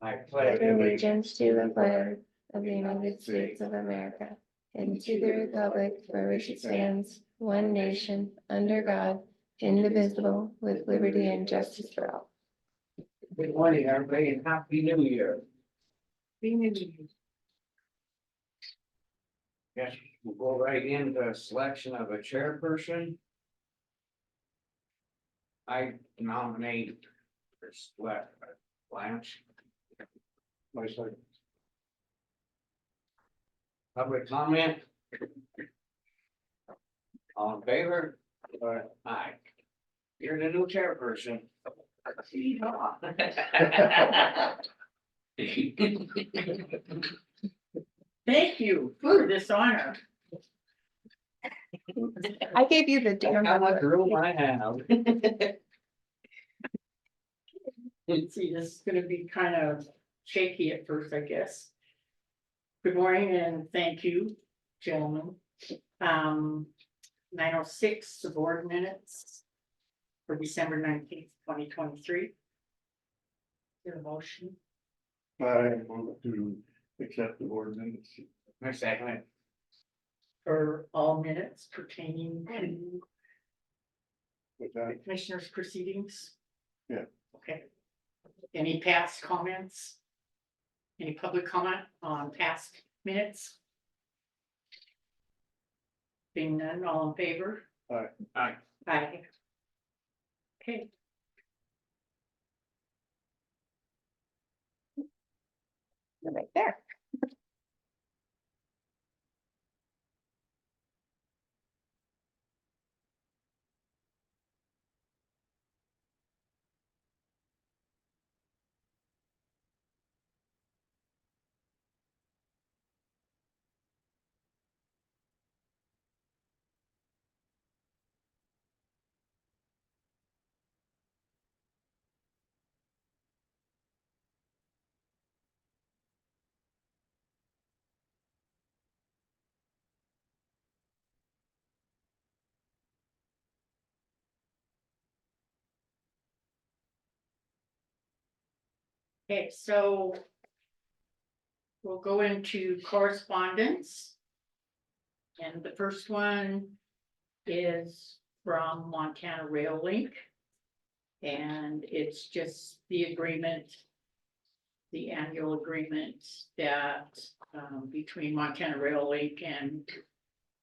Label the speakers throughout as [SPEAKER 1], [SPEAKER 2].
[SPEAKER 1] I
[SPEAKER 2] pledge allegiance to the flag of the United States of America and to the republic for which it stands, one nation, under God, indivisible, with liberty and justice for all.
[SPEAKER 1] Good morning, everybody, and happy new year. Yes, we'll go right into selection of a chairperson. I nominate Blanche. Public comment? All in favor? Aye. You're the new chairperson.
[SPEAKER 3] Thank you for this honor.
[SPEAKER 2] I gave you the damn.
[SPEAKER 1] How much room I have.
[SPEAKER 3] See, this is gonna be kind of shaky at first, I guess. Good morning and thank you, gentlemen. 9:06, the board minutes for December 19th, 2023. Get a motion
[SPEAKER 4] I move to accept the board minutes.
[SPEAKER 1] My second.
[SPEAKER 3] for all minutes pertaining to
[SPEAKER 4] With
[SPEAKER 3] the
[SPEAKER 4] that,
[SPEAKER 3] commissioner's proceedings?
[SPEAKER 4] Yeah.
[SPEAKER 3] Okay. Any past comments? Any public comment on past minutes? Being none, all in favor?
[SPEAKER 1] Aye.
[SPEAKER 3] Aye. Okay.
[SPEAKER 2] Right there.
[SPEAKER 3] Okay, so we'll go into correspondence. And the first one is from Montana Rail Link. And it's just the agreement, the annual agreement that between Montana Rail Link and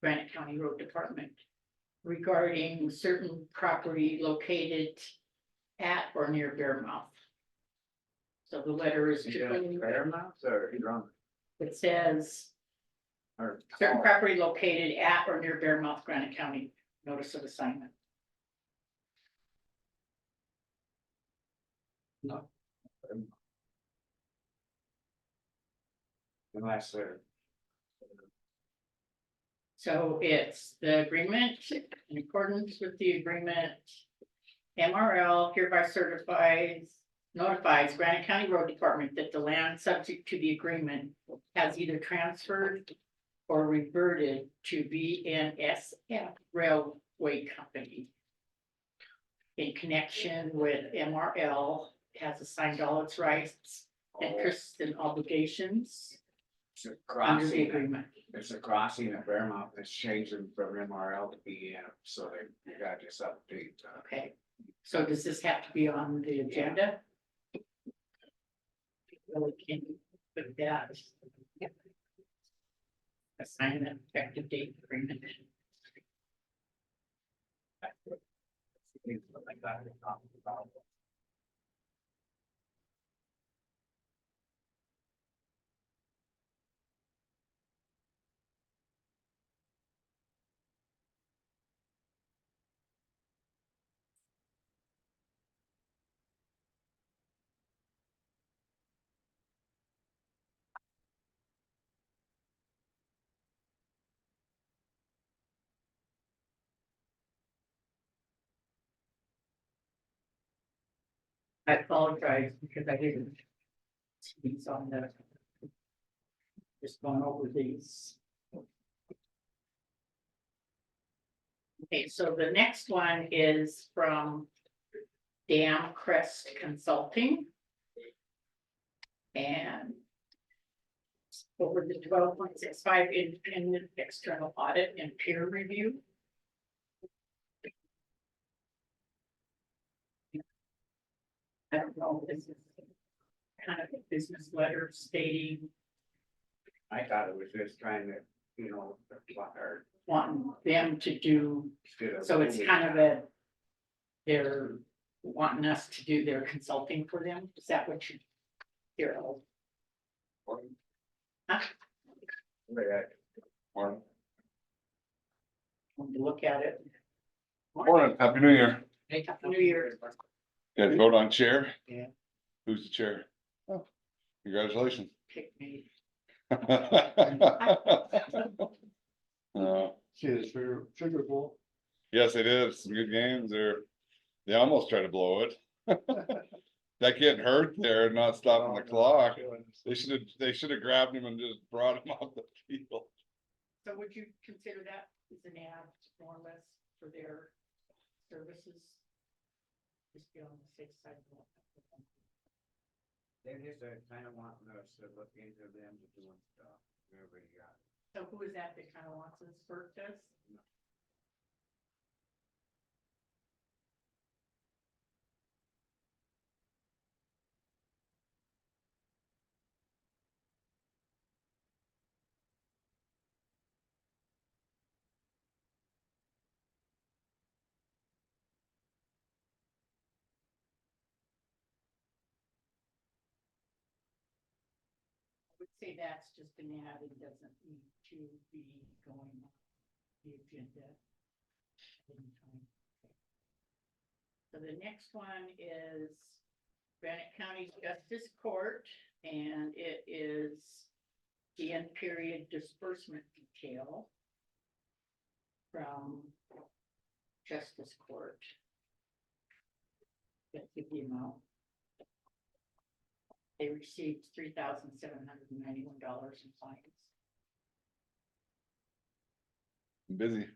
[SPEAKER 3] Granite County Road Department regarding certain property located at or near Bear Mouth. So the letter is to,
[SPEAKER 1] Fairmount or Huron?
[SPEAKER 3] it says
[SPEAKER 1] Or
[SPEAKER 3] certain property located at or near Bear Mouth, Granite County, notice of assignment.
[SPEAKER 1] No. Unless they're.
[SPEAKER 3] So it's the agreement, in accordance with the agreement, MRL hereby notifies Granite County Road Department that the land subject to the agreement has either transferred or reverted to BNSF Railway Company. In connection with MRL, has assigned all its rights, interests, and obligations
[SPEAKER 1] It's a
[SPEAKER 3] under the
[SPEAKER 1] crossing,
[SPEAKER 3] agreement.
[SPEAKER 1] it's a crossing at Fairmount that's changing from MRL to BN, so they got this update.
[SPEAKER 3] Okay, so does this have to be on the agenda? Really can put that. Assignment effective date agreement. I apologize because I didn't. See these on the. Just going over these. Okay, so the next one is from Dam Crest Consulting. And over the 12.65 independent external audit and peer review. I don't know, this is kind of a business letter stating
[SPEAKER 1] I thought it was just trying to, or
[SPEAKER 3] wanting them to do, so it's kind of a, they're wanting us to do their consulting for them, is that what you hear? Huh?
[SPEAKER 5] Morning.
[SPEAKER 3] Want to look at it.
[SPEAKER 5] Morning, happy new year.
[SPEAKER 3] Happy New Year.
[SPEAKER 5] Guys vote on chair?
[SPEAKER 3] Yeah.
[SPEAKER 5] Who's the chair? Oh, congratulations.
[SPEAKER 3] Pick me.
[SPEAKER 4] See the sugar bowl.
[SPEAKER 5] Yes, they did, some good games there. They almost tried to blow it. That getting hurt there and not stopping the clock. They should have grabbed him and just brought him off the field.
[SPEAKER 3] So would you consider that as an ad, more or less, for their services? Just be on the safe side.
[SPEAKER 1] They're just kind of wanting us to look into them to doing stuff, wherever you got.
[SPEAKER 3] So who is that kind of wants us for this? I would say that's just an ad, it doesn't need to be going on the agenda. So the next one is Granite County Justice Court, and it is the end period disbursement detail from Justice Court. That's the amount. They received $3,791 in fines.
[SPEAKER 5] I'm busy.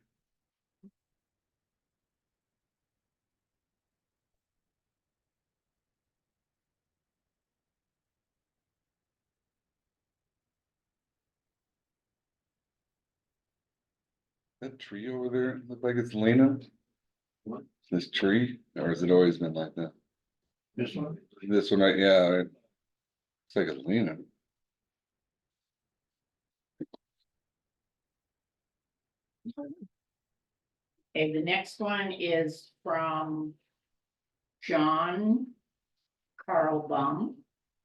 [SPEAKER 5] That tree over there, look like it's leaning. This tree, or has it always been like that?
[SPEAKER 4] This one?
[SPEAKER 5] This one, right, yeah, right. It's like it's leaning.
[SPEAKER 3] Okay, the next one is from John Carl Bum,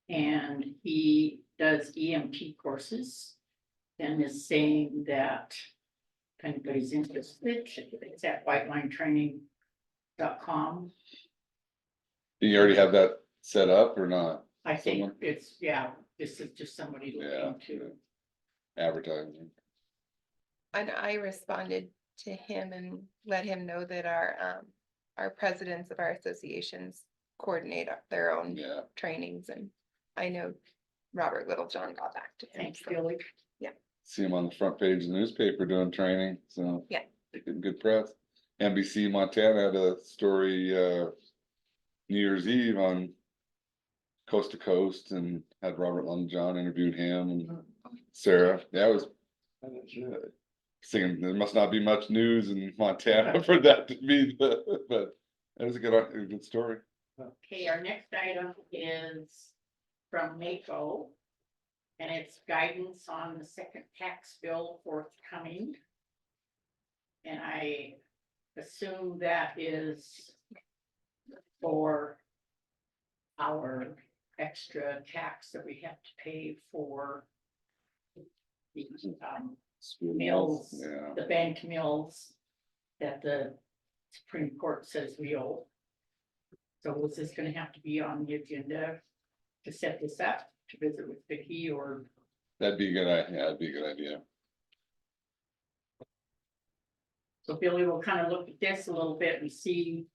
[SPEAKER 3] and he does EMT courses. And is saying that if anybody's interested, it's at whitelinetraining.com.
[SPEAKER 5] Do you already have that set up or not?
[SPEAKER 3] I think
[SPEAKER 5] Someone?
[SPEAKER 3] it's, yeah, this is just somebody
[SPEAKER 5] Yeah.
[SPEAKER 3] looking to.
[SPEAKER 5] Advertising.
[SPEAKER 2] And I responded to him and let him know that our presidents of our associations coordinate their own
[SPEAKER 5] Yeah,
[SPEAKER 2] trainings, and I know Robert Littlejohn got back to him.
[SPEAKER 3] Thanks,
[SPEAKER 2] so-
[SPEAKER 3] Billy.
[SPEAKER 5] see him on the front page of the newspaper doing training, so.
[SPEAKER 2] Yeah.
[SPEAKER 5] Getting good press. NBC Montana had a story, New Year's Eve on Coast to Coast and had Robert Littlejohn interviewed him and Sarah. Yeah, it was saying there must not be much news in Montana for that to be but it was a good story.
[SPEAKER 3] Okay, our next item is from Mako. And it's guidance on the second tax bill forthcoming. And I assume that is for our extra tax that we have to pay for the mills,
[SPEAKER 5] Yeah,
[SPEAKER 3] the bank mills that the Supreme Court says we owe. So was this gonna have to be on the agenda to set this up, to visit with Vicky, or?
[SPEAKER 5] that'd be a good idea. Yeah, that'd be a good idea.
[SPEAKER 3] So Billy will kind of look at this a little bit and see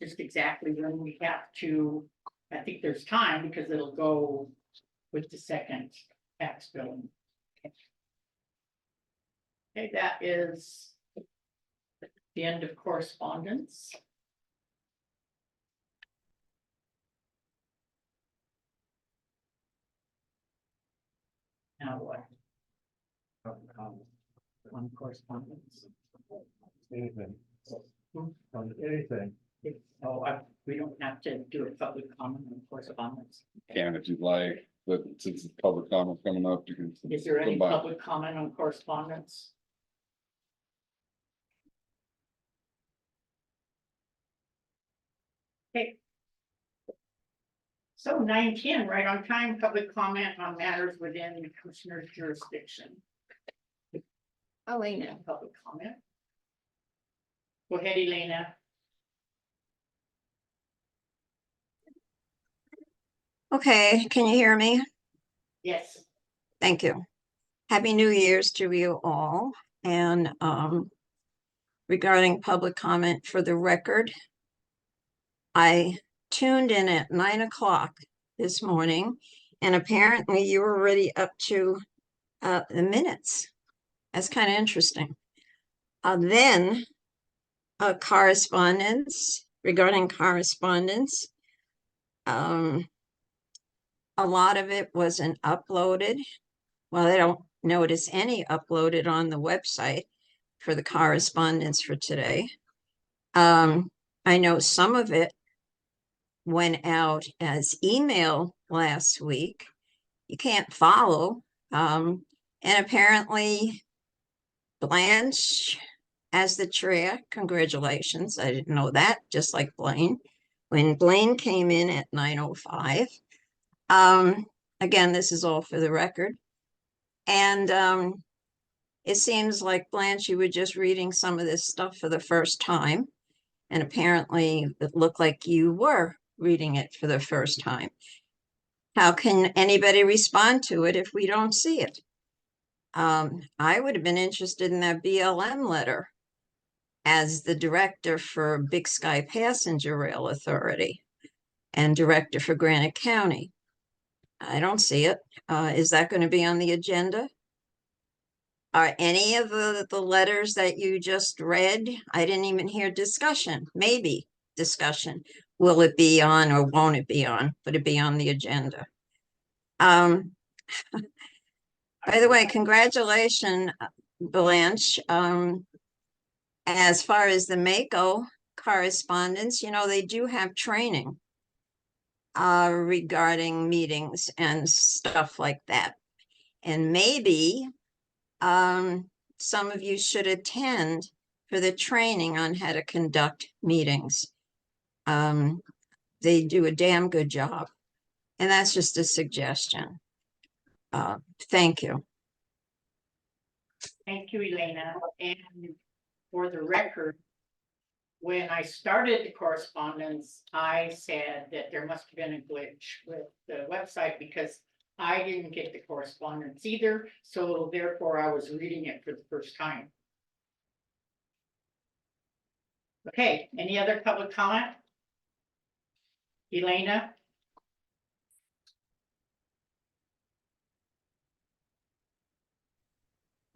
[SPEAKER 3] just exactly when we have to, I think there's time because it'll go with the second tax bill. Okay, that is the end of correspondence. what? On correspondence?
[SPEAKER 4] Anything.
[SPEAKER 3] Hmm?
[SPEAKER 4] On anything.
[SPEAKER 3] We don't have to do a public comment on correspondence.
[SPEAKER 5] Can if you'd like, but since it's public comment coming up, you can.
[SPEAKER 3] Is there any
[SPEAKER 5] come by.
[SPEAKER 3] public comment on correspondence? Okay. So 9:10, right on time, public comment on matters within the commissioner's jurisdiction. Elena, public comment. Go ahead, Elena.
[SPEAKER 6] Okay, can you hear me?
[SPEAKER 3] Yes.
[SPEAKER 6] Thank you. Happy New Year's to you all. And regarding public comment for the record, I tuned in at 9 o'clock this morning, and apparently you were already up to the minutes. That's kind of interesting. Then correspondence, regarding correspondence. A lot of it wasn't uploaded. Well, I don't notice any uploaded on the website for the correspondence for today. I know some of it went out as email last week. You can't follow. And apparently Blanche as the chair, congratulations. I didn't know that, just like Blaine. When Blaine came in at 9:05. Again, this is all for the record. And it seems like Blanche, you were just reading some of this stuff for the first time. And apparently it looked like you were reading it for the first time. How can anybody respond to it if we don't see it? I would have been interested in that BLM letter as the director for Big Sky Passenger Rail Authority and director for Granite County. I don't see it. Is that going to be on the agenda? Are any of the letters that you just read? I didn't even hear discussion, maybe discussion. Will it be on or won't it be on? Would it be on the agenda? By the way, congratulations, Blanche. As far as the Mako correspondence, you know, they do have training regarding meetings and stuff like that. And maybe some of you should attend for the training on how to conduct meetings. They do a damn good job. And that's just a suggestion. Thank you.
[SPEAKER 3] Thank you, Elena. And for the record, when I started the correspondence, I said that there must have been a glitch with the website because I didn't get the correspondence either. So therefore I was reading it for the first time. Okay, any other public comment? Elena?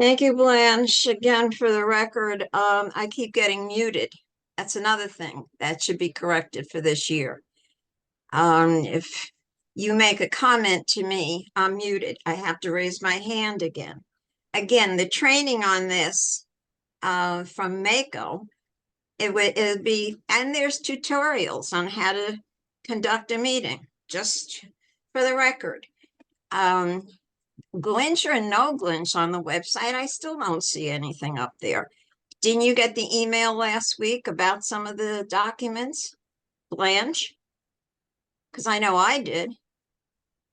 [SPEAKER 6] Thank you, Blanche. Again, for the record, I keep getting muted. That's another thing that should be corrected for this year. If you make a comment to me, I'm muted. I have to raise my hand again. Again, the training on this from Mako, it'd be, and there's tutorials on how to conduct a meeting, just for the record. Glinch or no Glinch on the website, I still don't see anything up there. Didn't you get the email last week about some of the documents, Blanche? Because I know I did.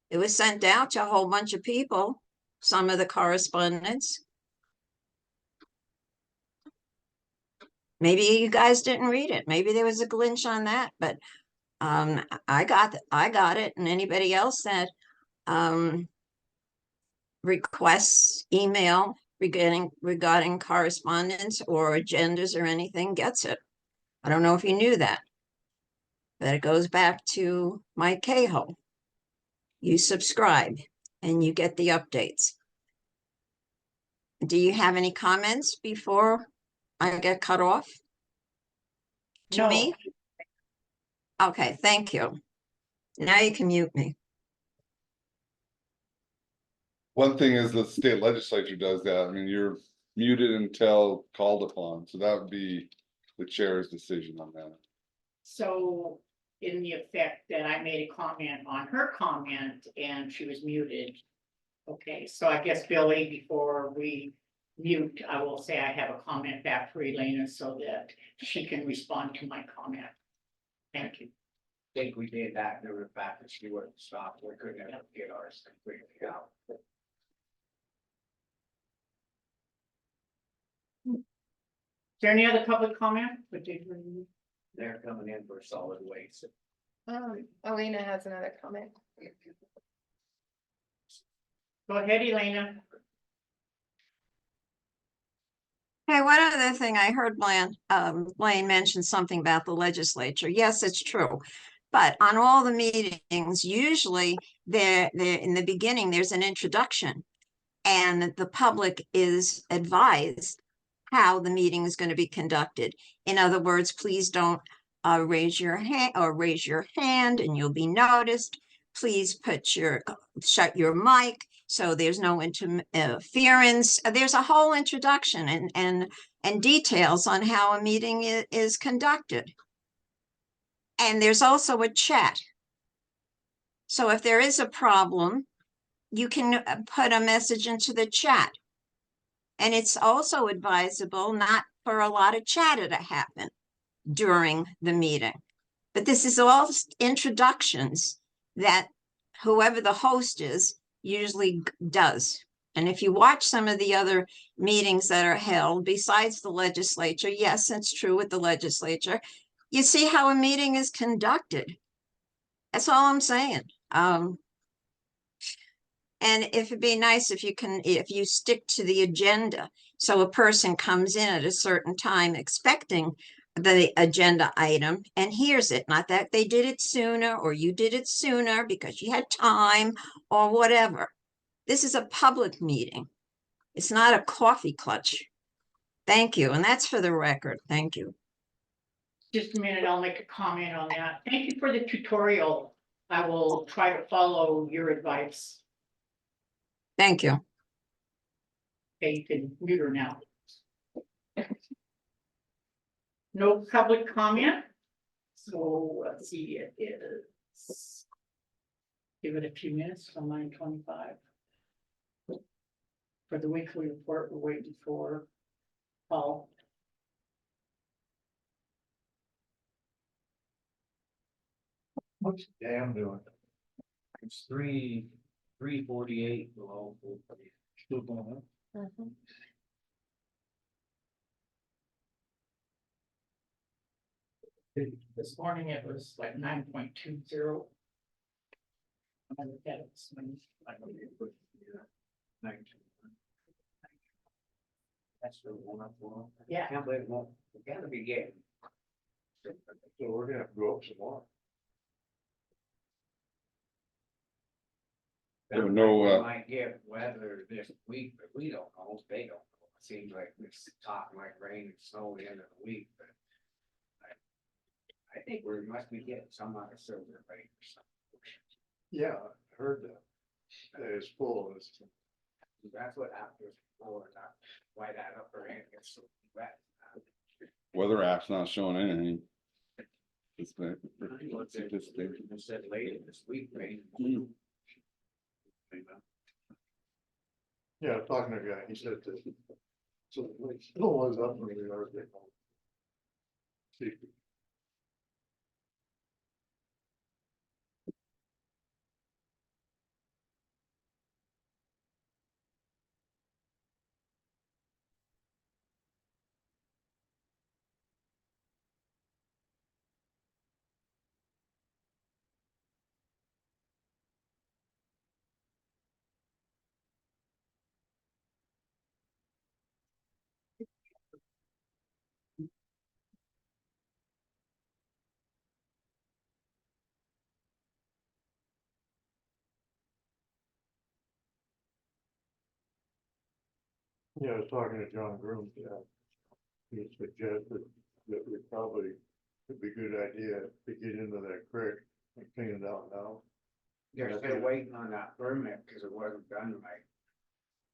[SPEAKER 6] It was sent out to a whole bunch of people, some of the correspondence. Maybe you guys didn't read it. Maybe there was a Glinch on that, but I got it, and anybody else that requests email regarding correspondence or agendas or anything gets it. I don't know if you knew that, but it goes back to Mike Cahill. You subscribe and you get the updates. Do you have any comments before I get cut off? To me? Okay, thank you. Now you can mute me.
[SPEAKER 5] One thing is the state legislature does that. I mean, you're muted until called upon, so that would be the chair's decision on that.
[SPEAKER 3] So in the effect that I made a comment on her comment and she was muted. Okay, so I guess Billy, before we mute, I will say I have a comment back for Elena so that she can respond to my comment. Thank you.
[SPEAKER 1] Think we did that, and there was back and she wouldn't stop, we couldn't ever get ours completely out.
[SPEAKER 3] Is there any other public comment?
[SPEAKER 1] They're coming in for solid waste.
[SPEAKER 2] Alina has another comment.
[SPEAKER 3] Go ahead, Elena.
[SPEAKER 6] Hey, one other thing, I heard Blaine mention something about the legislature. Yes, it's true. But on all the meetings, usually there in the beginning, there's an introduction. And the public is advised how the meeting is going to be conducted. In other words, please don't raise your hand and you'll be noticed. Please shut your mic so there's no interference. There's a whole introduction and details on how a meeting is conducted. And there's also a chat. So if there is a problem, you can put a message into the chat. And it's also advisable not for a lot of chatter to happen during the meeting. But this is all introductions that whoever the host is usually does. And if you watch some of the other meetings that are held besides the legislature, yes, it's true with the legislature, you see how a meeting is conducted. That's all I'm saying. And if it'd be nice if you stick to the agenda, so a person comes in at a certain time expecting the agenda item and hears it, not that they did it sooner or you did it sooner because you had time or whatever. This is a public meeting. It's not a coffee clutch. Thank you. And that's for the record. Thank you.
[SPEAKER 3] Just a minute, I'll make a comment on that. Thank you for the tutorial. I will try to follow your advice.
[SPEAKER 6] Thank you.
[SPEAKER 3] Okay, you can mute her now. No public comment. So let's see, it is. Give it a few minutes from 9:25. For the weekly report, we're waiting for Paul.
[SPEAKER 4] What's the dam doing?
[SPEAKER 1] It's 3:48 below.
[SPEAKER 4] Still going up?
[SPEAKER 3] This morning it was like 9.20. I looked at it this morning.
[SPEAKER 1] That's the one up for.
[SPEAKER 3] Yeah.
[SPEAKER 1] Can't believe it won't, we gotta be getting.
[SPEAKER 4] So we're gonna have to go up some more.
[SPEAKER 5] No,
[SPEAKER 1] We might get weather this week, but we don't know, they don't know. It seems like it's talking like rain and snow the end of the week, but. I think we must be getting some out of silver rain or something.
[SPEAKER 4] Yeah, I heard that. It's full of this.
[SPEAKER 1] That's what happens before, not why that upper end gets so wet.
[SPEAKER 5] weather app's not showing anything. It's been-
[SPEAKER 1] What's it,
[SPEAKER 5] this thing.
[SPEAKER 1] it said later this week, rain.
[SPEAKER 5] Mm.
[SPEAKER 4] Yeah, talking to a guy, he said that. So it still was up when we are. See. Yeah, I was talking to John Groom, yeah. He suggested that we probably, it'd be a good idea to get into that creek and clean it out now.
[SPEAKER 1] They're still waiting on that permit, cause it wasn't done right.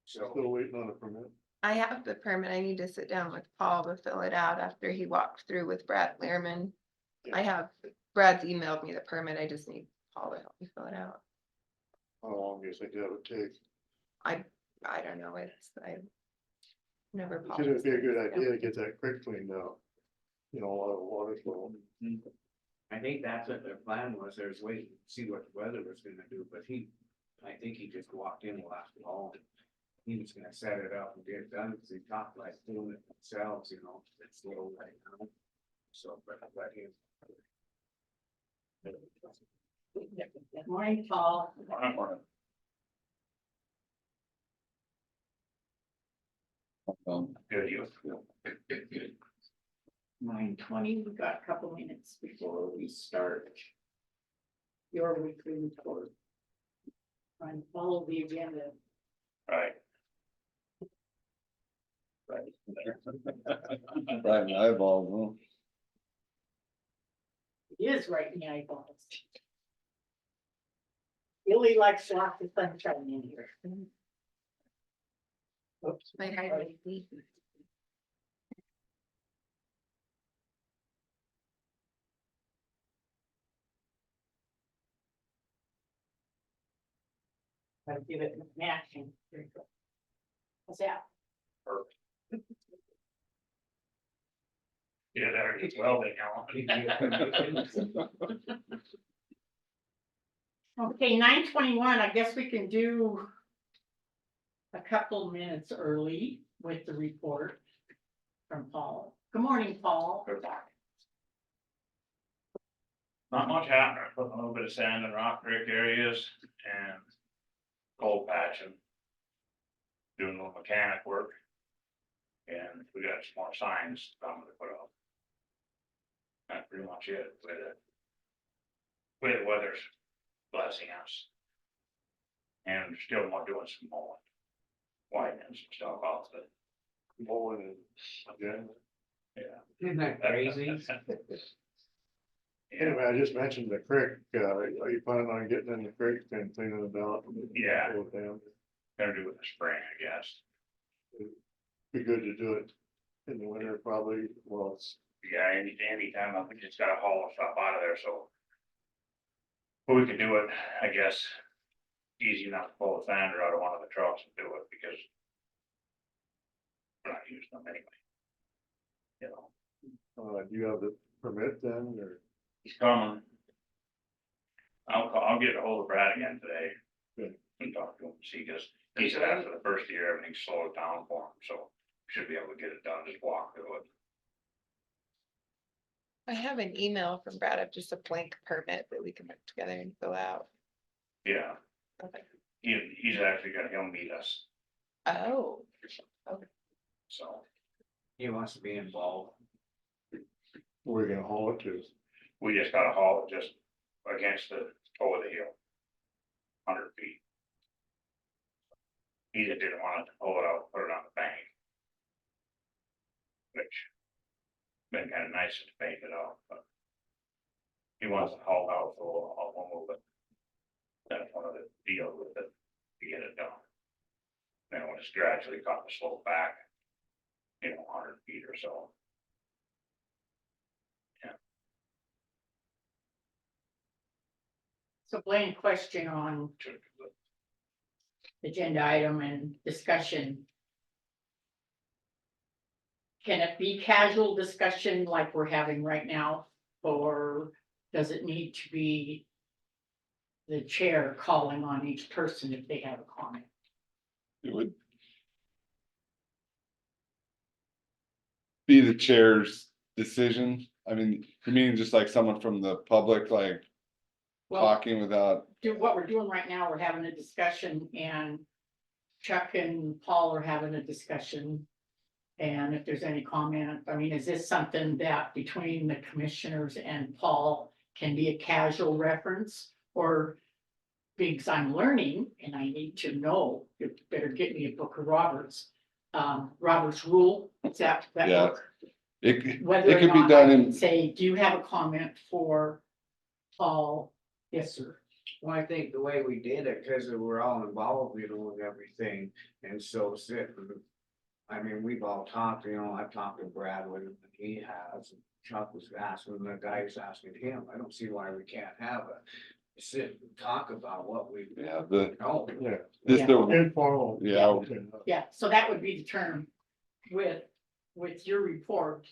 [SPEAKER 1] So,
[SPEAKER 4] Still waiting on a permit.
[SPEAKER 2] I have the permit. I need to sit down with Paul to fill it out after he walked through with Brad Learman. I have, Brad's emailed me the permit. I just need Paul to help me fill it out.
[SPEAKER 4] How long do you think that would take?
[SPEAKER 2] I don't know, I've never.
[SPEAKER 4] Because it'd be a good idea to get that creek cleaned out. You know, a lot of water flow.
[SPEAKER 1] I think that's what their plan was, there's waiting, to see what the weather was gonna do, but I think he just walked in last fall. And he was gonna set it up and get it done, because he talked like doing it themselves, you know, it's slow right now. So, but let him.
[SPEAKER 3] Good morning, Paul.
[SPEAKER 5] Good, you.
[SPEAKER 3] 9:20, we got a couple minutes before we start your weekly report. Try and follow the agenda.
[SPEAKER 5] Right. Right, in the eyeballs,
[SPEAKER 3] It is right in the eyeballs. Really likes lots of sunshine in here. Oops.
[SPEAKER 2] My heart is beat.
[SPEAKER 3] Gotta give it an action. There you go. What's that?
[SPEAKER 7] Yeah, there it's well, they now.
[SPEAKER 3] Okay, 9:21, I guess we can do a couple minutes early with the report from Paul. Good morning, Paul.
[SPEAKER 7] Not much happening, putting a little bit of sand in Rock Creek areas and cold patching. Doing a little mechanic work. And we got some more signs I'm gonna put up. That's pretty much it with it. With the weather's blessing us. And still more doing some mowing. Widening some stuff out the.
[SPEAKER 4] Mowing in January.
[SPEAKER 7] Yeah.
[SPEAKER 1] Isn't that crazy?
[SPEAKER 4] Anyway, I just mentioned the creek, are you planning on getting in the creek and cleaning it out?
[SPEAKER 7] Yeah.
[SPEAKER 4] Pull it down?
[SPEAKER 7] Gonna do it in the spring, I guess.
[SPEAKER 4] Be good to do it in the winter, probably, well, it's,
[SPEAKER 7] Yeah, anytime, we just gotta haul stuff out of there, so. But we can do it, I guess. Easy enough to pull the sander out of one of the trucks and do it, because. We're not using them anyway. You know,
[SPEAKER 4] do you have the permit then, or?
[SPEAKER 7] he's coming. I'll get a hold of Brad again today.
[SPEAKER 4] Good.
[SPEAKER 7] And talk to him, see, cause he said after the first year, everything slowed down for him, so. Should be able to get it done, just walk through it.
[SPEAKER 2] I have an email from Brad of just a blank permit that we can put together and fill out.
[SPEAKER 7] Yeah,
[SPEAKER 2] Okay.
[SPEAKER 7] he's actually he'll meet us,
[SPEAKER 2] Oh,
[SPEAKER 7] so.
[SPEAKER 1] He wants to be involved.
[SPEAKER 4] Where are you gonna haul it to?
[SPEAKER 7] We just gotta haul it just against the toe of the hill. 100 feet. He just didn't want to pull it out, put it on the bank. Which. Been kind of nice to paint it off, but. He wants to haul out, so I'll move it. That's one of the deals with it, to get it done. Then when it's gradually got the slope back. 100 feet or so.
[SPEAKER 3] So Blaine, question on agenda item and discussion. Can it be casual discussion like we're having right now, or does it need to be the chair calling on each person if they have a comment?
[SPEAKER 5] It would. Be the chair's decision. I mean, you mean just like someone from the public, like
[SPEAKER 3] Well,
[SPEAKER 5] talking without,
[SPEAKER 3] what we're doing right now, we're having a discussion and Chuck and Paul are having a discussion. And if there's any comment, I mean, is this something that between the commissioners and Paul can be a casual reference? Or because I'm learning and I need to know, you better get me a book of Roberts. Robert's rule, is that
[SPEAKER 5] Yeah.
[SPEAKER 3] book?
[SPEAKER 5] it
[SPEAKER 3] Whether
[SPEAKER 5] it
[SPEAKER 3] or
[SPEAKER 5] could be
[SPEAKER 3] not
[SPEAKER 5] done
[SPEAKER 3] I
[SPEAKER 5] in,
[SPEAKER 3] can say, do you have a comment for Paul? Yes, sir.
[SPEAKER 1] Well, I think the way we did it, cause we're all involved, you know, and everything, and so sitting. I mean, we've all talked, you know, I've talked to Brad with him, and he has, and Chuck was asking, the guy was asking him, I don't see why we can't have a sit and talk about what we.
[SPEAKER 5] Yeah,
[SPEAKER 1] know.
[SPEAKER 4] Yeah.
[SPEAKER 5] this, the,
[SPEAKER 4] Informal.
[SPEAKER 5] yeah,
[SPEAKER 3] Yeah, so that would be the term with your report.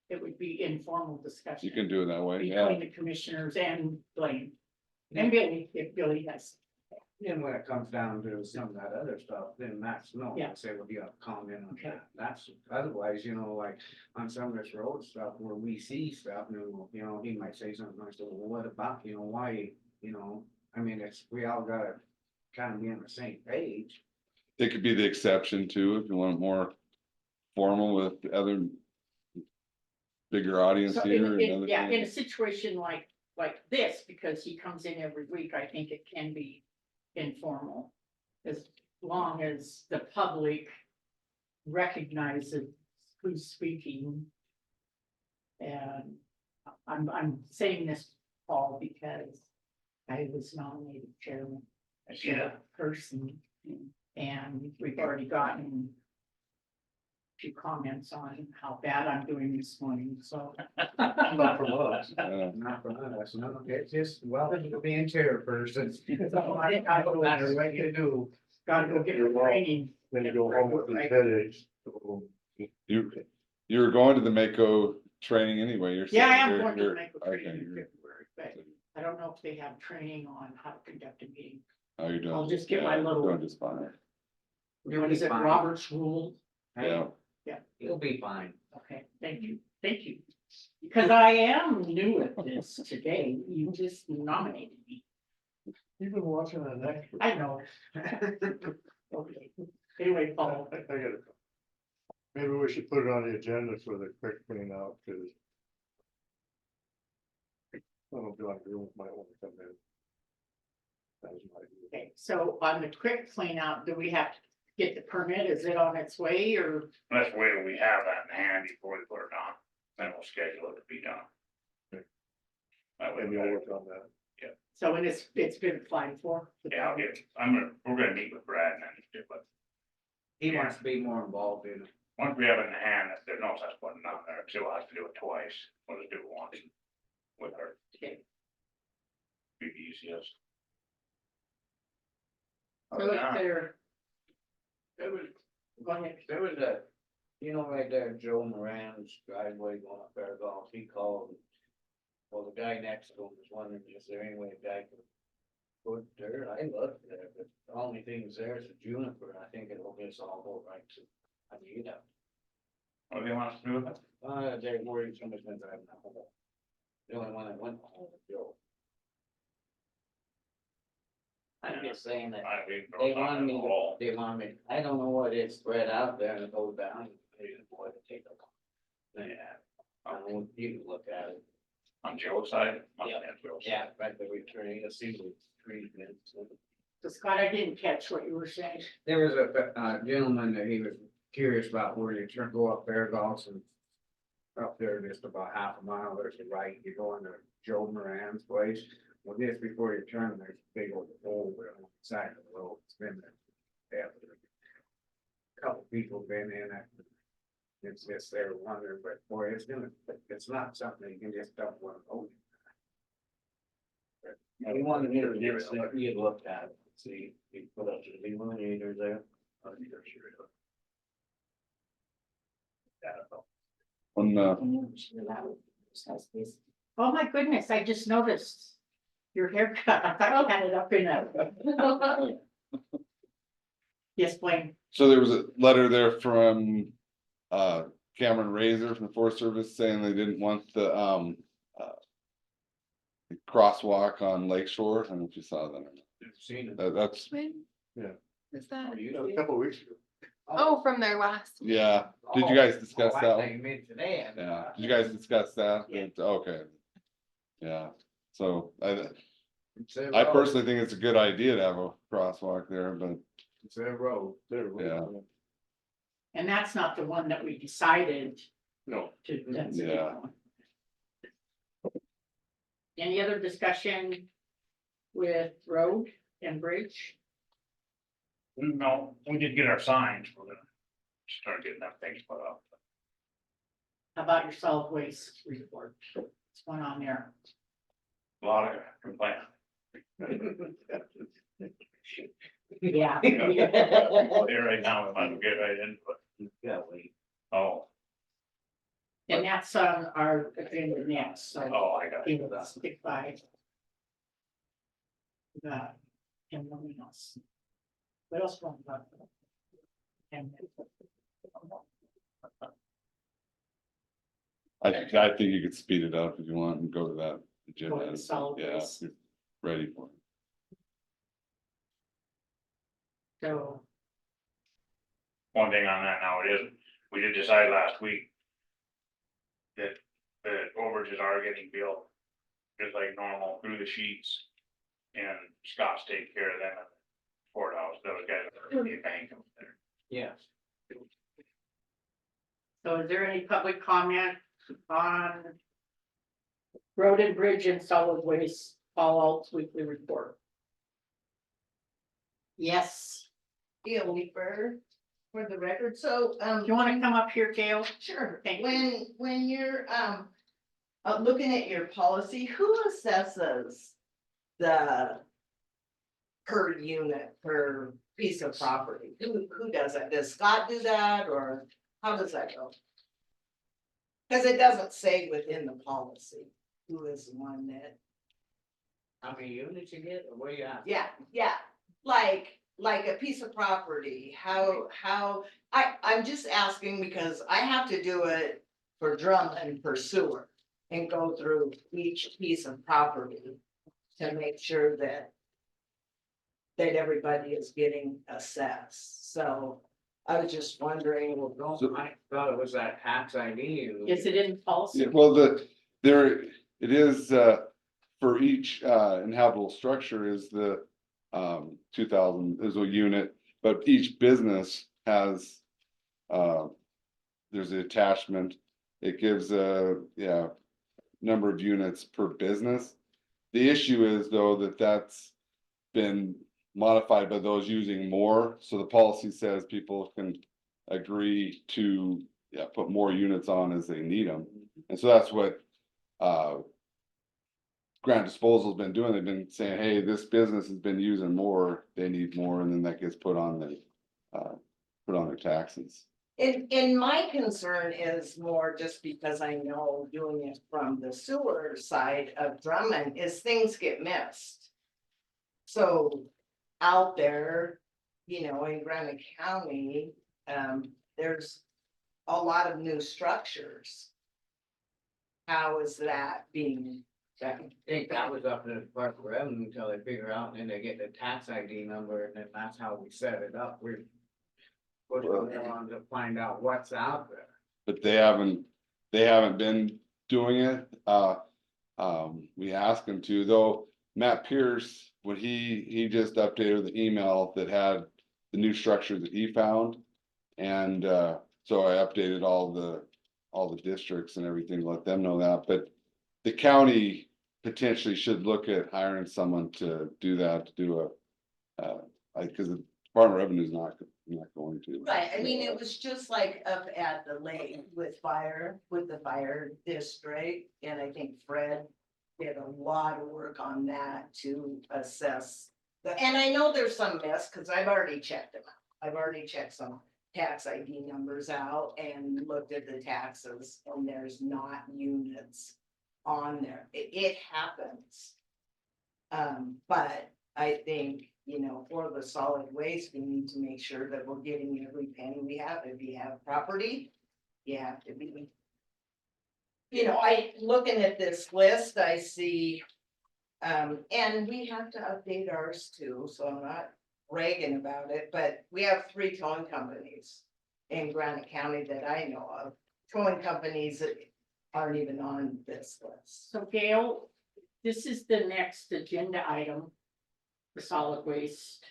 [SPEAKER 3] It would be informal discussion.
[SPEAKER 5] you can do it that way, yeah.
[SPEAKER 3] Between the commissioners and Blaine. And Billy, if Billy has,
[SPEAKER 1] Then when it comes down to some of that other stuff, then that's no,
[SPEAKER 3] Yeah.
[SPEAKER 1] I say, well, you have a comment on
[SPEAKER 3] Okay.
[SPEAKER 1] that, that's, otherwise, you know, like. On some of this road stuff where we see stuff, and, you know, he might say something, I said, well, what about, you know, why, you know, I mean, it's, we all gotta. Kind of be on the same page.
[SPEAKER 5] It could be the exception too, if you want more formal with the other. Bigger audience
[SPEAKER 3] so
[SPEAKER 5] here. and
[SPEAKER 3] in,
[SPEAKER 5] other
[SPEAKER 3] yeah, in a
[SPEAKER 5] things.
[SPEAKER 3] situation like this, because he comes in every week, I think it can be informal. As long as the public recognizes who's speaking. And I'm saying this, Paul, because I was nominated chairman, a chairperson, and we've already gotten few comments on how bad I'm doing this morning, so.
[SPEAKER 4] Not from us.
[SPEAKER 1] Not from us, no, it's just, welcome to being chairperson. I don't matter what you do.
[SPEAKER 3] Gotta go get your training.
[SPEAKER 4] Then you go home with these headaches. So,
[SPEAKER 5] You were going to the Mako training anyway, you're.
[SPEAKER 3] Yeah, I
[SPEAKER 5] saying
[SPEAKER 3] am
[SPEAKER 5] you're-
[SPEAKER 3] going to
[SPEAKER 5] you're-
[SPEAKER 3] make a
[SPEAKER 5] okay,
[SPEAKER 3] training in
[SPEAKER 5] you're-
[SPEAKER 3] February, but I don't know if they have training on how to conduct a meeting.
[SPEAKER 5] How you doing?
[SPEAKER 3] I'll just get my
[SPEAKER 5] Yeah,
[SPEAKER 3] little-
[SPEAKER 5] doing just fine.
[SPEAKER 3] What is it,
[SPEAKER 1] Fine.
[SPEAKER 3] Robert's rule?
[SPEAKER 5] Yeah,
[SPEAKER 1] You'll be fine.
[SPEAKER 3] Okay, thank you, because I am new at this today, you just nominated me,
[SPEAKER 4] You've been watching that next.
[SPEAKER 3] I know. Okay, anyway, Paul,
[SPEAKER 4] I gotta. Maybe we should put it on the agenda for the quick clean out, cause. I don't know, John Green might want to come in. That was my idea.
[SPEAKER 3] okay, so on the quick clean out, do we have to get the permit, is it on its way, or?
[SPEAKER 7] Let's wait till we have that in hand before we put it on, then we'll schedule it to be done.
[SPEAKER 4] Okay.
[SPEAKER 7] That way,
[SPEAKER 4] Maybe I'll work on that.
[SPEAKER 3] So, and it's been applied for?
[SPEAKER 7] yeah, we're gonna meet with Brad and then, but
[SPEAKER 1] He wants to be more involved in it.
[SPEAKER 7] once we have it in hand, if there's no such button on there, she'll have to do it twice, we'll just do it once. With her,
[SPEAKER 3] Okay.
[SPEAKER 7] be the easiest.
[SPEAKER 3] So if there, go ahead.
[SPEAKER 1] There was a, you know, right there, Joe Moran's driveway going up there, golf, he called. Well, the guy next to him was wondering, is there any way a guy could put dirt, I looked there, but the only thing is there's a juniper, and I think it'll just all go right to. I mean, you know,
[SPEAKER 7] What do you want us to do with it?
[SPEAKER 1] they're worried somebody's gonna drive that hole. The only one that went home was Joe. I'm just saying that. They wanted me, I don't know what it's spread out there and it goes down, they just want to take a. Yeah, you can look at it.
[SPEAKER 7] On Joe's side? On
[SPEAKER 1] Yeah.
[SPEAKER 7] Joe's side.
[SPEAKER 1] Yeah, right, the returning, you'll see the treatment.
[SPEAKER 3] So Scott, I didn't catch what you were saying.
[SPEAKER 1] There was a gentleman that he was curious about where you turn, go up there, Dawson. Up there, just about half a mile, there's a right, you go into Joe Moran's place. Well, just before you turn, there's a big old hole there on the side of the road, it's been there. Yeah. Couple people been in it. It's just they're wondering, but boy, it's not something you can just dump one over. He wanted me to get, he had looked at it, see, he put up the delineators there.
[SPEAKER 3] Oh, my goodness, I just noticed your haircut. I thought you had it up in a. Yes, Blaine.
[SPEAKER 5] so there was a letter there from, Cameron Razor from the Forest Service saying they didn't want the, crosswalk on Lake Shore, I don't know if you saw that or not.
[SPEAKER 1] Seen it.
[SPEAKER 5] That's,
[SPEAKER 2] When?
[SPEAKER 4] Yeah.
[SPEAKER 2] Is that?
[SPEAKER 1] Oh, you
[SPEAKER 4] A
[SPEAKER 1] know.
[SPEAKER 4] couple of weeks ago.
[SPEAKER 2] Oh, from their last.
[SPEAKER 5] yeah, did you guys discuss
[SPEAKER 1] Oh, I
[SPEAKER 5] that?
[SPEAKER 1] thought you meant today.
[SPEAKER 5] Yeah, did you guys discuss that?
[SPEAKER 3] Yeah.
[SPEAKER 5] Okay. Yeah, so I
[SPEAKER 1] It's their
[SPEAKER 5] I
[SPEAKER 1] road.
[SPEAKER 5] personally think it's a good idea to have a crosswalk there, but
[SPEAKER 1] It's their road.
[SPEAKER 4] There.
[SPEAKER 5] Yeah.
[SPEAKER 3] And that's not the one that we decided
[SPEAKER 4] No.
[SPEAKER 3] to. that's a
[SPEAKER 5] Yeah.
[SPEAKER 3] different one. Any other discussion? with road and bridge?
[SPEAKER 7] No, we did get our signs, we're gonna start getting that things put up.
[SPEAKER 3] How about your solid waste report? What's going on there?
[SPEAKER 7] A lot of complaint.
[SPEAKER 3] Yeah.
[SPEAKER 7] Here right now, we might as well get right into it.
[SPEAKER 1] Yeah, we,
[SPEAKER 7] Oh,
[SPEAKER 3] And that's on our agenda next, so.
[SPEAKER 7] oh, I got
[SPEAKER 3] Give
[SPEAKER 7] it.
[SPEAKER 3] us stick by. That, and nothing else. What else going on? And.
[SPEAKER 5] I think you could speed it up if you want and go to that
[SPEAKER 3] Go to
[SPEAKER 5] agenda.
[SPEAKER 3] the solid
[SPEAKER 5] Yeah,
[SPEAKER 3] waste.
[SPEAKER 5] if you're ready for it.
[SPEAKER 3] So,
[SPEAKER 7] One thing on that now, it is, we did decide last week. That the overages are getting billed. Just like normal through the sheets. And Scott's taking care of them at the courthouse, those guys are the bank up there.
[SPEAKER 1] yeah.
[SPEAKER 3] so is there any public comment on? Road and bridge and solid waste fallouts weekly report? Yes,
[SPEAKER 8] Gail Leeper for the record, so,
[SPEAKER 3] do you wanna come up here, Gail?
[SPEAKER 8] sure,
[SPEAKER 3] Thank you.
[SPEAKER 8] when you're, looking at your policy, who assesses the per unit, per piece of property? Who does that? Does Scott do that, or how does that go? Cause it doesn't say within the policy who is the one that,
[SPEAKER 1] How many units you get, or what do you have?
[SPEAKER 8] yeah, like a piece of property, how, I'm just asking because I have to do it for drum and for sewer. And go through each piece of property to make sure that everybody is getting assessed, so I was just wondering, well,
[SPEAKER 1] Don't, I thought it was that tax ID.
[SPEAKER 3] Is it in policy?
[SPEAKER 5] Yeah, well, there, it is, for each, inhabitable structure is the, 2,000 is a unit, but each business has, there's the attachment. It gives number of units per business. The issue is though that that's been modified by those using more, so the policy says people can agree to, put more units on as they need them. And so that's what, Grant Disposal's been doing. They've been saying, hey, this business has been using more, they need more, and then that gets put on their taxes.
[SPEAKER 8] and my concern is more just because I know doing it from the sewer side of Drummond is things get missed. So out there, in Granite County, there's a lot of new structures. How is that being done?
[SPEAKER 1] I think that was up to the Department of Revenue until they figure out, and then they get the tax ID number, and then that's how we set it up. We're on to find out what's out there.
[SPEAKER 5] But they haven't been doing it. We asked them to, though. Matt Pierce, when he just updated the email that had the new structure that he found. And, so I updated all the districts and everything, to let them know that, but the county potentially should look at hiring someone to do that, to do cause the Department of Revenue is not going to.
[SPEAKER 8] Right, I mean, it was just like up at the lake with the fire district, and I think Fred did a lot of work on that to assess. And I know there's some miss, cause I've already checked them out. I've already checked some tax ID numbers out and looked at the taxes, and there's not units on there. It happens. But I think, for the solid waste, we need to make sure that we're getting every penny we have. If you have property, you have to be. Looking at this list, I see, and we have to update ours too, so I'm not bragging about it, but we have 3 towing companies in Granite County that I know of. Towing companies that aren't even on this list.
[SPEAKER 3] So Gail, this is the next agenda item. The solid waste.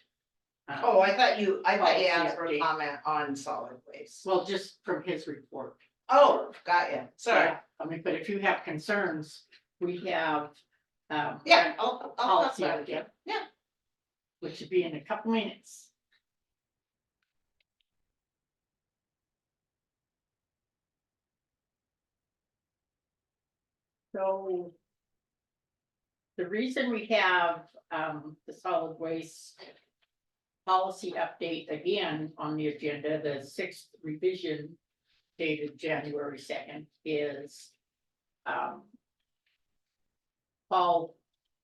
[SPEAKER 8] Oh, I thought you
[SPEAKER 3] Policy
[SPEAKER 8] asked for a
[SPEAKER 3] update.
[SPEAKER 8] comment on solid waste.
[SPEAKER 3] Well, just from his report.
[SPEAKER 8] Oh, got ya, sorry.
[SPEAKER 3] Yeah, I mean, but if you have concerns, we have
[SPEAKER 8] Yeah, I'll talk
[SPEAKER 3] policy
[SPEAKER 8] about it,
[SPEAKER 3] again.
[SPEAKER 8] yeah.
[SPEAKER 3] Which should be in a couple minutes. So. The reason we have the solid waste. Policy update again on the agenda, the 6th revision. Dated January 2nd is. Paul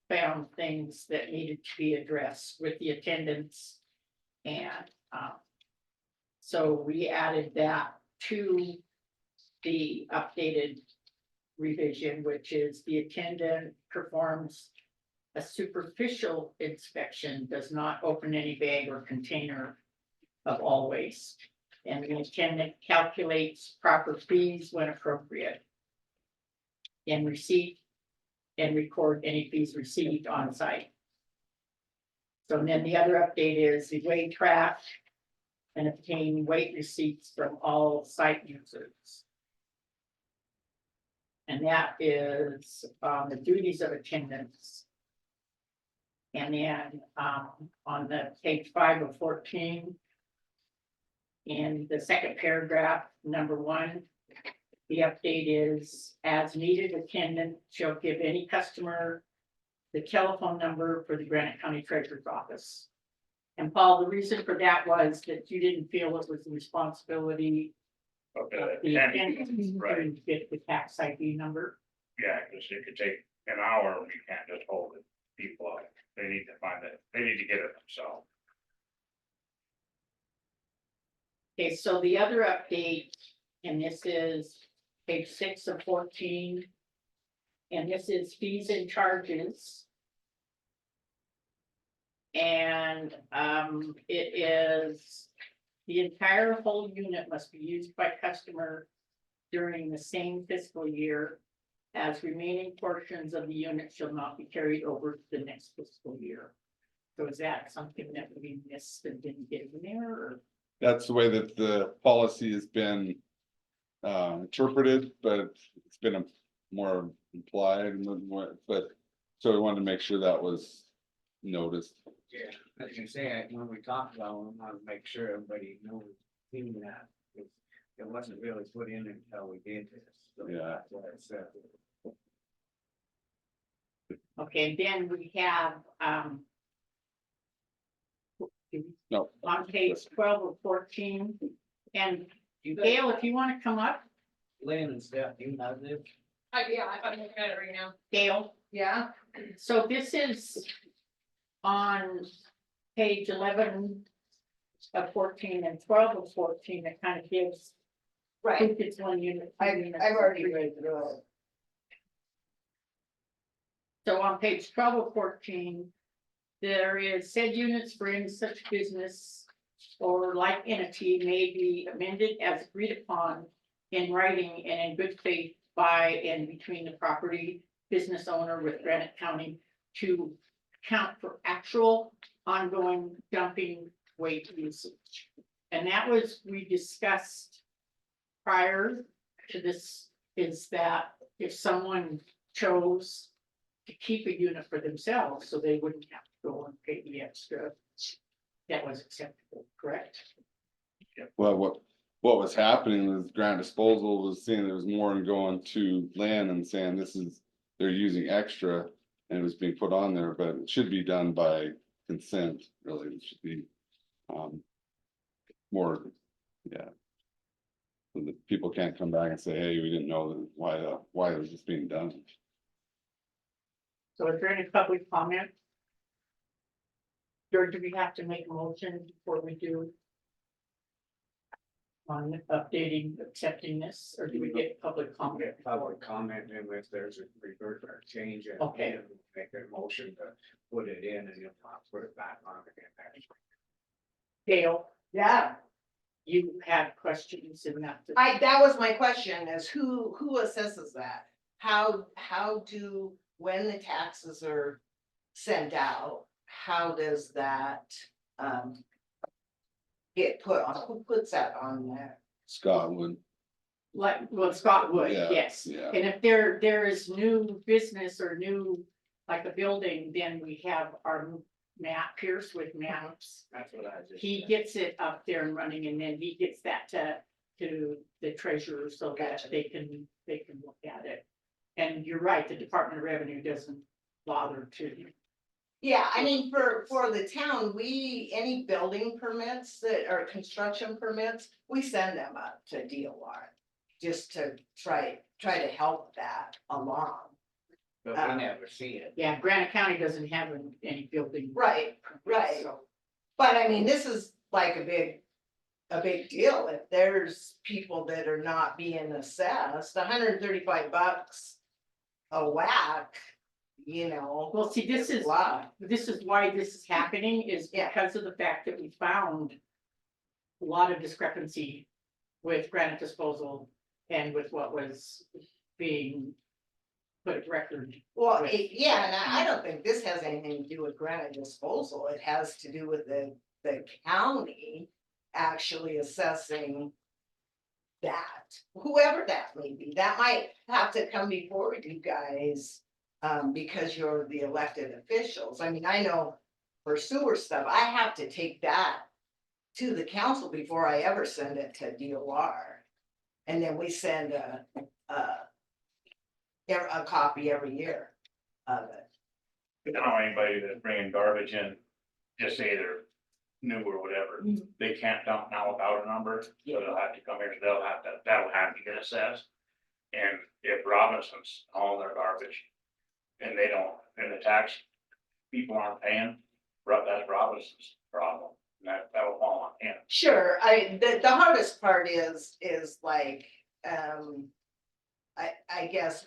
[SPEAKER 3] found things that needed to be addressed with the attendance. And so we added that to the updated revision, which is the attendant performs a superficial inspection, does not open any bag or container of all waste. And the attendant calculates proper fees when appropriate. And receipt and record any fees received on site. So then the other update is the weigh trash and obtain weight receipts from all site users. And that is the duties of attendance. And then on the page 5 of 14. In the second paragraph, number 1. The update is as needed attendant shall give any customer the telephone number for the Granite County Treasurer's Office. And Paul, the reason for that was that you didn't feel it was the responsibility of the attendant
[SPEAKER 7] Right.
[SPEAKER 3] to get the tax ID number.
[SPEAKER 7] Yeah, because it could take an hour, we can't just hold it, people up, they need to find it, they need to get it themselves.
[SPEAKER 3] Okay, so the other update, and this is page 6 of 14. And this is fees and charges. And it is the entire whole unit must be used by customer during the same fiscal year. As remaining portions of the unit shall not be carried over to the next fiscal year. So is that something that we missed and didn't get in there, or?
[SPEAKER 5] That's the way that the policy has been interpreted, but it's been more implied and more, but so we wanted to make sure that was noticed.
[SPEAKER 1] Yeah, as you say, when we talked about, it, we want to make sure everybody knows that. It wasn't really put in until we did this. So
[SPEAKER 5] Yeah.
[SPEAKER 1] that's what I said.
[SPEAKER 3] Okay, and then we have
[SPEAKER 5] No.
[SPEAKER 3] on page 12 of 14, and
[SPEAKER 1] You got
[SPEAKER 3] Gail, if you want to come up,
[SPEAKER 1] Lynn and stuff, you know this.
[SPEAKER 9] Yeah, I'm looking at it right now.
[SPEAKER 3] Gail.
[SPEAKER 9] Yeah.
[SPEAKER 3] So this is on page 11 of 14 and 12 of 14, it kind of gives.
[SPEAKER 8] Right,
[SPEAKER 3] Who gets one unit. two
[SPEAKER 8] I've
[SPEAKER 3] units,
[SPEAKER 8] already
[SPEAKER 3] three
[SPEAKER 8] read
[SPEAKER 3] units.
[SPEAKER 8] through it.
[SPEAKER 3] So on page 12 of 14, there is said units for any such business or like entity may be amended as agreed upon in writing and in good faith by and between the property business owner with Granite County to account for actual ongoing dumping weight usage. And that was, we discussed prior to this, is that if someone chose to keep a unit for themselves, so they wouldn't have to go and pay the extra, that was acceptable, correct?
[SPEAKER 5] Well, what was happening was Grant Disposal was seeing there was more in going to land and saying this is, they're using extra. And it was being put on there, but it should be done by consent, really, it should be. More, yeah. So that people can't come back and say, hey, we didn't know why was this being done.
[SPEAKER 3] So is there any public comment? Or do we have to make a motion before we do? On updating, accepting this, or do we get public comment?
[SPEAKER 1] Public comment, and if there's a revert or change.
[SPEAKER 3] Okay.
[SPEAKER 1] Make a motion to put it in and you'll put it back on again.
[SPEAKER 3] Gail,
[SPEAKER 8] Yeah,
[SPEAKER 3] you had questions in that.
[SPEAKER 8] that was my question, is who assesses that? How do, when the taxes are sent out, how does that get put on, who puts that on there?
[SPEAKER 5] Scott would,
[SPEAKER 3] Like, well, Scott would,
[SPEAKER 5] Yeah,
[SPEAKER 3] yes.
[SPEAKER 5] yeah.
[SPEAKER 3] And if there is new business or new like a building, then we have our Matt Pierce with maps.
[SPEAKER 1] That's what I just.
[SPEAKER 3] He gets it up there and running, and then he gets that to the treasurer so that they can look at it. And you're right, the Department of Revenue doesn't bother to.
[SPEAKER 8] Yeah, I mean, for the town, any building permits that are construction permits, we send them up to DOR. Just to try to help that along.
[SPEAKER 1] But we never see it.
[SPEAKER 3] Yeah, Granite County doesn't have any building.
[SPEAKER 8] Right, right.
[SPEAKER 3] So,
[SPEAKER 8] But I mean, this is like a big deal. If there's people that are not being assessed, $135 a whack, you know.
[SPEAKER 3] well, see, this is
[SPEAKER 8] a lot.
[SPEAKER 3] why this is happening is
[SPEAKER 8] Yeah.
[SPEAKER 3] because of the fact that we found a lot of discrepancy with granite disposal and with what was being put at record.
[SPEAKER 8] Well, yeah, and I don't think this has anything to do with granite disposal. It has to do with the county actually assessing that, whoever that may be. That might have to come before you guys, because you're the elected officials. I mean, I know for sewer stuff, I have to take that to the council before I ever send it to DOR. And then we send a copy every year of it.
[SPEAKER 7] I don't know anybody that's bringing garbage in, just say they're new or whatever, they can't dump now without a number, so they'll have to come here, so that'll have to get assessed. And if Robinson's hauling their garbage, and they don't, and the tax people aren't paying, that's Robinson's problem, and that'll fall on him.
[SPEAKER 8] Sure, the hardest part is like, I guess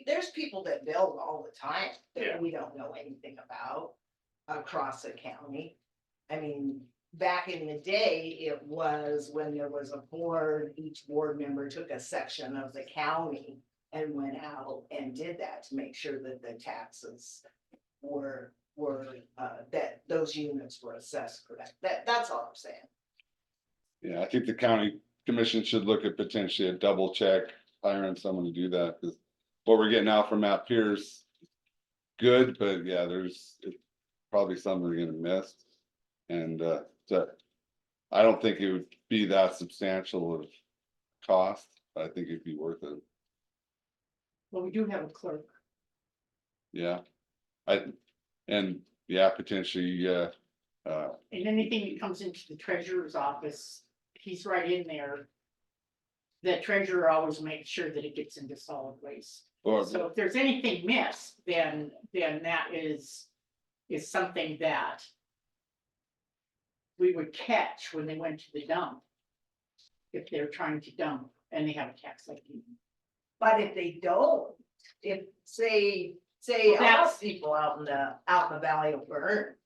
[SPEAKER 8] there's people that build all the time
[SPEAKER 7] Yeah.
[SPEAKER 8] that we don't know anything about across the county. I mean, back in the day, it was when there was a board, each board member took a section of the county and went out and did that to make sure that the taxes were that those units were assessed correct. That's all I'm saying.
[SPEAKER 5] Yeah, I think the county commission should look at potentially a double check, hiring someone to do that, because what we're getting out from Matt Pierce. Good, but yeah, there's probably some we're gonna miss. And so I don't think it would be that substantial of cost, but I think it'd be worth it.
[SPEAKER 3] Well, we do have a clerk.
[SPEAKER 5] Yeah. Potentially,
[SPEAKER 3] And anything that comes into the treasurer's office, he's right in there. The treasurer always makes sure that it gets into solid waste.
[SPEAKER 5] or
[SPEAKER 3] So if there's anything missed, then that is something that we would catch when they went to the dump. If they're trying to dump and they have a tax ID.
[SPEAKER 8] But if they don't, if say
[SPEAKER 3] Well,
[SPEAKER 8] our
[SPEAKER 3] that's-
[SPEAKER 8] people out in the valley will burn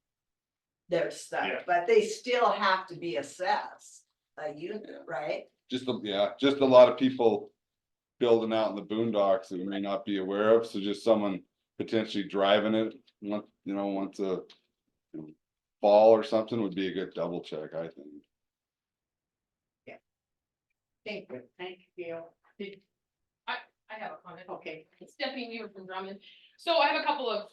[SPEAKER 8] their stuff,
[SPEAKER 7] Yeah.
[SPEAKER 8] but they still have to be assessed a unit, right?
[SPEAKER 5] just a lot of people building out in the boondocks that we may not be aware of, so just someone potentially driving it, once a fall or something would be a good double check, I think.
[SPEAKER 3] Thank you, Gail.
[SPEAKER 9] I have a comment.
[SPEAKER 3] Okay,
[SPEAKER 9] It's Stephanie Weaver from Drummond. So I have a couple of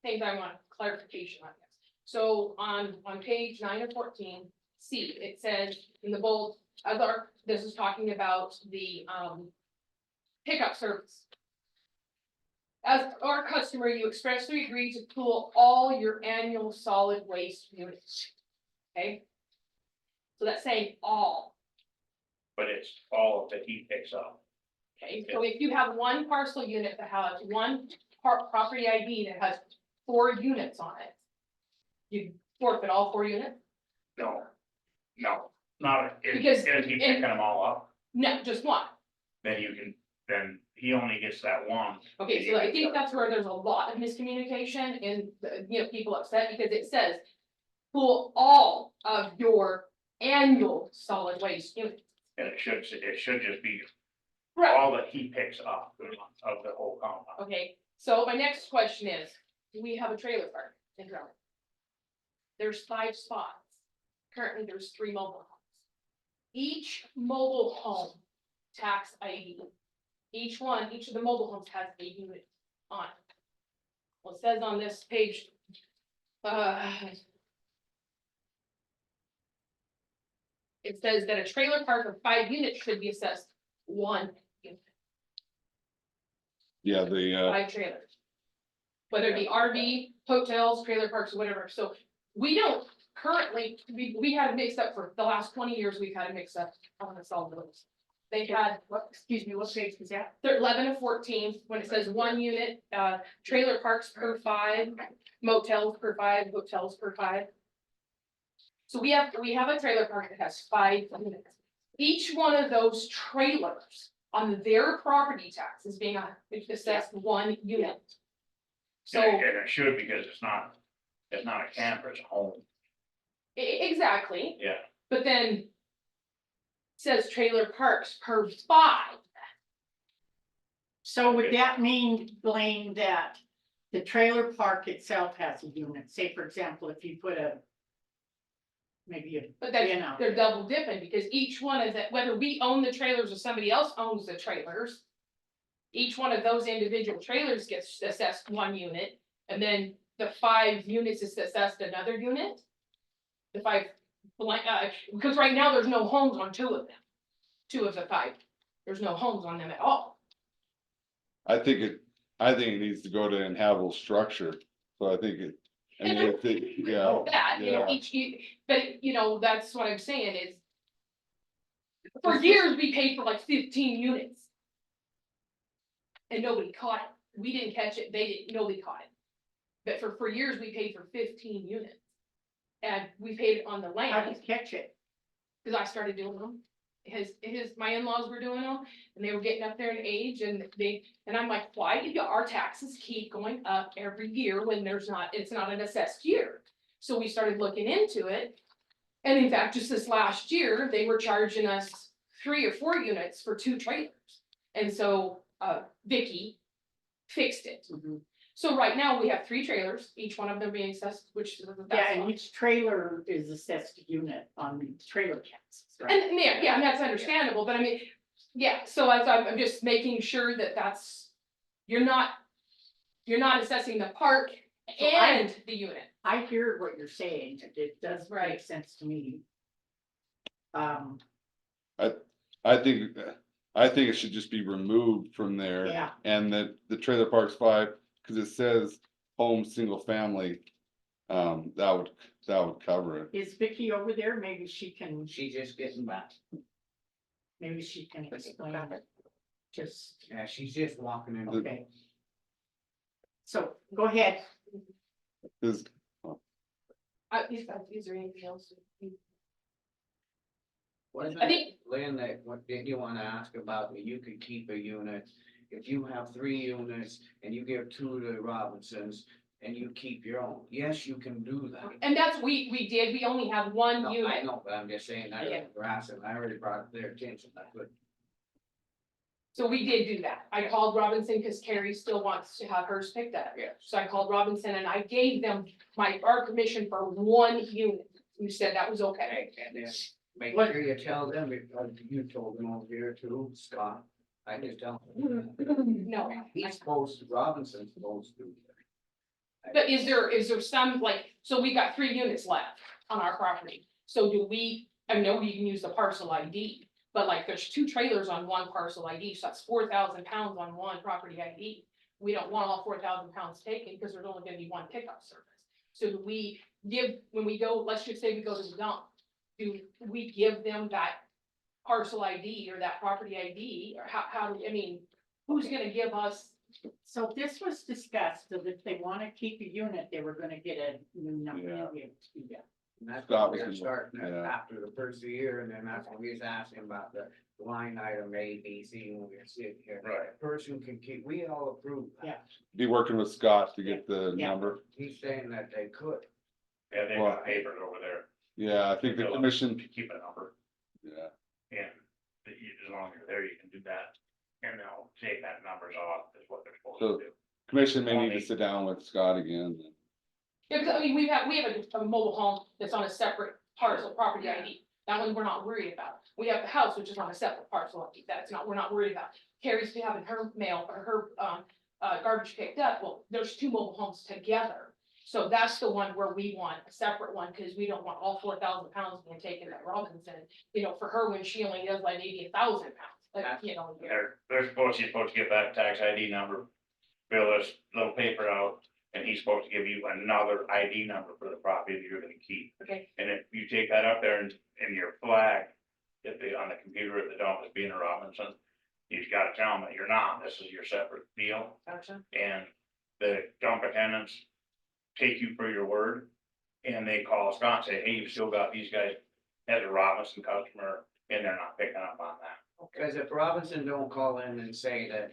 [SPEAKER 9] things I want clarification on this. So on page 9 of 14, C, it says in the bold, this is talking about the pickup service. As our customer, you expressly agree to pool all your annual solid waste units. Okay? So that's saying all.
[SPEAKER 7] But it's all that he picks up.
[SPEAKER 9] Okay, so if you have one parcel unit that has one property ID that has 4 units on it. You forfeit all 4 units?
[SPEAKER 7] No, not if
[SPEAKER 9] Because
[SPEAKER 7] he picking them all up,
[SPEAKER 9] No, just one.
[SPEAKER 7] then he only gets that one.
[SPEAKER 9] Okay, so I think that's where there's a lot of miscommunication and, people upset because it says. Pool all of your annual solid waste units.
[SPEAKER 7] And it should just be
[SPEAKER 9] Right,
[SPEAKER 7] all that he picks up of the whole compound.
[SPEAKER 9] okay, so my next question is, do we have a trailer park in Drummond? There's 5 spots. Currently, there's 3 mobile homes. Each mobile home tax ID. Each of the mobile homes has a unit on it. well, it says on this page. It says that a trailer park of 5 units should be assessed 1 unit,
[SPEAKER 5] Yeah, the,
[SPEAKER 9] 5 trailers. Whether it be RV, hotels, trailer parks, or whatever, so we don't currently, we had it mixed up for the last 20 years, we've had it mixed up on the solid waste. They've had,
[SPEAKER 3] What, excuse me, what page is that?
[SPEAKER 9] they're 11 and 14, when it says 1 unit, trailer parks per 5, motels per 5, hotels per 5. So we have a trailer park that has 5 units. Each one of those trailers on their property tax is being assessed 1 unit. So,
[SPEAKER 7] And it should, because it's not a camper, it's a home,
[SPEAKER 9] exactly,
[SPEAKER 7] yeah.
[SPEAKER 9] but then it says trailer parks per 5.
[SPEAKER 3] So would that mean, Blaine, that the trailer park itself has a unit? Say, for example, if you put maybe a
[SPEAKER 9] But then
[SPEAKER 3] bin out
[SPEAKER 9] they're
[SPEAKER 3] there.
[SPEAKER 9] double dipping, because each one of that, whether we own the trailers or somebody else owns the trailers. Each one of those individual trailers gets assessed 1 unit, and then the 5 units is assessed another unit. The 5, because right now there's no homes on 2 of them. 2 of the 5, there's no homes on them at all.
[SPEAKER 5] I think it needs to go to inhabitable structure, so I think it, I mean, yeah.
[SPEAKER 9] That, you know,
[SPEAKER 5] Yeah.
[SPEAKER 9] but you know, that's what I'm saying is. For years, we paid for like 15 units. And nobody caught it. We didn't catch it, they didn't, nobody caught it. But for years, we paid for 15 units. And we paid it on the
[SPEAKER 3] How
[SPEAKER 9] land,
[SPEAKER 3] did you catch it?
[SPEAKER 9] because I started doing them. My in-laws were doing them, and they were getting up there in age, and I'm like, why do our taxes keep going up every year when it's not an assessed year? So we started looking into it. And in fact, just this last year, they were charging us 3 or 4 units for 2 trailers. And so, Vicky fixed it.
[SPEAKER 3] Mhm.
[SPEAKER 9] So right now, we have 3 trailers, each one of them being assessed, which
[SPEAKER 3] Yeah,
[SPEAKER 9] that's
[SPEAKER 3] and
[SPEAKER 9] fine.
[SPEAKER 3] each trailer is assessed a unit on the trailer taxes, right?
[SPEAKER 9] And yeah, and that's understandable, but I mean, yeah, so I'm just making sure that you're not assessing the park
[SPEAKER 3] So I-
[SPEAKER 9] and the unit.
[SPEAKER 3] I hear what you're saying, it does make
[SPEAKER 9] Right.
[SPEAKER 3] sense to me.
[SPEAKER 5] I think it should just be removed from there.
[SPEAKER 3] Yeah.
[SPEAKER 5] And that the trailer park's 5, cause it says home, single family, that would cover it.
[SPEAKER 3] Is Vicky over there? Maybe she can
[SPEAKER 1] She's just getting back.
[SPEAKER 3] explain it. Just,
[SPEAKER 1] Yeah, she's just walking in.
[SPEAKER 3] okay. So, go ahead.
[SPEAKER 5] 'Cause
[SPEAKER 9] Is there anything else?
[SPEAKER 1] Wasn't
[SPEAKER 9] I think-
[SPEAKER 1] it, Lynn, what did you wanna ask about, that you could keep a unit? If you have 3 units and you give 2 to the Robinsons and you keep your own, yes, you can do that.
[SPEAKER 9] And that's, we did, we only have 1
[SPEAKER 1] No, I
[SPEAKER 9] unit.
[SPEAKER 1] know, but I'm just saying, that
[SPEAKER 9] Yeah.
[SPEAKER 1] grass, and I already brought it to their attention, that's what.
[SPEAKER 9] So we did do that. I called Robinson because Carrie still wants to have hers picked up.
[SPEAKER 1] Yeah.
[SPEAKER 9] So I called Robinson and I gave them our permission for 1 unit. You said that was okay.
[SPEAKER 1] And then make
[SPEAKER 3] What-
[SPEAKER 1] sure you tell them, because you told them over here too, Scott, I just tell them.
[SPEAKER 9] No.
[SPEAKER 1] He's supposed to, Robinson's supposed to.
[SPEAKER 9] But is there some, like, so we got 3 units left on our property, so I know we can use the parcel ID. But like, there's 2 trailers on 1 parcel ID, so that's 4,000 pounds on 1 property ID. We don't want all 4,000 pounds taken, because there's only gonna be 1 pickup service. So do we when we go, let's just say we go to the dump, do we give them that parcel ID or that property ID, or how, I mean, who's gonna give us?
[SPEAKER 3] So this was discussed, that if they wanna keep a unit, they were gonna get a new number.
[SPEAKER 5] Yeah.
[SPEAKER 3] to be able to do that.
[SPEAKER 1] And that's
[SPEAKER 5] Scott
[SPEAKER 1] what
[SPEAKER 5] was
[SPEAKER 1] we're
[SPEAKER 5] gonna-
[SPEAKER 1] starting at
[SPEAKER 5] yeah.
[SPEAKER 1] after the first of the year, and then that's what we was asking about the line item A, B, C, when we were sitting here.
[SPEAKER 7] Right.
[SPEAKER 1] A person can keep, we all approve that.
[SPEAKER 3] Yeah.
[SPEAKER 5] be working with Scott to get the
[SPEAKER 3] Yeah.
[SPEAKER 5] number.
[SPEAKER 1] He's saying that they could.
[SPEAKER 7] Yeah, they got papers over there,
[SPEAKER 5] Yeah, I think the
[SPEAKER 7] Fill out.
[SPEAKER 5] commission,
[SPEAKER 7] to keep a number,
[SPEAKER 5] yeah,
[SPEAKER 7] and as long as you're there, you can do that. And they'll take that numbers off, is what they're supposed
[SPEAKER 5] So-
[SPEAKER 7] to do.
[SPEAKER 5] commission may need to sit down with Scott again.
[SPEAKER 9] Yeah, because I mean, we have a mobile home that's on a separate parcel property ID. That one we're not worried about. We have the house, which is on a separate parcel ID. We're not worried about. Carrie's having her mail or her garbage picked up, well, there's two mobile homes together. So that's the one where we want a separate one, cause we don't want all 4,000 pounds being taken at Robinson, you know, for her when she only does like maybe 1,000 pounds, like, you know.
[SPEAKER 7] They're supposed, you're supposed to get that tax ID number, fill this little paper out, and he's supposed to give you another ID number for the property that you're gonna keep.
[SPEAKER 9] Okay,
[SPEAKER 7] And if you take that up there and your flag, if they, on the computer, if the dump is being a Robinson, you've gotta tell them that you're not, this is your separate deal,
[SPEAKER 9] gotcha.
[SPEAKER 7] and the dump attendants take you for your word, and they call Scott and say, hey, you've still got these guys as a Robinson customer, and they're not picking up on that.
[SPEAKER 1] Cause if Robinson don't call in and say that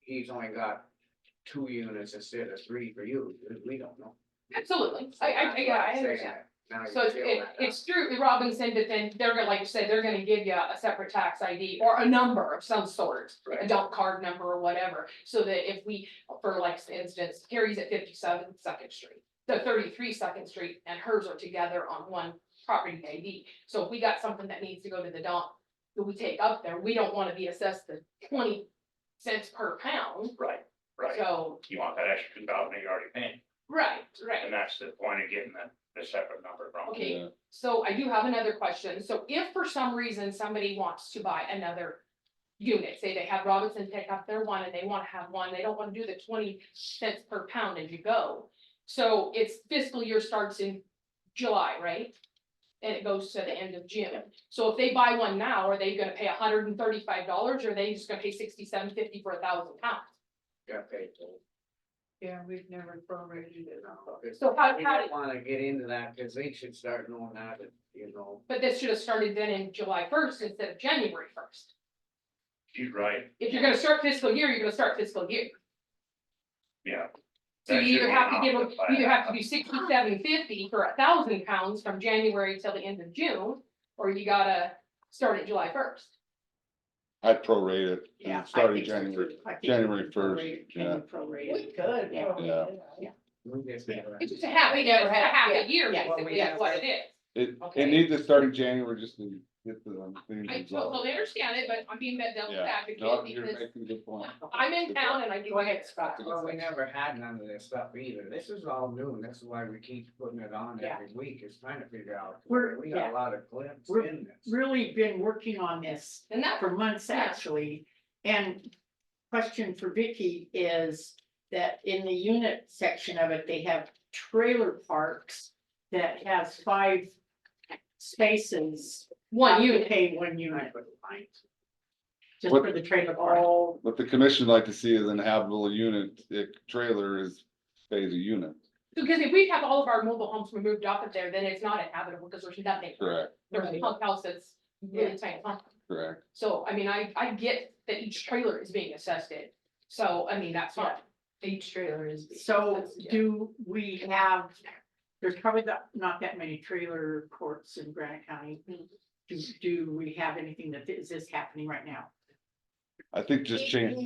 [SPEAKER 1] he's only got 2 units instead of 3 for you, we don't know.
[SPEAKER 9] Absolutely, yeah, I understand. So it's through Robinson, but then they're gonna, like you said, they're gonna give you a separate tax ID or a number of some sort, a dump card number or whatever. So that if we, for like instance, Carrie's at 57 Second Street, the 33 Second Street and hers are together on one property ID. So if we got something that needs to go to the dump that we take up there, we don't wanna be assessed the 20 cents per pound.
[SPEAKER 7] Right.
[SPEAKER 9] So,
[SPEAKER 7] You want that extra 2,000 that you're already paying,
[SPEAKER 9] right.
[SPEAKER 7] and that's the point of getting the separate number from.
[SPEAKER 9] Okay,
[SPEAKER 5] Yeah.
[SPEAKER 9] so I do have another question. So if for some reason somebody wants to buy another unit, say they have Robinson pick up their one and they wanna have one, they don't wanna do the 20 cents per pound as you go. So its fiscal year starts in July, right? And it goes to the end of June. So if they buy one now, are they gonna pay $135 or are they just gonna pay $67.50 for 1,000 pounds?
[SPEAKER 1] Got paid.
[SPEAKER 3] Yeah, we've never prorated it out.
[SPEAKER 9] So how
[SPEAKER 1] We
[SPEAKER 9] did,
[SPEAKER 1] don't wanna get into that, cause they should start knowing that, you know.
[SPEAKER 9] but this should have started then in July 1st instead of January 1st.
[SPEAKER 7] She's right,
[SPEAKER 9] If you're gonna start fiscal year, you're gonna start fiscal year.
[SPEAKER 7] yeah.
[SPEAKER 9] So
[SPEAKER 7] That
[SPEAKER 9] you
[SPEAKER 7] should
[SPEAKER 9] either
[SPEAKER 7] be
[SPEAKER 9] have to give them,
[SPEAKER 7] offset by
[SPEAKER 9] you either have
[SPEAKER 7] that.
[SPEAKER 9] to do 67.50 for 1,000 pounds from January till the end of June, or you gotta start at July 1st.
[SPEAKER 5] I'd prorate it,
[SPEAKER 3] Yeah. I
[SPEAKER 5] starting
[SPEAKER 3] think so,
[SPEAKER 5] January,
[SPEAKER 3] too. I think
[SPEAKER 5] January
[SPEAKER 3] we
[SPEAKER 5] 1st,
[SPEAKER 3] prorate-
[SPEAKER 5] yeah.
[SPEAKER 3] Can you prorate
[SPEAKER 8] We
[SPEAKER 3] it?
[SPEAKER 8] could.
[SPEAKER 3] Yeah.
[SPEAKER 5] Yeah.
[SPEAKER 1] We just never-
[SPEAKER 9] It's just a half, it's a half a year,
[SPEAKER 3] Yeah.
[SPEAKER 9] basically, that's what it is.
[SPEAKER 5] It
[SPEAKER 9] Okay.
[SPEAKER 5] needs to start in January just to get the things
[SPEAKER 9] I
[SPEAKER 5] resolved.
[SPEAKER 9] totally understand it, but I'm being that devil's
[SPEAKER 5] Yeah,
[SPEAKER 9] advocate
[SPEAKER 5] no, you're
[SPEAKER 9] because
[SPEAKER 5] making a good point.
[SPEAKER 9] I'm in town and I do.
[SPEAKER 3] Go ahead, Scott.
[SPEAKER 1] Well, we never had none of this stuff either. This is all new, and this is why we keep putting it on
[SPEAKER 3] Yeah.
[SPEAKER 1] every week, is trying to figure out.
[SPEAKER 3] We're-
[SPEAKER 1] We got
[SPEAKER 3] yeah.
[SPEAKER 1] a lot of glimpses
[SPEAKER 3] We're
[SPEAKER 1] in this.
[SPEAKER 3] Really been working on this
[SPEAKER 9] And that,
[SPEAKER 3] for months,
[SPEAKER 9] Yeah.
[SPEAKER 3] actually. And question for Vicky is that in the unit section of it, they have trailer parks that has 5 spaces.
[SPEAKER 9] one
[SPEAKER 3] You
[SPEAKER 9] unit,
[SPEAKER 3] pay 1 unit. Just
[SPEAKER 5] What-
[SPEAKER 3] for the trailer park.
[SPEAKER 5] What the commission like to see is an habitable unit, a trailer is, pays a unit,
[SPEAKER 9] because if we have all of our mobile homes removed off of there, then it's not inhabitable because there's nothing.
[SPEAKER 5] correct,
[SPEAKER 9] There's a pump house that's really tiny.
[SPEAKER 5] correct.
[SPEAKER 9] So, I mean, I get that each trailer is being assessed in, so, I mean, that's fine. Each trailer is. being
[SPEAKER 3] So
[SPEAKER 9] assessed, yeah.
[SPEAKER 3] do we have, there's probably not that many trailer courts in Granite County. Do we have anything that is this happening right now?
[SPEAKER 5] I think just change,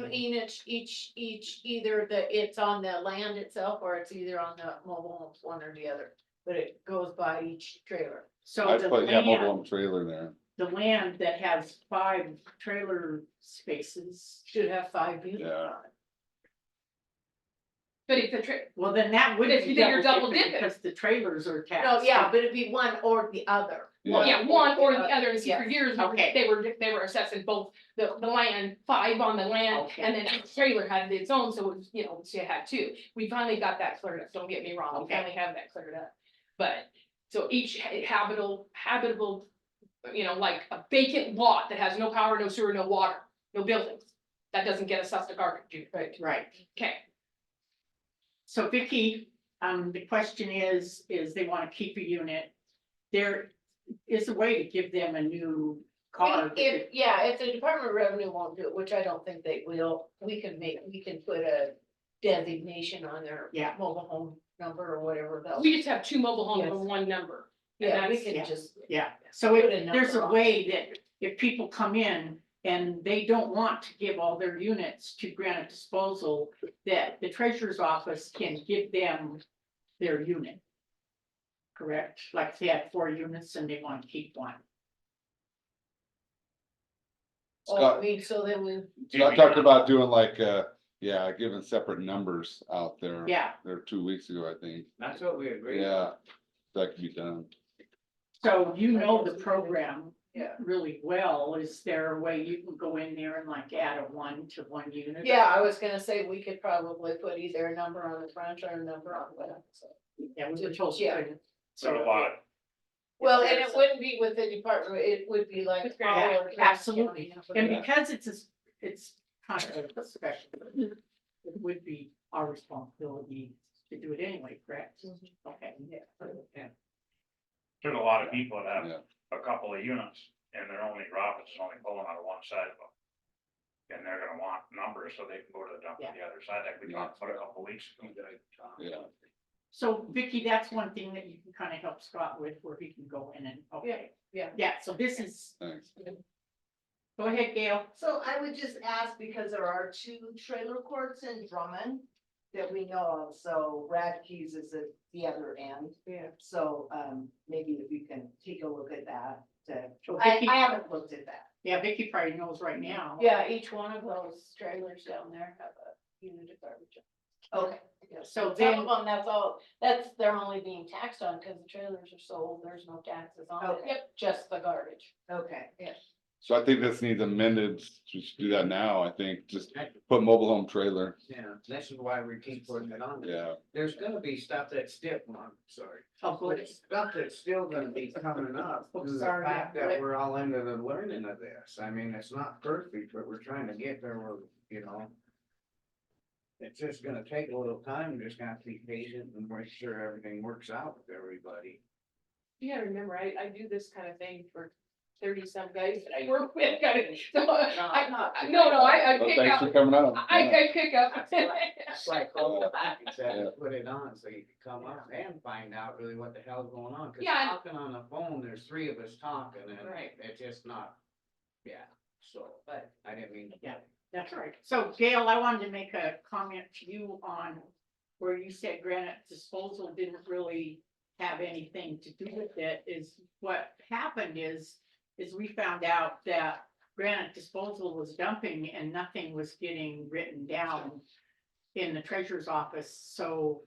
[SPEAKER 10] Each, either it's on the land itself or it's either on the mobile homes, one or the other, but it goes by each trailer.
[SPEAKER 3] So
[SPEAKER 5] I'd
[SPEAKER 3] the
[SPEAKER 5] put, yeah, mobile
[SPEAKER 3] land,
[SPEAKER 5] home trailer there.
[SPEAKER 3] the land that has 5 trailer spaces,
[SPEAKER 10] Should have 5 units
[SPEAKER 5] Yeah.
[SPEAKER 10] on it.
[SPEAKER 9] But if the
[SPEAKER 3] well, then that would
[SPEAKER 9] If
[SPEAKER 3] be
[SPEAKER 9] you're double
[SPEAKER 3] double dipping
[SPEAKER 9] dipping.
[SPEAKER 3] because the trailers are taxed.
[SPEAKER 10] No, yeah, but it'd be one or the other.
[SPEAKER 9] Yeah, one or the other, and see, for
[SPEAKER 10] Yeah.
[SPEAKER 9] years,
[SPEAKER 3] Okay.
[SPEAKER 9] they were assessing both the land, 5 on the land,
[SPEAKER 3] Okay.
[SPEAKER 9] and then each trailer had its own, so it was, you know, so you had 2. We finally got that cleared up, don't get me wrong, we
[SPEAKER 3] Okay.
[SPEAKER 9] finally have that cleared up. But, so each habitable, you know, like a vacant lot that has no power, no sewer, no water, no buildings, that doesn't get assessed a garbage, right?
[SPEAKER 3] Right.
[SPEAKER 9] Okay,
[SPEAKER 3] So Vicky, the question is they want to keep a unit. There is a way to give them a new card.
[SPEAKER 10] If the Department of Revenue won't do it, which I don't think they will, we can put a designation on their
[SPEAKER 3] Yeah.
[SPEAKER 10] mobile home number or whatever. they'll-
[SPEAKER 9] we just have 2 mobile homes
[SPEAKER 10] Yes.
[SPEAKER 9] with 1 number. And
[SPEAKER 10] Yeah, we
[SPEAKER 9] that's-
[SPEAKER 10] can
[SPEAKER 3] yeah.
[SPEAKER 10] just.
[SPEAKER 3] Yeah, so
[SPEAKER 10] Put a
[SPEAKER 3] there's
[SPEAKER 10] number
[SPEAKER 3] a
[SPEAKER 10] on
[SPEAKER 3] way that if people come in and they don't want to give all their units to Granite Disposal, that the treasurer's office can give them their unit. Correct? Like if they had 4 units and they want to keep 1.
[SPEAKER 10] Oh, I
[SPEAKER 5] Scott,
[SPEAKER 10] mean, so then we.
[SPEAKER 5] Scott talked about doing like, Yeah, giving separate numbers out there.
[SPEAKER 3] Yeah,
[SPEAKER 5] There 2 weeks ago, I think.
[SPEAKER 1] That's what we agreed
[SPEAKER 5] Yeah,
[SPEAKER 1] on.
[SPEAKER 5] that could be done.
[SPEAKER 3] so you know the program
[SPEAKER 8] Yeah.
[SPEAKER 3] really well. Is there a way you can go in there and like add a 1 to 1 unit?
[SPEAKER 10] Yeah, I was gonna say we could probably put either a number on the front or a number on the back, so.
[SPEAKER 3] Yeah, we were told you
[SPEAKER 10] Yeah.
[SPEAKER 3] couldn't.
[SPEAKER 7] So a
[SPEAKER 3] So,
[SPEAKER 7] lot of,
[SPEAKER 10] Well, and it wouldn't be with the department, it would be like.
[SPEAKER 3] Yeah,
[SPEAKER 10] all of Grant
[SPEAKER 3] absolutely.
[SPEAKER 10] County.
[SPEAKER 3] and because it's kind of a special, it would be our responsibility to do it anyway, correct? Okay.
[SPEAKER 7] there's a lot of people that
[SPEAKER 5] Yeah.
[SPEAKER 7] have a couple of units and they're only, Robbins is only pulling out of one side of them. And they're gonna want numbers so they can go to the dump on the other side, like we talked about a couple of weeks ago.
[SPEAKER 5] Yeah.
[SPEAKER 3] So Vicky, that's one thing that you can kind of help Scott with, where he can go in and, okay.
[SPEAKER 10] Yeah.
[SPEAKER 3] Yeah, so this is,
[SPEAKER 5] Thanks.
[SPEAKER 3] go ahead, Gail.
[SPEAKER 8] So I would just ask, because there are 2 trailer courts in Drummond that we know of, so Radke's is at the other end.
[SPEAKER 10] Yeah.
[SPEAKER 8] So, maybe if you can take a look at that,
[SPEAKER 3] So
[SPEAKER 8] I
[SPEAKER 3] Vicky,
[SPEAKER 8] haven't looked at that.
[SPEAKER 3] yeah, Vicky probably knows right now.
[SPEAKER 10] Yeah, each one of those trailers down there have a unit of garbage.
[SPEAKER 8] Okay.
[SPEAKER 10] Yeah,
[SPEAKER 3] So
[SPEAKER 10] some
[SPEAKER 3] then-
[SPEAKER 10] of them, that's all, they're only being taxed on because the trailers are sold, there's no taxes on it.
[SPEAKER 8] Okay.
[SPEAKER 10] Yep, just the garbage.
[SPEAKER 8] Okay.
[SPEAKER 5] So I think this needs amended. We should do that now. I think just put mobile home trailer.
[SPEAKER 1] Yeah, this is why we keep putting it on.
[SPEAKER 5] Yeah.
[SPEAKER 1] There's gonna be stuff that's still, I'm sorry.
[SPEAKER 3] Oh, good.
[SPEAKER 1] Stuff that's still gonna be coming up,
[SPEAKER 3] Oh,
[SPEAKER 1] through the
[SPEAKER 3] sorry,
[SPEAKER 1] fact
[SPEAKER 3] yeah.
[SPEAKER 1] that we're all into the learning of this. I mean, it's not perfect, but we're trying to get there, you know. It's just gonna take a little time, just gonna have to be patient and make sure everything works out with everybody.
[SPEAKER 9] You gotta remember, I do this kind of thing for 30-some guys that I work with, kind of, so I
[SPEAKER 5] Well,
[SPEAKER 9] pick
[SPEAKER 5] thanks
[SPEAKER 9] up,
[SPEAKER 5] for coming out. Yeah.
[SPEAKER 9] I pick up.
[SPEAKER 1] It's like, hold back and said, put it on so you can come up and find out really what the hell's going on. Cause
[SPEAKER 9] Yeah.
[SPEAKER 1] talking on the phone, there's 3 of us talking and
[SPEAKER 9] Right.
[SPEAKER 1] it's just not, yeah, so, but I didn't mean.
[SPEAKER 3] Yeah. That's right. So Gail, I wanted to make a comment to you on where you said granite disposal didn't really have anything to do with it. Is what happened is we found out that granite disposal was dumping and nothing was getting written down in the treasurer's office. So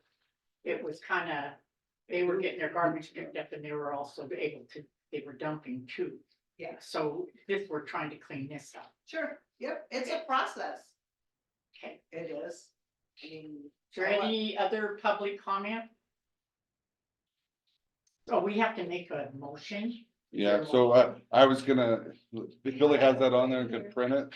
[SPEAKER 3] it was kind of, they were getting their garbage picked up and they were also able to, they were dumping too.
[SPEAKER 8] Yeah.
[SPEAKER 3] So this, we're trying to clean this up.
[SPEAKER 8] Sure, yep, it's a process.
[SPEAKER 3] Okay.
[SPEAKER 8] It is. I mean.
[SPEAKER 3] Is there any other public comment? So we have to make a motion.
[SPEAKER 5] Yeah, so I was gonna, if Billy has that on there and could print it,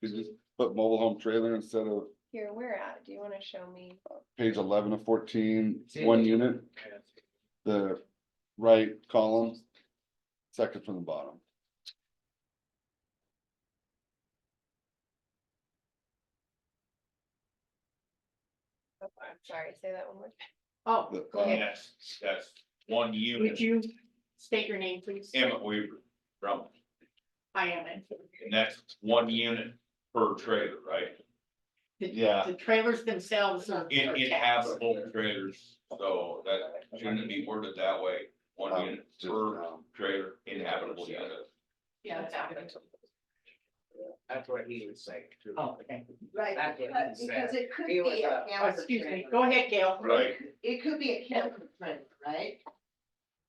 [SPEAKER 5] you just put mobile home trailer instead of
[SPEAKER 2] Here, where at? Do you wanna show me?
[SPEAKER 5] page 11 of 14, 1 unit, the right column, second from the bottom.
[SPEAKER 2] Oh, I'm sorry, say that one more time.
[SPEAKER 3] Oh,
[SPEAKER 5] The-
[SPEAKER 3] go ahead.
[SPEAKER 7] That's 1
[SPEAKER 3] Would
[SPEAKER 7] unit,
[SPEAKER 3] you state your name, please?
[SPEAKER 7] Emmett Weaver, from,
[SPEAKER 3] I am in.
[SPEAKER 7] and that's 1 unit per trailer, right?
[SPEAKER 5] Yeah.
[SPEAKER 3] The trailers themselves are.
[SPEAKER 7] In
[SPEAKER 3] are taxed.
[SPEAKER 7] inhabitable trailers, so that shouldn't be worded that way, 1 unit
[SPEAKER 5] just,
[SPEAKER 7] per trailer, inhabitable unit.
[SPEAKER 10] Yeah, it's happening.
[SPEAKER 1] That's what he would say too.
[SPEAKER 3] Oh, okay.
[SPEAKER 8] Right,
[SPEAKER 1] That's what he
[SPEAKER 8] because
[SPEAKER 1] said.
[SPEAKER 8] it could
[SPEAKER 1] He was
[SPEAKER 8] be a
[SPEAKER 3] Oh,
[SPEAKER 8] camper
[SPEAKER 3] excuse me.
[SPEAKER 8] trailer.
[SPEAKER 3] Go ahead, Gail.
[SPEAKER 7] Right.
[SPEAKER 8] It could be a camper trailer, right?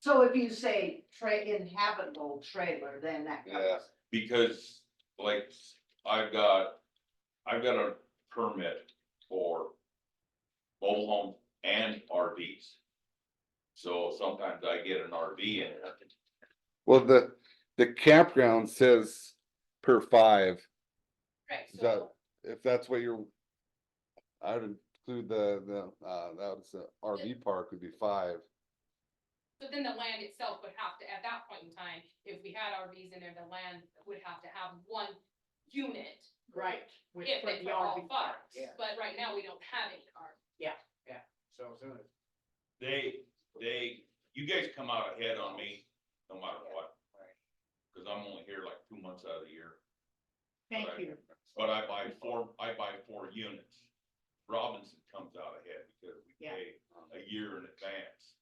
[SPEAKER 8] So if you say inhabitable trailer, then that
[SPEAKER 5] Yeah.
[SPEAKER 8] covers.
[SPEAKER 7] Because like, I've got a permit for mobile home and RVs. So sometimes I get an RV in there.
[SPEAKER 5] Well, the campground says per 5.
[SPEAKER 9] Right,
[SPEAKER 5] Is that,
[SPEAKER 9] so,
[SPEAKER 5] if that's what you're, I would include that was the RV park would be 5.
[SPEAKER 9] but then the land itself would have to, at that point in time, if we had RVs in there, the land would have to have 1 unit.
[SPEAKER 3] Right. with-
[SPEAKER 9] If
[SPEAKER 3] for
[SPEAKER 9] it's
[SPEAKER 3] the
[SPEAKER 9] all
[SPEAKER 3] RV
[SPEAKER 9] funds,
[SPEAKER 1] Yeah.
[SPEAKER 9] but right now we don't have any cars.
[SPEAKER 1] So soon as.
[SPEAKER 7] You guys come out ahead on me, no matter what. Cause I'm only here like 2 months out of the year.
[SPEAKER 3] Thank
[SPEAKER 7] Right.
[SPEAKER 3] you.
[SPEAKER 7] But I buy 4 units. Robinson comes out ahead because we
[SPEAKER 3] Yeah.
[SPEAKER 7] pay a year in advance.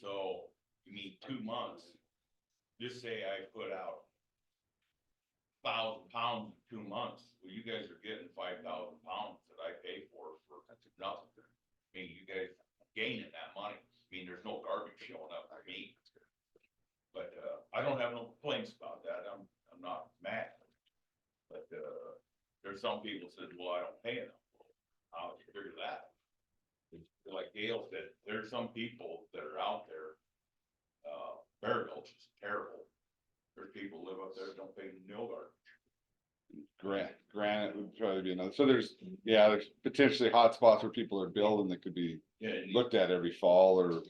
[SPEAKER 7] So you mean 2 months? Just say I put out 1,000 pounds in 2 months. Well, you guys are getting 5,000 pounds that I pay for nothing. I mean, you guys gaining that money. I mean, there's no garbage showing up for me. But, I don't have no complaints about that. I'm not mad. But, there's some people said, well, I don't pay enough. How do you figure that? Like Gail said, there's some people that are out there. Bear Gulch is terrible. There's people live up there that don't pay no garbage.
[SPEAKER 5] Granite would probably be another, so there's potentially hot spots where people are building that could be
[SPEAKER 7] Yeah,
[SPEAKER 5] looked at every fall or.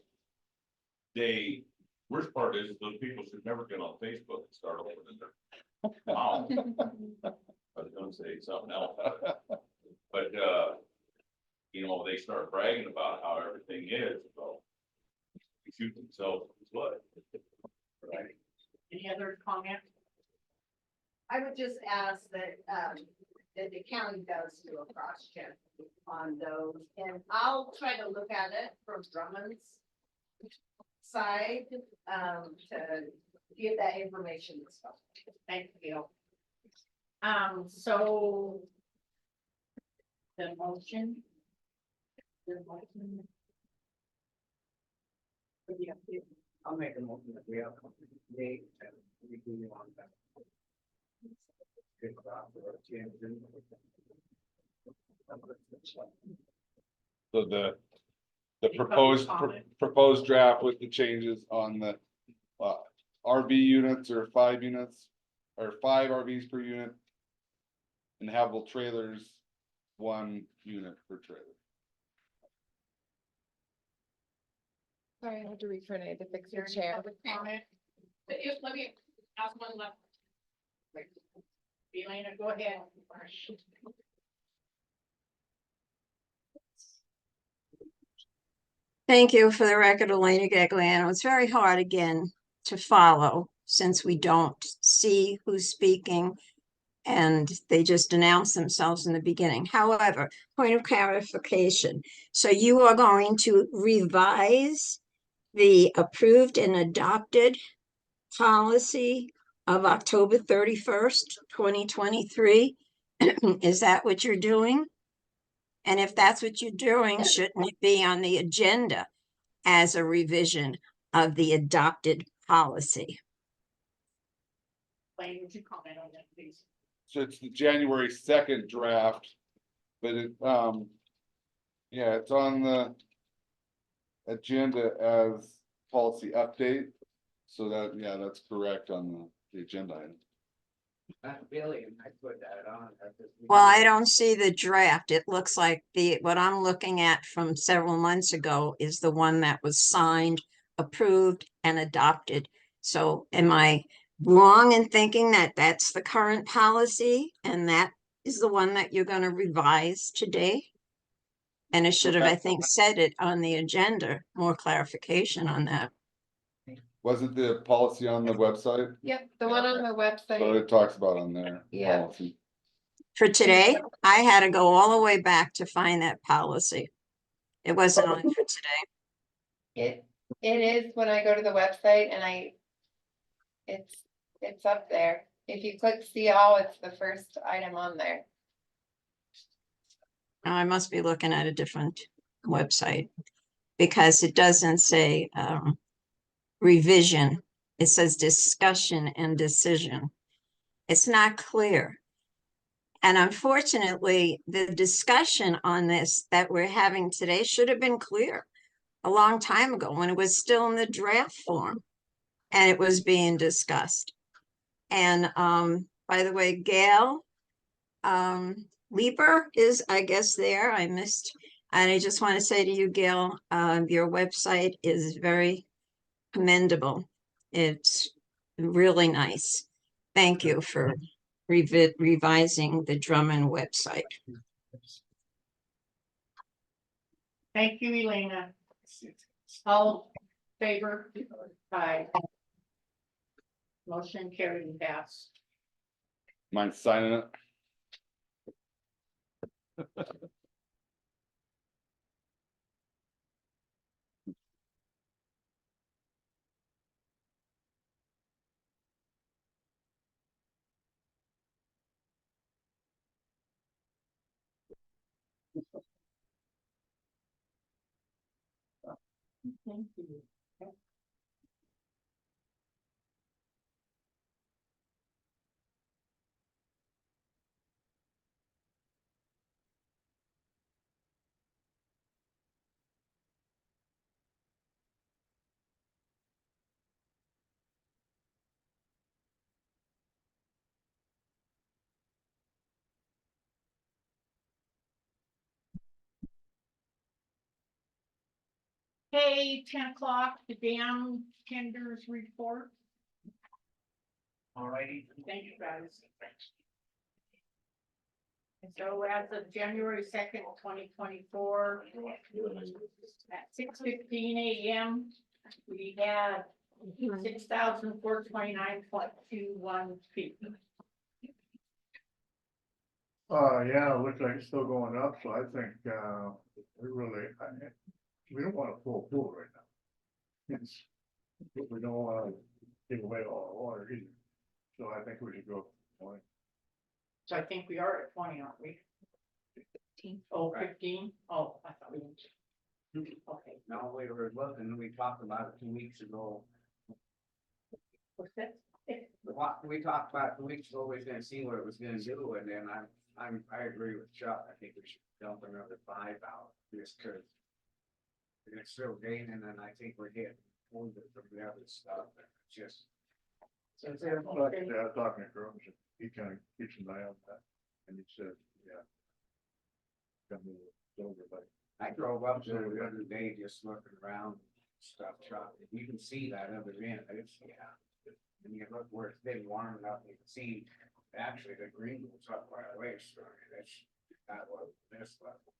[SPEAKER 7] Worst part is those people should never get on Facebook and start over in their. Wow. I was gonna say something else. But, they start bragging about how everything is, so. They shoot themselves in the foot. Right?
[SPEAKER 3] Any other comment?
[SPEAKER 8] I would just ask that, that the county does do a cross check on those, and I'll try to look at it from Drummond's side, to give that information and stuff.
[SPEAKER 3] Thank you. So. The motion.
[SPEAKER 1] I'll make a motion that we have a date and we do on that. Good crop for our kids and-
[SPEAKER 5] So the
[SPEAKER 3] Any
[SPEAKER 5] proposed,
[SPEAKER 3] public comment?
[SPEAKER 5] proposed draft with the changes on the RV units or 5 units, or 5 RVs per unit. And habitable trailers, 1 unit per trailer.
[SPEAKER 2] Sorry, I had to reach Renee to fix your
[SPEAKER 3] Is there any
[SPEAKER 2] chair.
[SPEAKER 3] public comment?
[SPEAKER 9] But if, let me ask one left.
[SPEAKER 3] Elena, go ahead.
[SPEAKER 6] Thank you. For the record, Elena Gagliano. It's very hard again to follow since we don't see who's speaking and they just announce themselves in the beginning. However, point of clarification. So you are going to revise the approved and adopted policy of October 31st, 2023? Is that what you're doing? And if that's what you're doing, shouldn't it be on the agenda as a revision of the adopted policy?
[SPEAKER 3] Elaine, would you comment on that, please?
[SPEAKER 5] So it's the January 2nd draft. But it, it's on the agenda as policy update. So that, that's correct on the agenda item.
[SPEAKER 1] Billy, and I put that on.
[SPEAKER 6] Well, I don't see the draft. It looks like what I'm looking at from several months ago is the one that was signed, approved, and adopted. So am I wrong in thinking that that's the current policy and that is the one that you're going to revise today? And it should have, I think, said it on the agenda, more clarification on that.
[SPEAKER 5] Wasn't the policy on the website?
[SPEAKER 2] Yep, the one on the
[SPEAKER 5] So
[SPEAKER 2] website.
[SPEAKER 5] it talks about on there.
[SPEAKER 2] Yeah.
[SPEAKER 5] Policy.
[SPEAKER 6] For today, I had to go all the way back to find that policy. It wasn't on for today.
[SPEAKER 2] It is when I go to the website and it's up there. If you click see all, it's the first item on there.
[SPEAKER 6] Now, I must be looking at a different website because it doesn't say revision. It says discussion and decision. It's not clear. And unfortunately, the discussion on this that we're having today should have been clear a long time ago when it was still in the draft form and it was being discussed. And by the way, Gail Leeper is, I guess, there. I missed. And I just want to say to you, Gail, your website is very commendable. It's really nice. Thank you for revising the Drummond website.
[SPEAKER 3] Thank you, Elena. All in favor? Aye. Motion carried and passed.
[SPEAKER 5] Mind signing it?
[SPEAKER 3] Thank you. Hey, 10 o'clock, the dam tenders report.
[SPEAKER 1] Alrighty.
[SPEAKER 3] Thank you, guys. And so as of January 2nd, 2024, at 6:15 a.m., we had 6,429.21 feet.
[SPEAKER 4] Yeah, it looks like it's still going up, so I think, we don't want a full pool right now. It's, but we don't wanna give away all our water either. So I think we should go for 20.
[SPEAKER 3] So I think we are at 20, aren't we?
[SPEAKER 2] 15.
[SPEAKER 3] Oh,
[SPEAKER 1] Right.
[SPEAKER 3] 15? Oh, I thought we. Okay,
[SPEAKER 1] No, we were looking, we talked about it 2 weeks ago.
[SPEAKER 3] what's that?
[SPEAKER 1] We talked about 2 weeks ago, we was gonna see what it was gonna do, and then I agree with Chuck, I think we should dump another 5 out, just cause. It's still gaining, and I think we're getting older from the other stuff, and it's just.
[SPEAKER 3] So is there a
[SPEAKER 4] Like,
[SPEAKER 3] motion?
[SPEAKER 4] I was talking to Grooms, and he kind of keeps an eye on that, and he said, yeah. Got me over, but
[SPEAKER 1] I drove up there the other day just looking around, stuff, Chuck, and you can see that other end, it's, yeah. And you look where it's been warm enough, you can see, actually, the green was up by the waist, so that's, that was this level.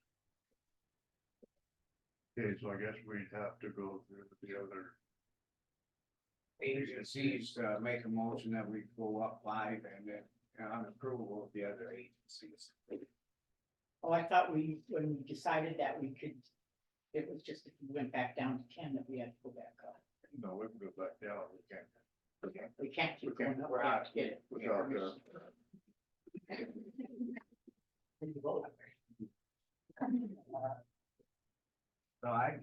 [SPEAKER 4] okay, so I guess we'd have to go through the other.
[SPEAKER 1] Agencies, make a motion that we go up 5 and then on approval of the other agencies.
[SPEAKER 3] Oh, I thought when we decided that we could, it was just if we went back down to 10 that we had to go back up.
[SPEAKER 4] No, we can go back down, we can't.
[SPEAKER 3] Okay. We can't keep
[SPEAKER 4] We can't-
[SPEAKER 3] going up.
[SPEAKER 1] we're out.
[SPEAKER 3] Get it.
[SPEAKER 4] Without,
[SPEAKER 1] So I,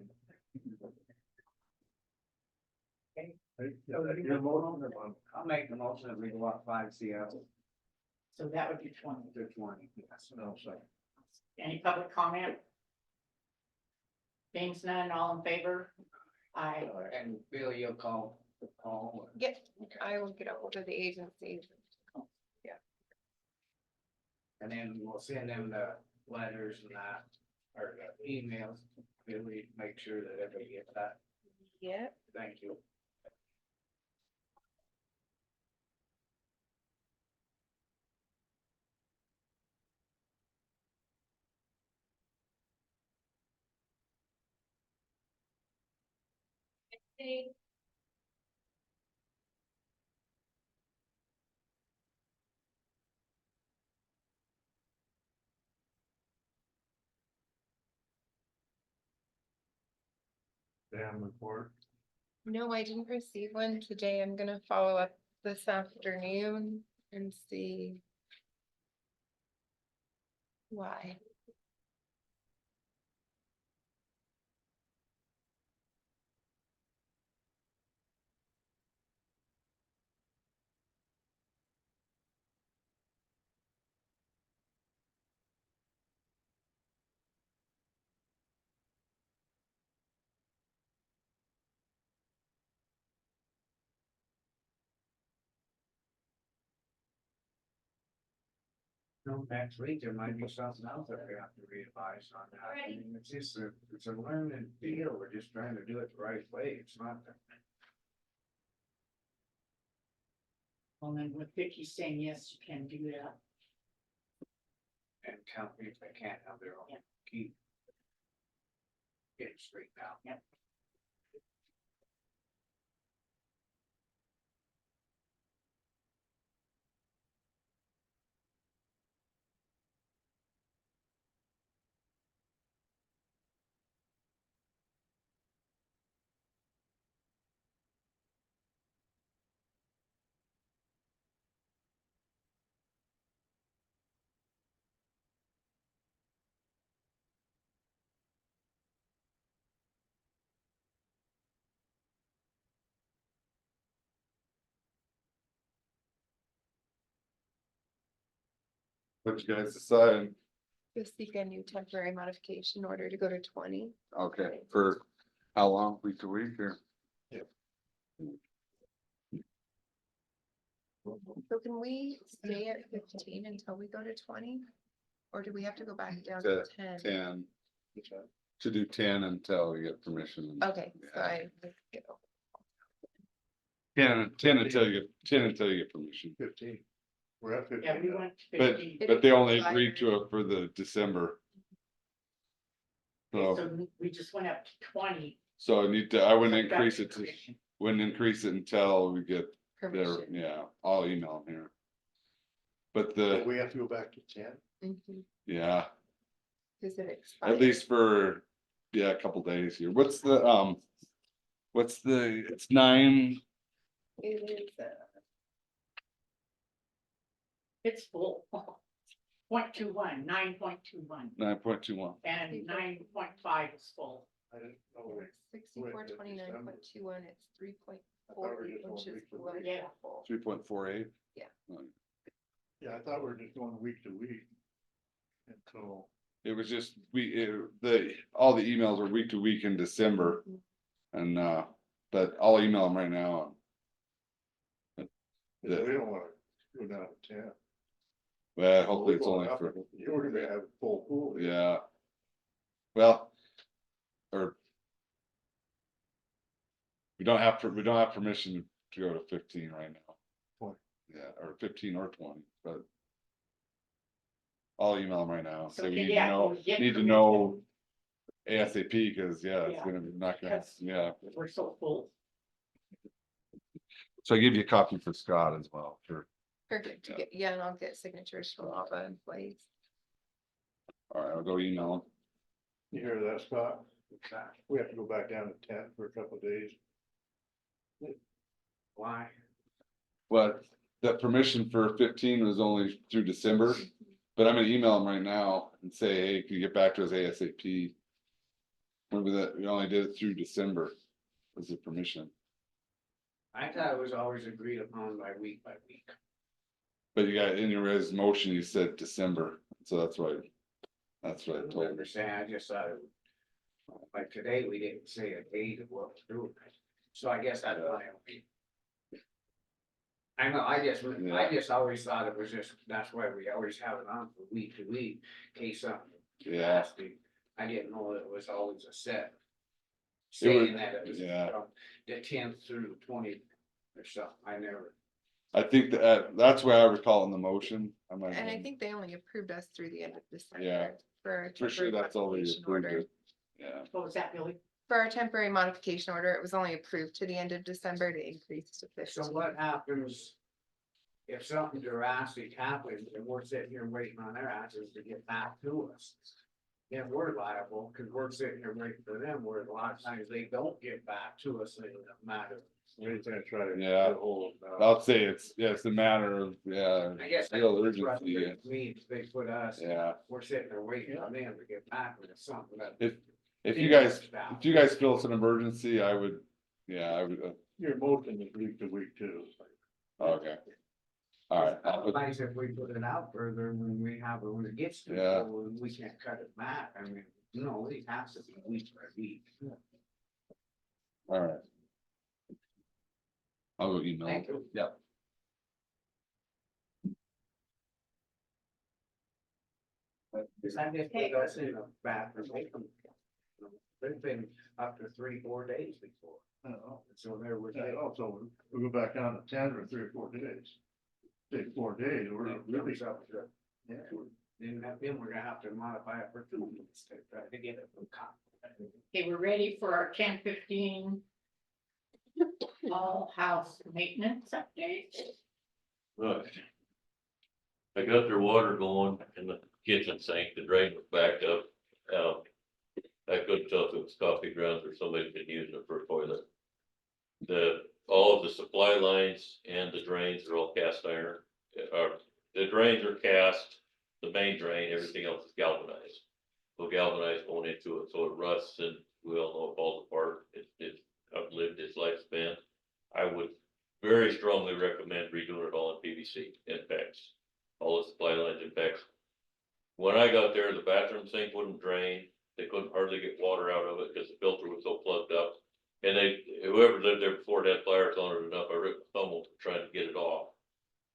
[SPEAKER 4] Your motion,
[SPEAKER 1] I'll make the motion that we go up 5 CL
[SPEAKER 3] So that would be 20.
[SPEAKER 1] to 20, yes.
[SPEAKER 4] no, so.
[SPEAKER 3] Any public comment? James none, all in favor? Aye.
[SPEAKER 1] And Bill, you'll call.
[SPEAKER 2] Yes, I will get over to the agencies.
[SPEAKER 1] And then we'll send them the letters and that, or the emails, really make sure that everybody gets that.
[SPEAKER 2] Yep.
[SPEAKER 1] Thank you.
[SPEAKER 4] Dam report,
[SPEAKER 2] No, I didn't receive one today. I'm gonna follow up this afternoon and see why.
[SPEAKER 1] No, next week, there might be something else that we have to revise on that. I mean, it's just it's a learning deal. We're just trying to do it the right way. It's not.
[SPEAKER 3] And then with Vicky saying yes, you can do that.
[SPEAKER 1] And companies that can't have their own
[SPEAKER 3] Yeah.
[SPEAKER 1] key. Get it straightened out.
[SPEAKER 3] Yep.
[SPEAKER 5] what you guys decide.
[SPEAKER 2] Just seek a new temporary modification order to go to 20.
[SPEAKER 5] Okay, for how long, week to week, or?
[SPEAKER 2] So can we stay at 15 until we go to 20? Or do we have to go back down
[SPEAKER 5] To
[SPEAKER 2] to 10?
[SPEAKER 5] 10, to do 10 until we get permission.
[SPEAKER 2] Okay, so
[SPEAKER 5] Yeah.
[SPEAKER 2] I.
[SPEAKER 5] 10 until you, 10 until you get permission.
[SPEAKER 4] 15. We're at 15.
[SPEAKER 3] Yeah, we
[SPEAKER 4] now.
[SPEAKER 3] went to
[SPEAKER 5] But,
[SPEAKER 3] 15.
[SPEAKER 5] but they only agreed to it for the December. So,
[SPEAKER 3] So we just went up to 20.
[SPEAKER 5] so I need to, I wouldn't
[SPEAKER 3] So
[SPEAKER 5] increase
[SPEAKER 3] that's
[SPEAKER 5] it to,
[SPEAKER 3] permission.
[SPEAKER 5] wouldn't increase it until we get there,
[SPEAKER 2] Permission.
[SPEAKER 5] yeah, I'll email them here. But
[SPEAKER 4] But
[SPEAKER 5] the,
[SPEAKER 4] we have to go back to 10.
[SPEAKER 2] Mhm.
[SPEAKER 5] yeah,
[SPEAKER 2] Does it expire?
[SPEAKER 5] at least for, yeah, a couple days here. What's the, it's 9,
[SPEAKER 2] It is,
[SPEAKER 3] It's full. 0.21, 9.21,
[SPEAKER 5] 9.21.
[SPEAKER 3] and 9.5 is full.
[SPEAKER 4] I didn't know.
[SPEAKER 2] 6429.21, it's
[SPEAKER 4] I thought we were
[SPEAKER 2] 3.4
[SPEAKER 4] just going
[SPEAKER 2] inches
[SPEAKER 4] week to
[SPEAKER 2] below.
[SPEAKER 4] week.
[SPEAKER 3] Yeah.
[SPEAKER 2] full.
[SPEAKER 5] 3.48.
[SPEAKER 2] Yeah.
[SPEAKER 4] Yeah, I thought we were just going week to week. Until,
[SPEAKER 5] It was just, all the emails are week to week in December. And, but I'll email them right now.
[SPEAKER 4] we don't wanna go down to 10.
[SPEAKER 5] Well, hopefully it's
[SPEAKER 4] We're
[SPEAKER 5] only
[SPEAKER 4] going up,
[SPEAKER 5] for,
[SPEAKER 4] You're gonna have a full pool.
[SPEAKER 5] yeah. Well, or. We don't have permission to go to 15 right now.
[SPEAKER 4] 20.
[SPEAKER 5] Yeah, or 15 or 20, but. I'll email them right now,
[SPEAKER 3] So
[SPEAKER 5] so we
[SPEAKER 3] yeah,
[SPEAKER 5] need to know,
[SPEAKER 3] we'll get
[SPEAKER 5] need to
[SPEAKER 3] permission.
[SPEAKER 5] know. ASAP, cause yeah, it's
[SPEAKER 3] Yeah.
[SPEAKER 5] gonna, not gonna,
[SPEAKER 3] Because-
[SPEAKER 5] yeah,
[SPEAKER 3] We're so full.
[SPEAKER 5] so I give you a copy for Scott as well, for,
[SPEAKER 2] Perfect,
[SPEAKER 5] Yeah.
[SPEAKER 2] yeah, and I'll get signatures from all the employees.
[SPEAKER 5] alright, I'll go email them.
[SPEAKER 4] You hear that, Scott? We have to go back down to 10 for a couple of days.
[SPEAKER 1] Why?
[SPEAKER 5] But that permission for 15 was only through December, but I'm gonna email them right now and say, hey, can you get back to us ASAP? Remember that, we only did it through December, was the permission,
[SPEAKER 1] I thought it was always agreed upon by week.
[SPEAKER 5] but you got, in your res motion, you said December, so that's why. That's what I
[SPEAKER 1] I
[SPEAKER 5] told her.
[SPEAKER 1] understand, I just thought it. Like today, we didn't say a date of what we're doing, so I guess that's why. I know, I just always thought it was just, that's why we always have it on for week to week, in case something.
[SPEAKER 5] Yeah.
[SPEAKER 1] nasty. I didn't know it was always a set.
[SPEAKER 5] It was-
[SPEAKER 1] Saying that it was
[SPEAKER 5] yeah.
[SPEAKER 1] from the 10th through the 20th or something, I never.
[SPEAKER 5] I think that's where I recall in the motion, I might.
[SPEAKER 2] And I think they only approved us through the end of December.
[SPEAKER 5] Yeah.
[SPEAKER 2] For our
[SPEAKER 5] For sure,
[SPEAKER 2] temporary
[SPEAKER 5] that's all we
[SPEAKER 2] modification
[SPEAKER 5] approved
[SPEAKER 2] order.
[SPEAKER 5] it, yeah,
[SPEAKER 3] What was that, Billy?
[SPEAKER 2] For our temporary modification order, it was only approved to the end of December to increase to
[SPEAKER 1] So
[SPEAKER 2] 15.
[SPEAKER 1] what happens? If something drastic happens and we're sitting here waiting on their answers to get back to us. Then we're liable, cause we're sitting here waiting for them, where a lot of times they don't get back to us in a matter.
[SPEAKER 4] We're gonna try to.
[SPEAKER 5] Yeah.
[SPEAKER 4] get a hold of,
[SPEAKER 5] I'll say it's a matter of, yeah,
[SPEAKER 1] I guess. that's
[SPEAKER 5] real
[SPEAKER 1] what
[SPEAKER 5] urgency, yeah.
[SPEAKER 1] frustrates me, is they put us,
[SPEAKER 5] Yeah,
[SPEAKER 1] we're sitting there waiting on them to get back with something that.
[SPEAKER 5] if you guys feel it's an emergency, I would, yeah, I would,
[SPEAKER 4] Your motion is week to week too.
[SPEAKER 5] okay. Alright,
[SPEAKER 1] Nice if we put it out further when it gets to,
[SPEAKER 5] Yeah.
[SPEAKER 1] when we can't cut it back, I mean, no, it has to be week by week.
[SPEAKER 5] alright. I'll go email,
[SPEAKER 1] Thank you.
[SPEAKER 5] yep.
[SPEAKER 1] Cause I just put us in a bathroom, they've been up to 3-4 days before, so there was.
[SPEAKER 4] Also, we go back down to 10 or 3 or 4 days. Take 4 days, we're really. Yeah.
[SPEAKER 1] Then we're gonna have to modify it for 2 weeks to try to get it from cop.
[SPEAKER 3] Okay, we're ready for our 10:15. All house maintenance update.
[SPEAKER 11] Right. I got their water going in the kitchen sink, the drain was backed up. I couldn't tell if it was coffee grounds or somebody's been using it for a toilet. All of the supply lines and the drains are all cast iron. The drains are cast, the main drain, everything else is galvanized. So galvanized going into it, so it rusts and we all know it falls apart. It's outlived its lifespan. I would very strongly recommend redoing it all in PVC and PEX. All the supply lines in PEX, When I got there, the bathroom sink wouldn't drain, they couldn't hardly get water out of it because the filter was so plugged up. And whoever lived there before had flyers on it enough, I ripped my thumb off trying to get it off.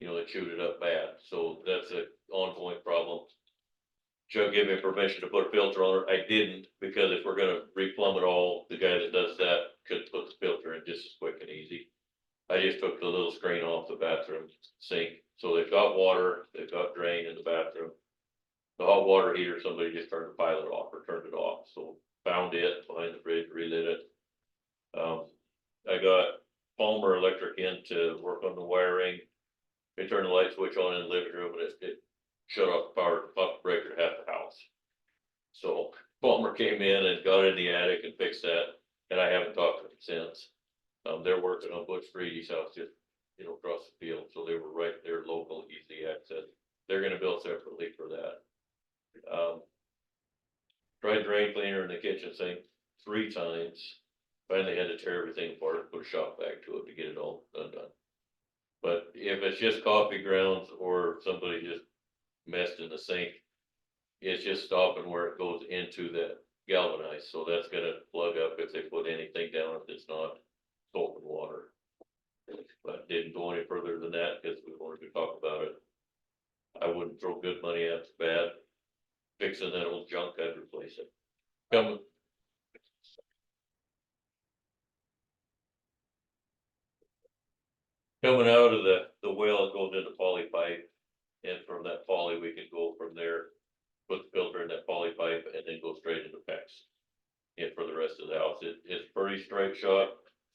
[SPEAKER 11] You know, they chewed it up bad, so that's an ongoing problem. Chuck gave me permission to put a filter on it, I didn't, because if we're gonna replumb it all, the guy that does that could put the filter in just as quick and easy. I just took the little screen off the bathroom sink, so they've got water, they've got drain in the bathroom. The hot water heater, somebody just turned the pilot off or turned it off, so found it behind the fridge, relit it. I got Palmer Electric in to work on the wiring. They turned the light switch on in the living room and it shut off the power, off the breaker to half the house. So Palmer came in and got in the attic and fixed that, and I haven't talked to them since. They're working on Butch Freedy's house just, you know, across the field, so they were right there, local, easy access. They're gonna bill separately for that. Tried drain cleaner in the kitchen sink 3 times. Finally had to tear everything apart and put a shop vac to it to get it all undone. But if it's just coffee grounds or somebody just messed in the sink, it's just stopping where it goes into that galvanized, so that's gonna plug up if they put anything down, if it's not soap and water. But didn't go any further than that, because we wanted to talk about it. I wouldn't throw good money after bad. Fixing that old junk, I'd replace it. Coming out of the well, it goes into poly pipe, and from that poly, we could go from there, put the filter in that poly pipe, and then go straight into PEX. And for the rest of the house, it's pretty straight shot,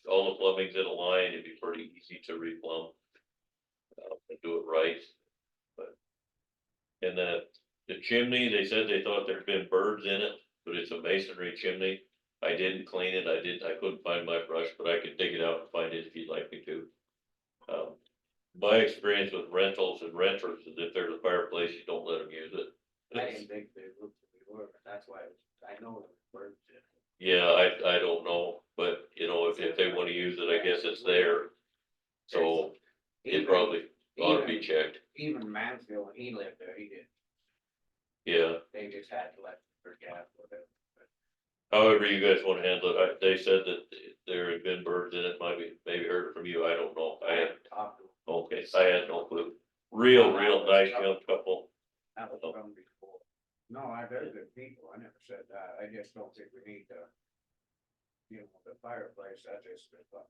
[SPEAKER 11] all the plumbing's in a line, it'd be pretty easy to replumb. And do it right, but. And the chimney, they said they thought there'd been birds in it, but it's a masonry chimney. I didn't clean it, I couldn't find my brush, but I could dig it out and find it if you'd like me to. My experience with rentals and renters is if there's a fireplace, you don't let them use it.
[SPEAKER 1] I didn't think they were, but that's why I know the birds in it.
[SPEAKER 11] Yeah, I don't know, but you know, if they wanna use it, I guess it's there. So it probably ought to be checked,
[SPEAKER 1] Even Mansfield, when he lived there, he did,
[SPEAKER 11] yeah.
[SPEAKER 1] they just had to let their gas with it.
[SPEAKER 11] However you guys wanna handle it, they said that there had been birds in it, maybe heard it from you, I don't know, I had,
[SPEAKER 1] Talked to him.
[SPEAKER 11] okay, I had no clue. Real nice young couple.
[SPEAKER 1] That was from before. No, they're good people, I never said that, I just don't think we need to. You know, the fireplace, I just. I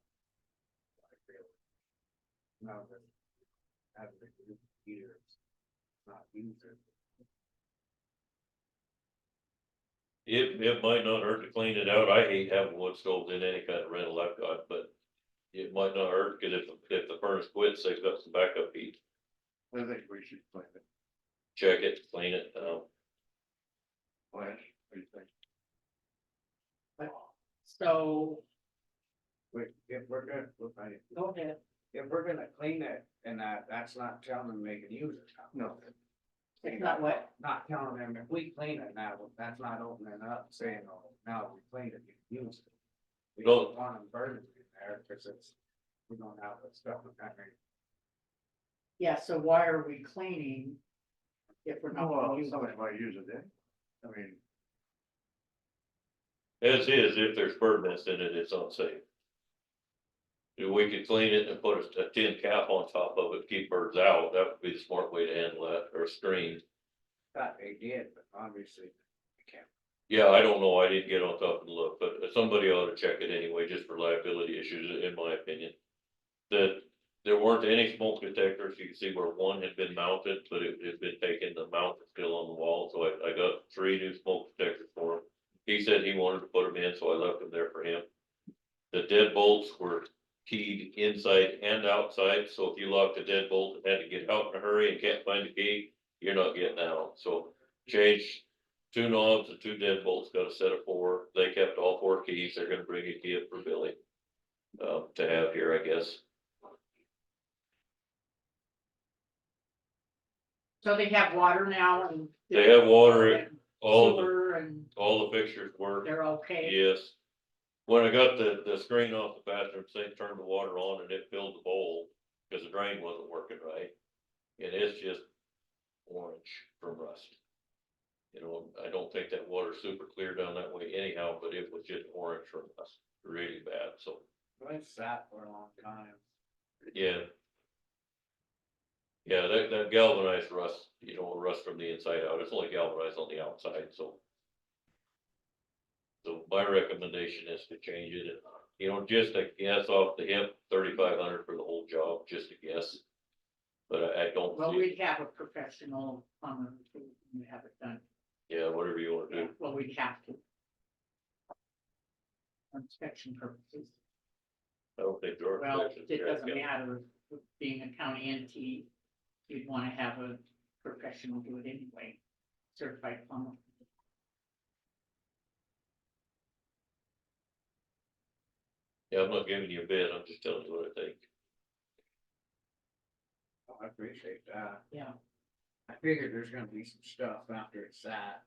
[SPEAKER 1] feel. No, but. Having a group of years. Not use it.
[SPEAKER 11] It might not hurt to clean it out, I hate having wood stoves in any kind of rental I've got, but. It might not hurt, cause if the furnace quits, they've got some backup heat,
[SPEAKER 4] I think we should plan it.
[SPEAKER 11] check it, clean it,
[SPEAKER 4] Plan, what do you think?
[SPEAKER 3] So,
[SPEAKER 1] Wait, if we're gonna,
[SPEAKER 3] go ahead.
[SPEAKER 1] if we're gonna clean it, and that's not telling them they can use it.
[SPEAKER 4] No.
[SPEAKER 3] It's not what?
[SPEAKER 1] Not telling them if we clean it now, that's not opening up saying, oh, now we cleaned it, you can use it. We
[SPEAKER 11] No.
[SPEAKER 1] don't want them burning in there, cause we don't have the stuff in that.
[SPEAKER 3] Yeah, so why are we cleaning if we're not
[SPEAKER 4] Well,
[SPEAKER 3] gonna use
[SPEAKER 4] somebody
[SPEAKER 3] it?
[SPEAKER 4] might use it then, I mean,
[SPEAKER 11] as is, if there's bird nest in it, it's unsafe. If we could clean it and put a tin cap on top of it, keep birds out, that would be the smart way to handle that, or a screen.
[SPEAKER 1] Thought they did, but obviously they can't.
[SPEAKER 11] Yeah, I don't know, I didn't get on top and look, but somebody ought to check it anyway, just for liability issues, in my opinion. That there weren't any smoke detectors, you can see where one had been mounted, but it had been taken, the mount was still on the wall, so I got 3 new smoke detectors for him. He said he wanted to put them in, so I left them there for him. The deadbolts were keyed inside and outside, so if you locked a deadbolt and had to get out in a hurry and can't find the key, you're not getting out, so change 2 knobs and 2 deadbolts, got a set of 4, they kept all 4 keys, they're gonna bring a key up for Billy. To have here, I guess.
[SPEAKER 3] So they have water now and.
[SPEAKER 11] They have water,
[SPEAKER 3] and
[SPEAKER 11] all the,
[SPEAKER 3] sewer and
[SPEAKER 11] all the fixtures work,
[SPEAKER 3] they're okay.
[SPEAKER 11] yes. When I got the screen off the bathroom sink, turned the water on and it filled the bowl, cause the drain wasn't working right. And it's just orange from rust. You know, I don't think that water's super clear down that way anyhow, but it was just orange from us, really bad, so,
[SPEAKER 1] Well, it's sat for a long time.
[SPEAKER 11] yeah. Yeah, that galvanized rust, you know, rust from the inside out, it's only galvanized on the outside, so. So my recommendation is to change it, and, you know, just a guess off the hip, 3,500 for the whole job, just a guess. But I don't
[SPEAKER 3] Well,
[SPEAKER 11] see,
[SPEAKER 3] we'd have a professional plumber to have it done.
[SPEAKER 11] yeah, whatever you wanna do.
[SPEAKER 3] Well, we'd have to. For inspection purposes.
[SPEAKER 11] I don't think there are.
[SPEAKER 3] Well,
[SPEAKER 11] inspections
[SPEAKER 3] it
[SPEAKER 11] there,
[SPEAKER 3] doesn't
[SPEAKER 11] yeah.
[SPEAKER 3] matter, being a county entity, you'd wanna have a professional do it anyway, certified plumber.
[SPEAKER 11] Yeah, I'm not giving you a bid, I'm just telling you what I think.
[SPEAKER 1] Oh, I appreciate that.
[SPEAKER 3] Yeah.
[SPEAKER 1] I figured there's gonna be some stuff after it's sat.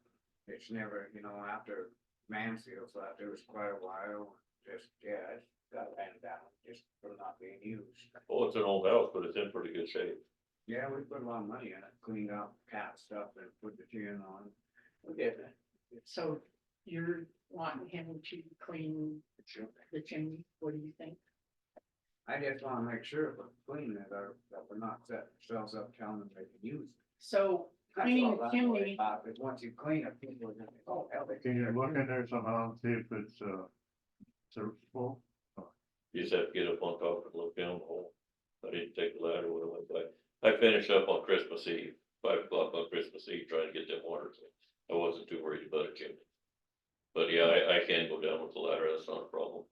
[SPEAKER 1] It's never, you know, after Mansfield's left, it was quite a while, just, yeah, it's got ran down, just for not being used.
[SPEAKER 11] Oh, it's an old house, but it's in pretty good shape.
[SPEAKER 1] Yeah, we put a lot of money in it, cleaned out cat stuff and put the tin on. We did.
[SPEAKER 3] So you're wanting him to clean the chimney, what do you think?
[SPEAKER 1] I just wanna make sure if we're cleaning it, that we're not setting ourselves up telling them they can use it.
[SPEAKER 3] So
[SPEAKER 1] That's
[SPEAKER 3] cleaning
[SPEAKER 1] all
[SPEAKER 3] the
[SPEAKER 1] I'm worried
[SPEAKER 3] chimney,
[SPEAKER 1] about, is once you clean it, people are gonna think, oh, hell, they.
[SPEAKER 4] Can you look in there somehow and see if it's, serviceable?
[SPEAKER 11] You just have to get up on top and look down the hole. I didn't take the ladder when I went by. I finished up on Christmas Eve, 5 o'clock on Christmas Eve, trying to get them water, so I wasn't too worried about a chimney. But yeah, I can go down with the ladder, that's not a problem.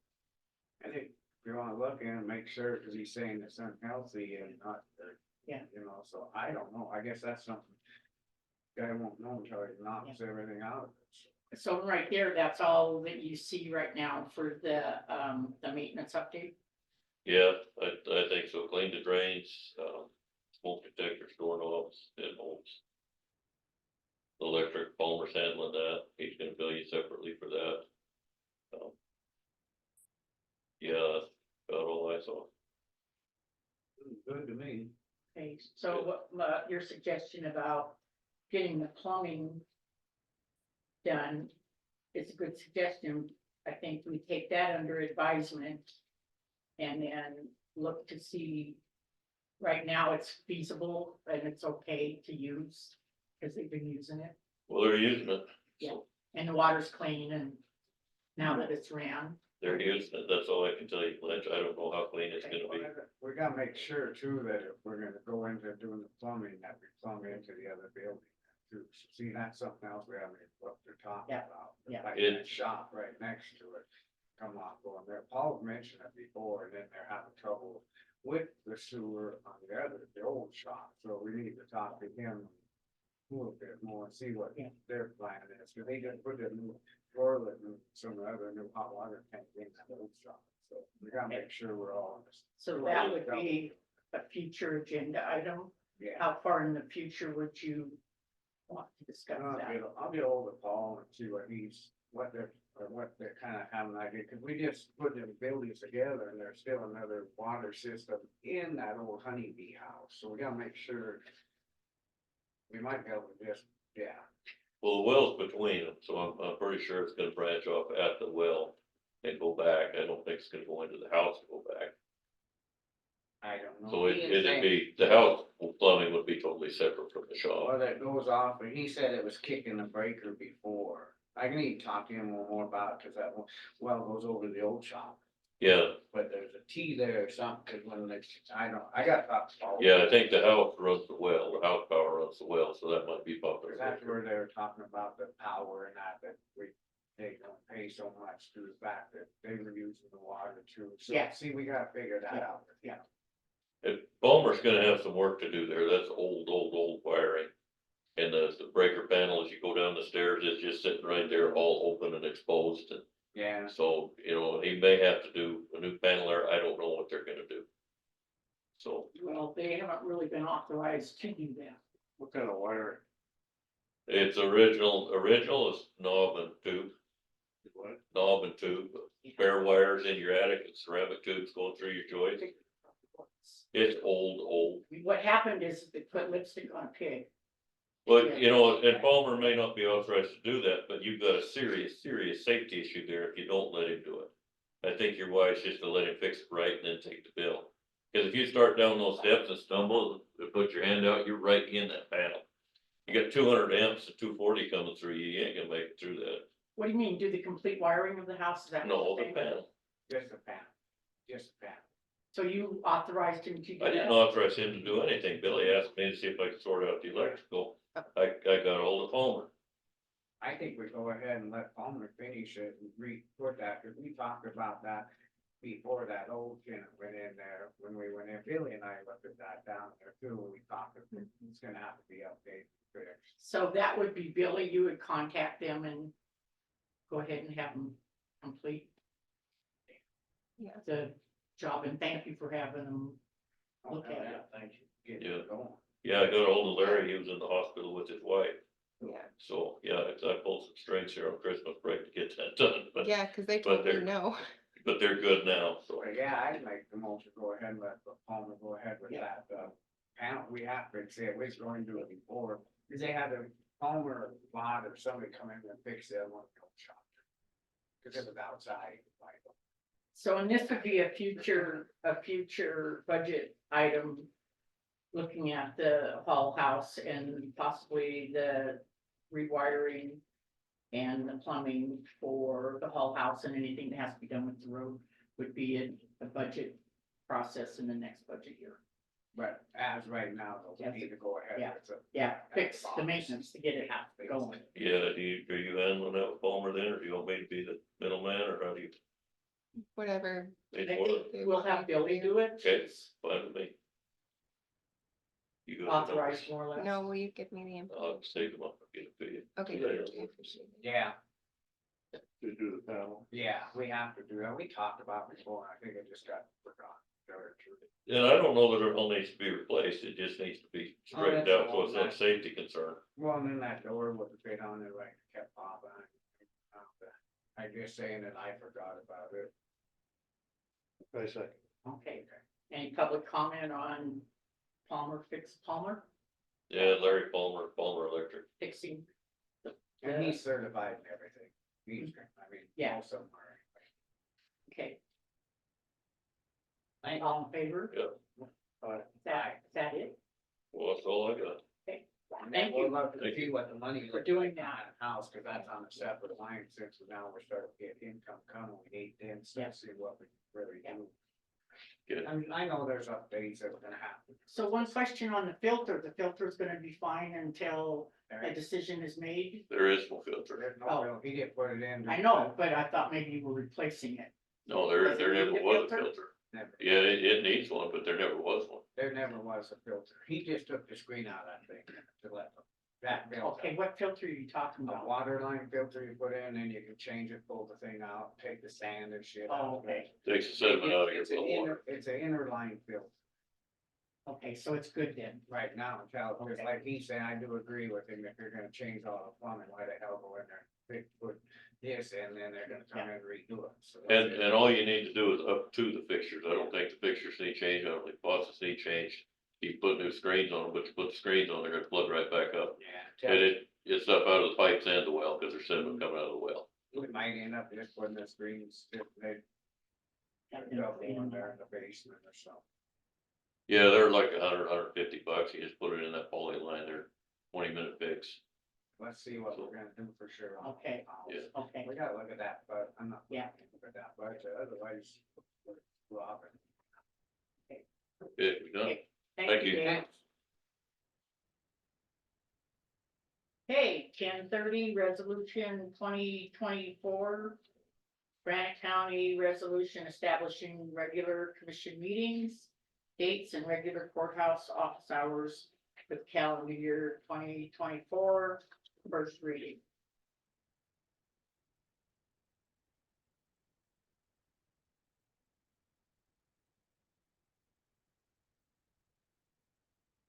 [SPEAKER 1] I think if you wanna look in and make sure, cause he's saying it's unhealthy and not,
[SPEAKER 3] Yeah.
[SPEAKER 1] you know, so I don't know, I guess that's something. Guy won't know until he knocks everything out of it.
[SPEAKER 3] so right there, that's all that you see right now for the maintenance update.
[SPEAKER 11] Yeah, I think so, clean the drains, smoke detectors, doorknobs, deadbolts. Electric, Palmer's handling that, he's gonna bill you separately for that. Yeah, got all I saw.
[SPEAKER 1] Good to me.
[SPEAKER 3] Okay, so what, your suggestion about getting the plumbing done is a good suggestion. I think we take that under advisement and then look to see, right now it's feasible and it's okay to use, because they've been using it,
[SPEAKER 11] Well, they're using it.
[SPEAKER 3] Yeah.
[SPEAKER 11] So
[SPEAKER 3] and the water's clean, and now that it's ran.
[SPEAKER 11] they're using it, that's all I can tell you, Blanche, I don't know how clean it's gonna be.
[SPEAKER 1] We gotta make sure too, that if we're gonna go into doing the plumbing, that we plumb into the other building too. See, that's something else we haven't, what they're talking
[SPEAKER 3] Yeah,
[SPEAKER 1] about.
[SPEAKER 3] yeah.
[SPEAKER 1] Like that shop right next to it, come off going there. Paul mentioned it before, and then they're having trouble with the sewer on the old shop, so we need to talk to him a little bit more and see what
[SPEAKER 3] Yeah.
[SPEAKER 1] their plan is, because they just put a new toilet and some other new hot water tank in that old shop, so we gotta make sure we're all on this.
[SPEAKER 3] So that would be a future agenda item.
[SPEAKER 1] Yeah.
[SPEAKER 3] How far in the future would you want to discuss that?
[SPEAKER 1] I'll get hold of Paul and see what they're kind of have an idea, because we just put them buildings together and there's still another water system in that old honeybee house, so we gotta make sure. We might be able to just, yeah,
[SPEAKER 11] Well, the well's between them, so I'm pretty sure it's gonna branch off at the well and go back, I don't think it's gonna go into the house and go back.
[SPEAKER 1] I don't know.
[SPEAKER 11] So
[SPEAKER 1] He didn't
[SPEAKER 11] it'd
[SPEAKER 1] say-
[SPEAKER 11] be, the house plumbing would be totally separate from the shop.
[SPEAKER 1] Well, that goes off, and he said it was kicking the breaker before. I can even talk to him a little more about it, cause that well goes over the old shop,
[SPEAKER 11] Yeah,
[SPEAKER 1] but there's a T there or something, cause when it's, I got to talk to Paul.
[SPEAKER 11] yeah, I think the house runs the well, the house power runs the well, so that might be popular.
[SPEAKER 1] That's where they were talking about the power and that they don't pay so much to the fact that they were using the water too. So,
[SPEAKER 3] Yeah.
[SPEAKER 1] see, we gotta figure that out.
[SPEAKER 3] Yeah.
[SPEAKER 11] If Palmer's gonna have some work to do there, that's old wiring. And the breaker panel, as you go down the stairs, is just sitting right there, all open and exposed, and
[SPEAKER 1] Yeah,
[SPEAKER 11] so, you know, he may have to do a new panel there, I don't know what they're gonna do. So,
[SPEAKER 3] Well, they haven't really been authorized to do that.
[SPEAKER 4] What kind of wiring?
[SPEAKER 11] it's original is knob and tube, bare wires in your attic and ceramic tubes going through your joists. It's old.
[SPEAKER 3] What happened is they put lipstick on a pig.
[SPEAKER 11] Well, you know, and Palmer may not be authorized to do that, but you've got a serious safety issue there if you don't let him do it. I think you're wise just to let him fix it right and then take the bill. Cause if you start down those steps and stumble, and put your hand out, you're right in that panel. You got 200 amps and 240 coming through, you ain't gonna make it through that.
[SPEAKER 3] What do you mean, do the complete wiring of the house? Is that? what
[SPEAKER 11] No,
[SPEAKER 3] you're
[SPEAKER 11] the
[SPEAKER 3] saying?
[SPEAKER 11] panel.
[SPEAKER 1] Just a panel, just a panel.
[SPEAKER 3] So you authorized him to do
[SPEAKER 11] I didn't
[SPEAKER 3] that?
[SPEAKER 11] authorize him to do anything. Billy asked me to see if I could sort out the electrical. I got ahold of Palmer.
[SPEAKER 1] I think we go ahead and let Palmer finish it and re-put that, because we talked about that before that old tenant went in there, when we went in, Billy and I looked at that down there too, when we talked, it's gonna have to be updated, fixed.
[SPEAKER 3] So that would be Billy, you would contact them and go ahead and have them complete
[SPEAKER 2] Yeah.
[SPEAKER 3] the job, and thank you for having them.
[SPEAKER 1] Oh,
[SPEAKER 3] Okay.
[SPEAKER 1] yeah, thank you. Get
[SPEAKER 11] Yeah.
[SPEAKER 1] it going.
[SPEAKER 11] Yeah, I got ahold of Larry. He was in the hospital with his wife.
[SPEAKER 2] Yeah,
[SPEAKER 11] So, yeah, I pulled some strings here on Christmas break to get that done, but,
[SPEAKER 2] yeah, cause they
[SPEAKER 11] but
[SPEAKER 2] told me
[SPEAKER 11] they're-
[SPEAKER 2] no.
[SPEAKER 11] but they're good now, so.
[SPEAKER 1] So, yeah, I'd make the motion, go ahead and let Palmer go ahead with
[SPEAKER 3] Yeah.
[SPEAKER 1] that, panel, we have to say, we was going to do it before, because they had a Palmer lot or somebody come in and fix that one, shop. Because it was outside, like,
[SPEAKER 3] So, and this would be a future budget item. Looking at the Hall House and possibly the rewiring. And the plumbing for the Hall House and anything that has to be done with the road would be a budget process in the next budget year.
[SPEAKER 1] but as right now, though,
[SPEAKER 3] Yes.
[SPEAKER 1] we need to go ahead.
[SPEAKER 3] Yeah.
[SPEAKER 1] with it.
[SPEAKER 3] Yeah, fix the maintenance to get it out going.
[SPEAKER 11] Yeah, are you handling that with Palmer then, or do you want me to be the middleman, or how do you?
[SPEAKER 2] Whatever.
[SPEAKER 3] I
[SPEAKER 11] Either one.
[SPEAKER 3] think we'll have Billy do it.
[SPEAKER 11] Okay, it's fine with me. You got the
[SPEAKER 3] Authorize
[SPEAKER 11] numbers?
[SPEAKER 3] more or less.
[SPEAKER 2] No, will you give me the info?
[SPEAKER 11] I'll just take them up and get it to you.
[SPEAKER 2] Okay,
[SPEAKER 11] Yeah.
[SPEAKER 2] thank you, appreciate it.
[SPEAKER 1] Yeah,
[SPEAKER 4] To do the panel.
[SPEAKER 1] yeah, we have to do that, we talked about it before, I think it just got forgotten.
[SPEAKER 11] And I don't know that it all needs to be replaced, it just needs to be straightened
[SPEAKER 1] that's
[SPEAKER 11] out, so it's not a safety concern.
[SPEAKER 1] Well, and then that door with the bit on it, like, kept popping. I just saying that I forgot about it.
[SPEAKER 4] I second.
[SPEAKER 3] Okay, any public comment on Palmer
[SPEAKER 11] Yeah, Larry Palmer, Palmer Electric.
[SPEAKER 3] fixing?
[SPEAKER 1] And he's certified and everything, he's, I mean,
[SPEAKER 3] Yeah.
[SPEAKER 1] most of them are.
[SPEAKER 3] Okay. All in favor?
[SPEAKER 11] Yeah.
[SPEAKER 3] Is that it?
[SPEAKER 11] Well, that's all I got.
[SPEAKER 1] And then
[SPEAKER 3] Thank
[SPEAKER 1] we'll
[SPEAKER 3] you.
[SPEAKER 1] look to
[SPEAKER 11] Thank
[SPEAKER 1] see what the money.
[SPEAKER 3] for
[SPEAKER 1] looks
[SPEAKER 3] doing
[SPEAKER 1] like on the house, cause that's on a separate line, since now we're starting to get income coming, we need to
[SPEAKER 3] Yeah.
[SPEAKER 1] see what we really do.
[SPEAKER 11] Good.
[SPEAKER 1] I mean, I know there's updates that are gonna happen.
[SPEAKER 3] So one question on the filter's gonna be fine until a decision is made?
[SPEAKER 11] There is no filter.
[SPEAKER 1] There's
[SPEAKER 3] Oh.
[SPEAKER 1] no, he didn't put it in.
[SPEAKER 3] I know, but I thought maybe you were replacing it.
[SPEAKER 11] No,
[SPEAKER 3] Does it
[SPEAKER 11] there never
[SPEAKER 3] need a
[SPEAKER 11] was a
[SPEAKER 3] filter?
[SPEAKER 11] filter.
[SPEAKER 1] Never.
[SPEAKER 11] Yeah, it needs one, but there never was one.
[SPEAKER 1] There never was a filter. He just took the screen out of that thing to let that build.
[SPEAKER 3] Okay, what filter are you talking
[SPEAKER 1] A
[SPEAKER 3] about?
[SPEAKER 1] water line filter you put in, and you can change it, pull the thing out, take the sand and shit out.
[SPEAKER 3] Oh,
[SPEAKER 1] of
[SPEAKER 3] okay.
[SPEAKER 1] it.
[SPEAKER 11] Takes the sediment out of your
[SPEAKER 1] It's an
[SPEAKER 11] well water.
[SPEAKER 1] it's an inner line filter
[SPEAKER 3] Okay, so it's good then.
[SPEAKER 1] right now, because
[SPEAKER 3] Okay.
[SPEAKER 1] like he said, I do agree with him, if you're gonna change all the plumbing, why the hell go in there? Put this in, then they're gonna come in and redo it. So that's it.
[SPEAKER 11] And all you need to do is up to the fixtures. I don't think the fixtures need changed. I don't think faucets need changed. You put new screens on them, but you put the screens on, they're gonna plug right back up.
[SPEAKER 1] Yeah,
[SPEAKER 11] And it's up out of the pipes and the well, cause there's sediment coming out of the well.
[SPEAKER 1] we might end up just putting the screens, if they. Double in there in the basement or something.
[SPEAKER 11] Yeah, they're like $150. You just put it in that poly line there, 20-minute fix.
[SPEAKER 1] Let's see what we're gonna do for sure. on
[SPEAKER 3] Okay.
[SPEAKER 1] the house.
[SPEAKER 11] Yeah.
[SPEAKER 3] Okay,
[SPEAKER 1] We gotta look at that, but I'm not.
[SPEAKER 3] Yeah.
[SPEAKER 1] Look at that, but otherwise, we're off it.
[SPEAKER 11] Yeah, we done.
[SPEAKER 3] Okay.
[SPEAKER 11] Thank you.
[SPEAKER 3] Dave. Okay, 10:30, resolution 2024. Granite County resolution establishing regular commission meetings, dates and regular courthouse office hours for the calendar year 2024, first reading.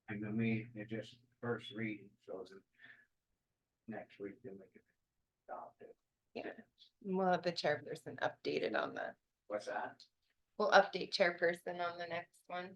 [SPEAKER 1] And I mean, it just first reading, so that next week then we can adopt it.
[SPEAKER 2] We'll have the chairperson updated on the,
[SPEAKER 1] What's that?
[SPEAKER 2] we'll update chairperson on the next one.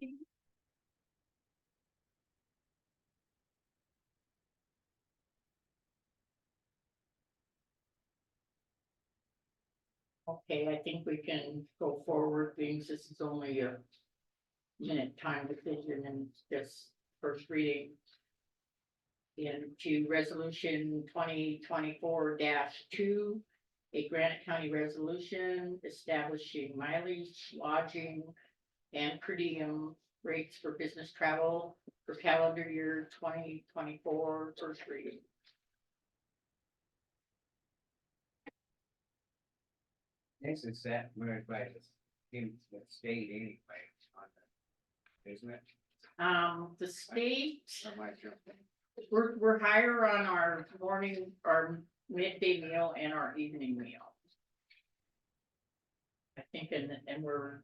[SPEAKER 3] Okay, I think we can go forward, things, this is only a minute time decision and just first reading. Into resolution 2024-2, a Granite County resolution establishing mileage, lodging, and per diem rates for business travel for calendar year 2024, first reading.
[SPEAKER 1] This is that where by in the state anyway, on the, isn't it?
[SPEAKER 3] The state,
[SPEAKER 1] Or am I jumping?
[SPEAKER 3] we're higher on our morning, our midday meal and our evening meal. I think, and we're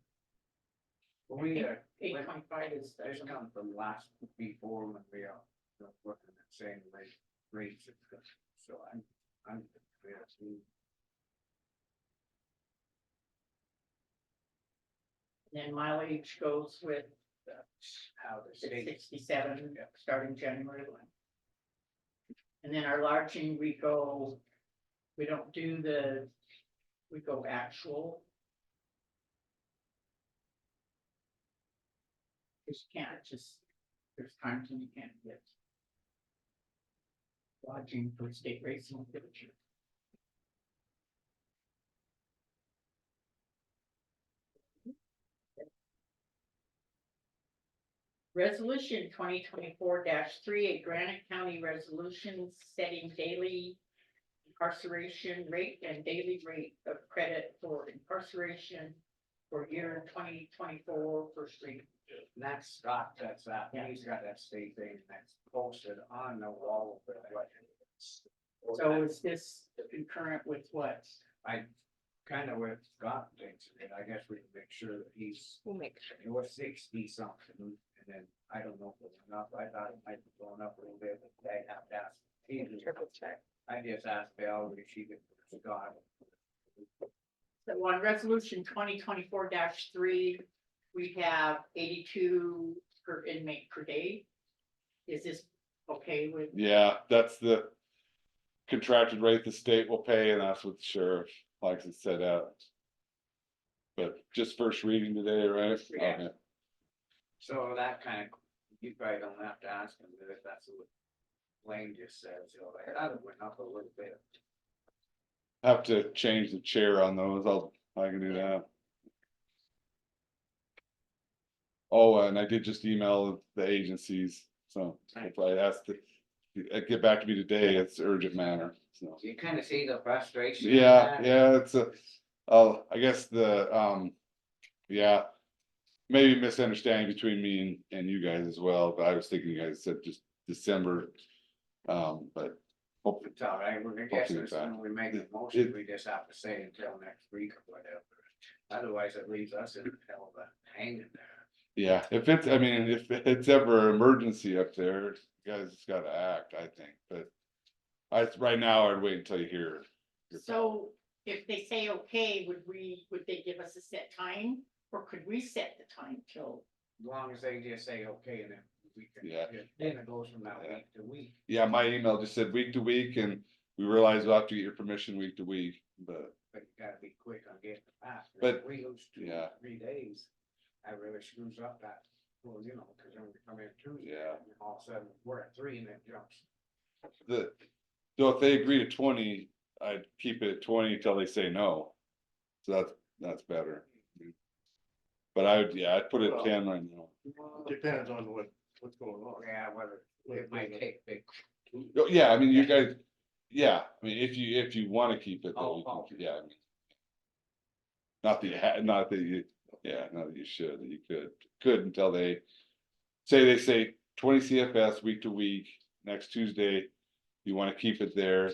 [SPEAKER 1] We,
[SPEAKER 3] 8.5 is.
[SPEAKER 1] there's come from last, before when we are looking at saying rates, so I'm.
[SPEAKER 3] Then mileage goes with
[SPEAKER 1] How the state.
[SPEAKER 3] 67, starting January 1. And then our lodging, we go, we don't do we go actual. Just can't, there's times when you can't get lodging for state rates and temperature. Resolution 2024-3, a Granite County resolution setting daily incarceration rate and daily rate of credit for incarceration for year 2024 first reading.
[SPEAKER 1] That's Scott, that's that,
[SPEAKER 3] Yeah.
[SPEAKER 1] he's got that state thing that's posted on the wall.
[SPEAKER 3] So is this concurrent with what?
[SPEAKER 1] Kind of with Scott thinks, and I guess we can make sure that
[SPEAKER 2] We'll make sure.
[SPEAKER 1] it was 60 something, and then I don't know if it went up, I thought it might be going up a little bit, but they have to ask.
[SPEAKER 2] Triple check.
[SPEAKER 1] I just asked Val, if she could, Scott.
[SPEAKER 3] So on resolution 2024-3, we have 82 per inmate per day. Is this okay with?
[SPEAKER 5] Yeah, that's the contracted rate the state will pay, and that's what the sheriff likes it set out. But just first reading today, right?
[SPEAKER 3] Yeah.
[SPEAKER 5] Okay.
[SPEAKER 1] So that kind of, you probably don't have to ask him, but if that's what Lane just says, you know, that went up a little bit.
[SPEAKER 5] Have to change the chair on those, I can do that. Oh, and I did just email the agencies, so if I asked to get back to me today, it's urgent matter, so.
[SPEAKER 1] You kind of see the frustration. in
[SPEAKER 5] Yeah,
[SPEAKER 1] that.
[SPEAKER 5] yeah, it's I guess yeah, maybe misunderstanding between me and you guys as well, but I was thinking you guys said just December. But hopefully,
[SPEAKER 1] It's all right, we're gonna guess
[SPEAKER 5] Hopefully
[SPEAKER 1] this
[SPEAKER 5] it's
[SPEAKER 1] when we make the motion, we just have to say until next week or whatever. Otherwise, it leaves us in hell of a hanging there.
[SPEAKER 5] yeah, if it's ever an emergency up there, you guys just gotta act, I think, but right now, I'd wait until you hear.
[SPEAKER 3] So if they say, okay, would they give us a set time, or could we set the time till?
[SPEAKER 1] As long as they just say, okay, and then we can,
[SPEAKER 5] Yeah.
[SPEAKER 1] then it goes from that
[SPEAKER 5] Yeah.
[SPEAKER 1] week to week.
[SPEAKER 5] Yeah, my email just said week to week, and we realize we'll have to get your permission week to week, but
[SPEAKER 1] But you gotta be quick on getting it passed.
[SPEAKER 5] But,
[SPEAKER 1] If we lose 2
[SPEAKER 5] yeah.
[SPEAKER 1] 3 days, that really screws up that, well, you know, cause then we come in Tuesday.
[SPEAKER 5] Yeah.
[SPEAKER 1] And all of a sudden, we're at 3 and it jumps.
[SPEAKER 5] so if they agree to 20, I'd keep it at 20 until they say no. So that's better. But I'd put it at 10 right now.
[SPEAKER 4] Depends on what's going on.
[SPEAKER 1] Yeah, whether, it might take big.
[SPEAKER 5] Oh, yeah, I mean, you guys, yeah, I mean, if you wanna keep it,
[SPEAKER 1] Oh,
[SPEAKER 5] then
[SPEAKER 1] okay.
[SPEAKER 5] yeah, I mean. Not that you should, that you could until they say 20 CFS week to week, next Tuesday. You wanna keep it there,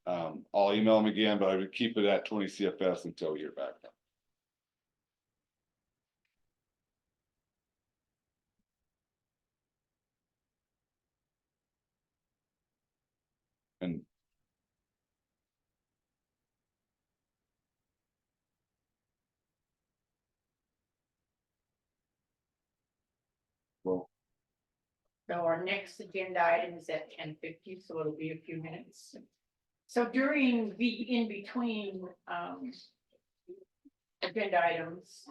[SPEAKER 5] I'll email them again, but I would keep it at 20 CFS until you're back. And
[SPEAKER 3] So our next agenda item is at 10:50, so it'll be a few minutes. So during in between, agenda items,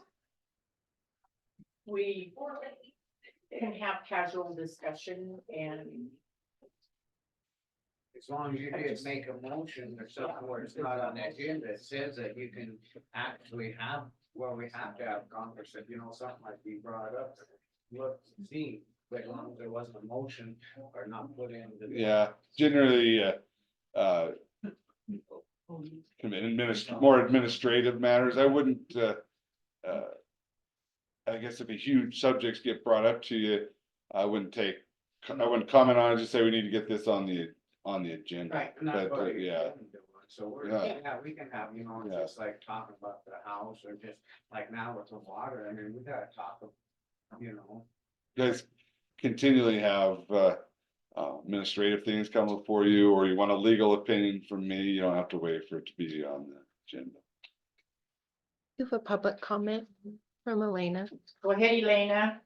[SPEAKER 3] we can have casual discussion and
[SPEAKER 1] As long as you did make a motion or something where it's not on the agenda, it says that you can actually have, well, we have to have conversation, you know, something like you brought up. Look, see, but as long as there wasn't a motion or not put in.
[SPEAKER 5] Yeah, generally, more administrative matters, I wouldn't, I guess if a huge subjects get brought up to you, I wouldn't comment on it, just say we need to get this on the agenda.
[SPEAKER 3] Right.
[SPEAKER 1] And that's
[SPEAKER 5] But,
[SPEAKER 1] what you're
[SPEAKER 5] yeah.
[SPEAKER 1] doing. So we're,
[SPEAKER 5] Yeah.
[SPEAKER 1] yeah, we can have, you know,
[SPEAKER 5] Yeah.
[SPEAKER 1] just like talking about the house or just like now with the water, I mean, we gotta talk, you know.
[SPEAKER 5] You guys continually have, administrative things come before you, or you want a legal opinion from me, you don't have to wait for it to be on the agenda.
[SPEAKER 2] You have a public comment from Elena.
[SPEAKER 3] go ahead, Elena.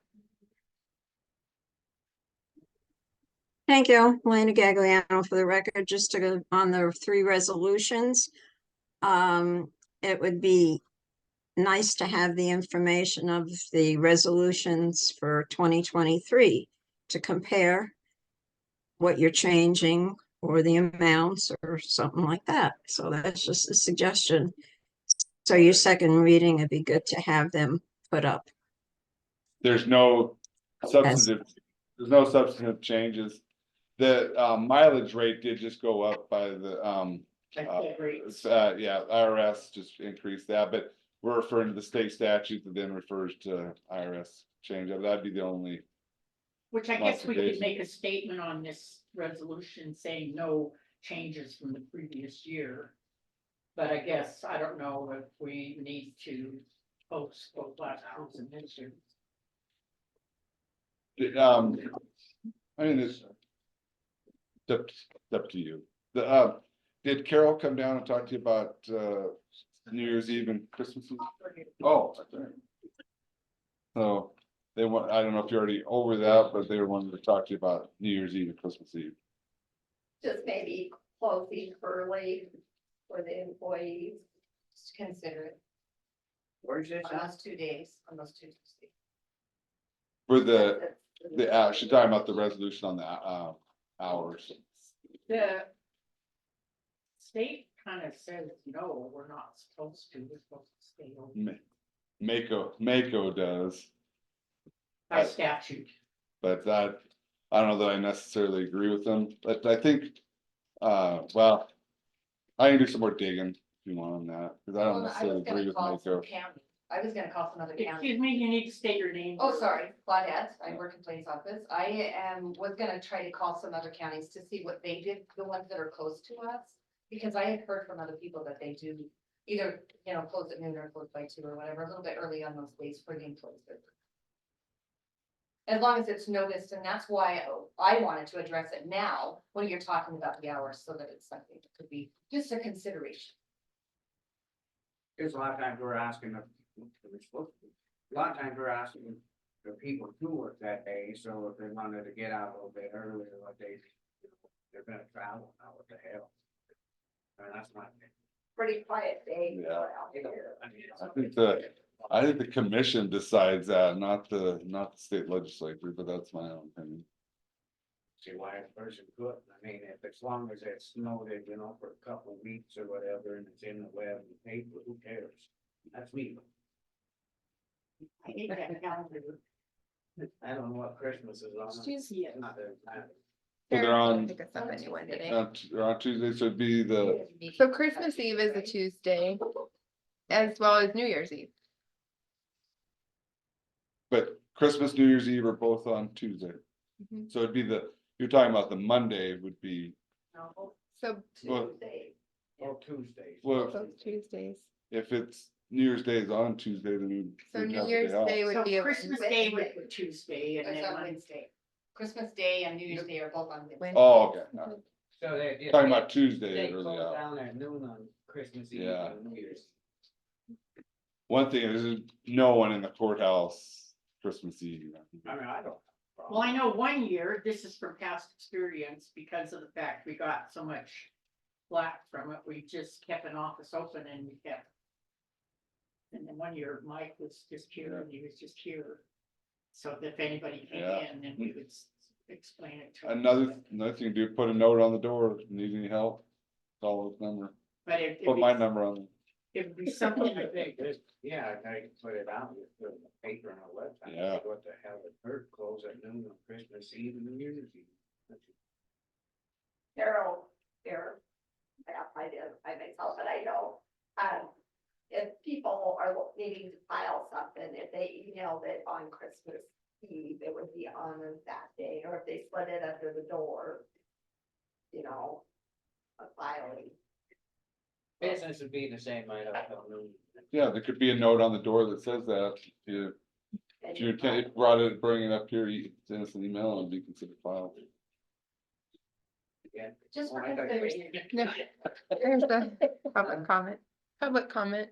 [SPEAKER 6] Thank you, Elena Gagliano, for the record, just to go on the 3 resolutions. It would be nice to have the information of the resolutions for 2023 to compare what you're changing or the amounts or something like that. So that's just a suggestion. So your second reading, it'd be good to have them put up.
[SPEAKER 5] There's no substantive changes. The mileage rate did just go up by the
[SPEAKER 3] Rates.
[SPEAKER 5] yeah, IRS just increased that, but we're referring to the state statute that then refers to IRS change. That'd be the only.
[SPEAKER 3] Which I guess we could
[SPEAKER 5] modification.
[SPEAKER 3] make a statement on this resolution saying no changes from the previous year. But I guess, I don't know if we need to post both last year's and this year's.
[SPEAKER 5] I mean, it's up to you. Did Carol come down and talk to you about New Year's Eve and Christmas Eve? Oh, okay. So they want, I don't know if you're already over that, but they were wanting to talk to you about New Year's Eve and Christmas Eve.
[SPEAKER 2] Just maybe closing early for the employees, just consider it.
[SPEAKER 1] Where's this
[SPEAKER 2] On
[SPEAKER 1] at?
[SPEAKER 2] those 2 days, on those 2 days.
[SPEAKER 5] For she's talking about the resolution on the hours.
[SPEAKER 3] The state kind of says, no, we're not supposed to, we're supposed to stay open
[SPEAKER 5] Mako does,
[SPEAKER 3] by statute.
[SPEAKER 5] but that, I don't know that I necessarily agree with them, but I think, well, I can do some more digging if you want on that, because I don't necessarily agree with Mako.
[SPEAKER 2] I was gonna call some other county.
[SPEAKER 3] Excuse me, you need to state your name.
[SPEAKER 2] Oh, sorry, Claudette, I work in Plains office. Was gonna try to call some other counties to see what they did, the ones that are close to us. Because I had heard from other people that they do either, you know, close at noon or close by 2 or whatever, a little bit early on those days for the employees. As long as it's noticed, and that's why I wanted to address it now, when you're talking about the hours, so that it's something that could be just a consideration.
[SPEAKER 1] Because a lot of times we're asking, a lot of times we're asking the people to work that day, so if they wanted to get out a little bit earlier, what they, they're gonna travel now, what the hell? And that's my thing.
[SPEAKER 2] Pretty quiet day.
[SPEAKER 5] Yeah.
[SPEAKER 2] out here.
[SPEAKER 5] I think the commission decides that, not the state legislature, but that's my own opinion.
[SPEAKER 1] See why a person could, I mean, if as long as it's noted, you know, for a couple of weeks or whatever, and it's in the web and paper, who cares? That's me.
[SPEAKER 3] I hate that calendar.
[SPEAKER 1] I don't know what Christmas is on.
[SPEAKER 3] Yeah.
[SPEAKER 1] Not that it matters.
[SPEAKER 5] So they're on,
[SPEAKER 12] Pick us up anyone today.
[SPEAKER 5] on Tuesday, so it'd be the,
[SPEAKER 12] So Christmas Eve is a Tuesday, as well as New Year's Eve.
[SPEAKER 5] but Christmas, New Year's Eve are both on Tuesday.
[SPEAKER 12] Mhm.
[SPEAKER 5] So it'd be you're talking about the Monday would be,
[SPEAKER 12] So
[SPEAKER 5] well,
[SPEAKER 1] Or Tuesdays.
[SPEAKER 5] well,
[SPEAKER 12] both Tuesdays.
[SPEAKER 5] if it's New Year's Day is on Tuesday, then we'd.
[SPEAKER 12] So
[SPEAKER 5] we'd
[SPEAKER 12] New
[SPEAKER 5] have the
[SPEAKER 12] Year's
[SPEAKER 5] day off.
[SPEAKER 12] Day would
[SPEAKER 3] So
[SPEAKER 12] be a
[SPEAKER 3] Christmas Day would be Tuesday and
[SPEAKER 2] It's
[SPEAKER 3] then
[SPEAKER 2] on
[SPEAKER 3] Monday.
[SPEAKER 2] Wednesday. Christmas Day and New Year's Day are both on Wednesday.
[SPEAKER 5] Oh, okay, all right.
[SPEAKER 1] So they.
[SPEAKER 5] Talking about Tuesday
[SPEAKER 1] They
[SPEAKER 5] early
[SPEAKER 1] close
[SPEAKER 5] out.
[SPEAKER 1] down at noon on Christmas Eve
[SPEAKER 5] Yeah.
[SPEAKER 1] and New Year's.
[SPEAKER 5] One thing is no one in the courthouse Christmas Eve.
[SPEAKER 1] I mean, I don't. problem.
[SPEAKER 3] Well, I know one year, this is from past experience, because of the fact we got so much flack from it, we just kept an office open and we kept. And then one year Mike was just here and he was just here. So if anybody came
[SPEAKER 5] Yeah.
[SPEAKER 3] in, then we would explain it to them.
[SPEAKER 5] Another thing to do, put a note on the door, need any help, call this number,
[SPEAKER 3] But if,
[SPEAKER 5] put my number on it.
[SPEAKER 3] it would be something,
[SPEAKER 1] I think this, yeah, I put it out, with the paper on our website.
[SPEAKER 5] Yeah.
[SPEAKER 1] What the hell, it hurt, close at noon on Christmas Eve and New Year's Eve.
[SPEAKER 13] Carol, I did, I myself, but I know, if people are needing to file something, if they emailed it on Christmas Eve, it would be on that day, or if they slid it under the door, you know, a filing.
[SPEAKER 1] Business would be the same, I don't know.
[SPEAKER 5] Yeah, there could be a note on the door that says that, if you brought it, bring it up here, you send us an email and it'd be considered filed.
[SPEAKER 1] Yeah.
[SPEAKER 13] Just for
[SPEAKER 1] Well, I thought-
[SPEAKER 13] consideration.
[SPEAKER 12] No, there's a public comment.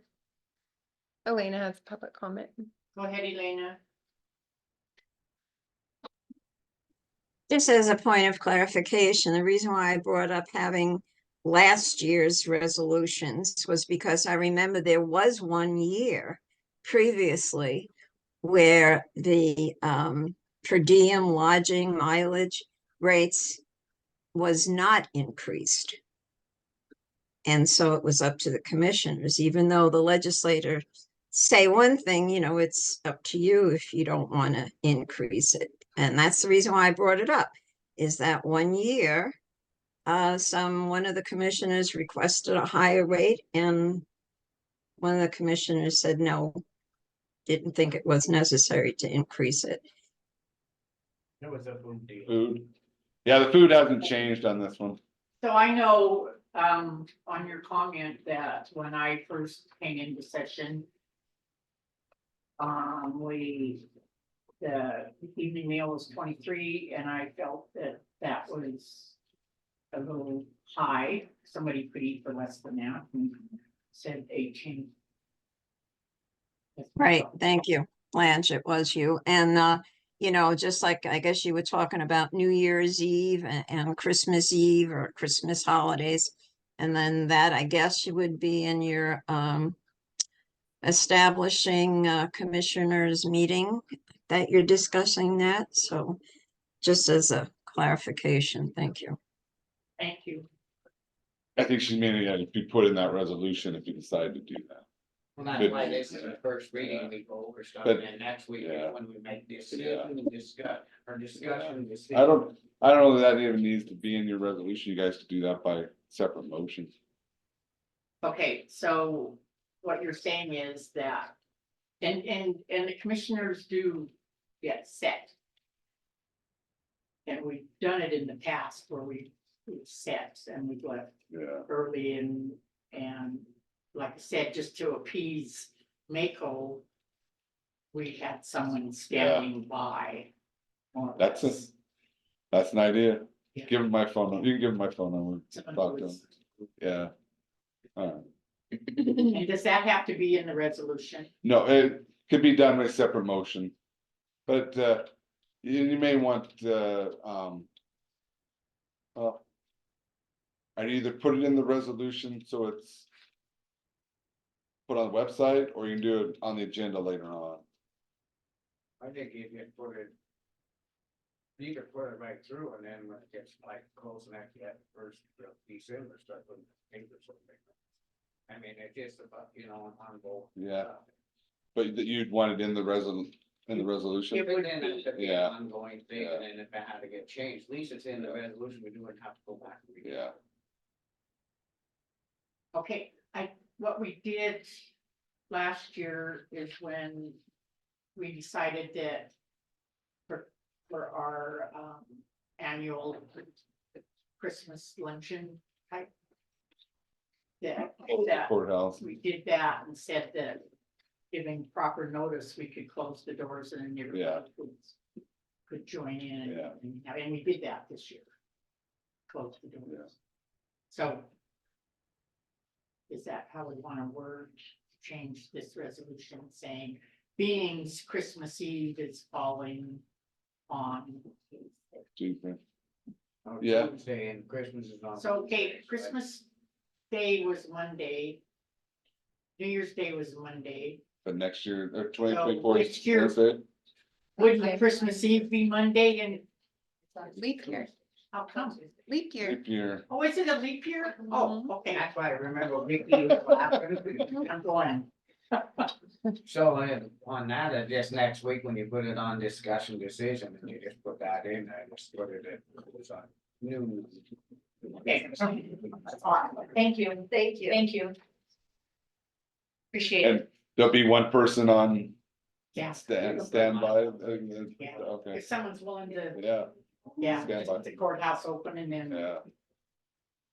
[SPEAKER 12] Elena has public comment.
[SPEAKER 3] go ahead, Elena.
[SPEAKER 6] Just as a point of clarification, the reason why I brought up having last year's resolutions was because I remember there was one year previously where the per diem lodging mileage rates was not increased. And so it was up to the commissioners, even though the legislators say one thing, you know, it's up to you if you don't want to increase it. And that's the reason why I brought it up, is that one year, one of the commissioners requested a higher rate and one of the commissioners said no, didn't think it was necessary to increase it.
[SPEAKER 1] It was a food deal.
[SPEAKER 5] Food, yeah, the food hasn't changed on this one.
[SPEAKER 3] So I know, on your comment that when I first came into session, the evening meal was 23, and I felt that that was a little high. Somebody could eat for less than that, and said 18.
[SPEAKER 6] Right, thank you, Blanche, it was you. And, you know, just like, I guess you were talking about New Year's Eve and Christmas Eve or Christmas holidays. And then that, I guess, you would be in your establishing commissioners meeting that you're discussing that. So just as a clarification, thank you.
[SPEAKER 3] Thank you.
[SPEAKER 5] I think she's meaning that if you put in that resolution, if you decide to do that.
[SPEAKER 1] Well, that's why this is the first reading, we go over stuff, and then next week is
[SPEAKER 5] Yeah.
[SPEAKER 1] when we make decision and discuss, or discussion.
[SPEAKER 5] I don't know that even needs to be in your resolution. You guys could do that by separate motions.
[SPEAKER 3] Okay, so what you're saying is that, and the commissioners do get set. And we've done it in the past where we've set and we've left
[SPEAKER 5] Yeah.
[SPEAKER 3] early and like I said, just to appease Mako, we had someone standing by. more or
[SPEAKER 5] That's
[SPEAKER 3] less.
[SPEAKER 5] That's an idea.
[SPEAKER 3] Yeah.
[SPEAKER 5] Give him my phone number. You can give him my phone number.
[SPEAKER 3] Someone
[SPEAKER 5] Talk
[SPEAKER 3] who
[SPEAKER 5] to him.
[SPEAKER 3] was-
[SPEAKER 5] Yeah. All right.
[SPEAKER 3] And does that have to be in the resolution?
[SPEAKER 5] No, it could be done with separate motion. But you may want I'd either put it in the resolution so it's put on the website, or you can do it on the agenda later on.
[SPEAKER 1] I think if you put it. You could put it right through, and then when it gets like close enough to that first of December, start putting papers on it. I mean, it's just about, you know, on both.
[SPEAKER 5] Yeah. But that you'd want it in the resolution?
[SPEAKER 1] If it in to be an
[SPEAKER 5] Yeah.
[SPEAKER 1] ongoing thing, and then if it had to get changed, at least it's in the resolution, we wouldn't have to go back. and read it.
[SPEAKER 5] Yeah.
[SPEAKER 3] Okay, what we did last year is when we decided that for our annual Christmas luncheon type. That
[SPEAKER 5] Courthouse.
[SPEAKER 3] we did that and said that giving proper notice, we could close the doors and then
[SPEAKER 5] Yeah.
[SPEAKER 3] everybody could join in.
[SPEAKER 5] Yeah.
[SPEAKER 3] And we did that this year. Close the doors. So is that how we want to word, change this resolution saying, being Christmas Eve is falling on.
[SPEAKER 5] Tuesday.
[SPEAKER 1] Oh,
[SPEAKER 5] Yeah.
[SPEAKER 1] Tuesday and Christmas is on.
[SPEAKER 3] So, okay,
[SPEAKER 1] Tuesday,
[SPEAKER 3] Christmas Day was Monday. New Year's Day was Monday.
[SPEAKER 5] But next year, or
[SPEAKER 3] So
[SPEAKER 5] 2024 is
[SPEAKER 3] next year-
[SPEAKER 5] Wednesday.
[SPEAKER 3] Wouldn't Christmas Eve be Monday and
[SPEAKER 12] Leap year,
[SPEAKER 3] how come?
[SPEAKER 12] leap year.
[SPEAKER 5] Leap year.
[SPEAKER 3] Oh, is it a leap year? Oh, okay,
[SPEAKER 1] That's why I remember Mickey was laughing.
[SPEAKER 3] I'm going.
[SPEAKER 1] So on that, just next week, when you put it on discussion decision, and you just put that in, I just put it, it was on new.
[SPEAKER 3] Okay. Thank you,
[SPEAKER 13] Thank you.
[SPEAKER 3] thank you. Appreciate it.
[SPEAKER 5] And there'll be one person on
[SPEAKER 3] Yeah.
[SPEAKER 5] standby.
[SPEAKER 3] Yeah.
[SPEAKER 5] Okay,
[SPEAKER 3] If someone's willing to,
[SPEAKER 5] yeah,
[SPEAKER 3] yeah,
[SPEAKER 5] Stand
[SPEAKER 3] just
[SPEAKER 5] by.
[SPEAKER 3] put the courthouse open and then.
[SPEAKER 5] yeah.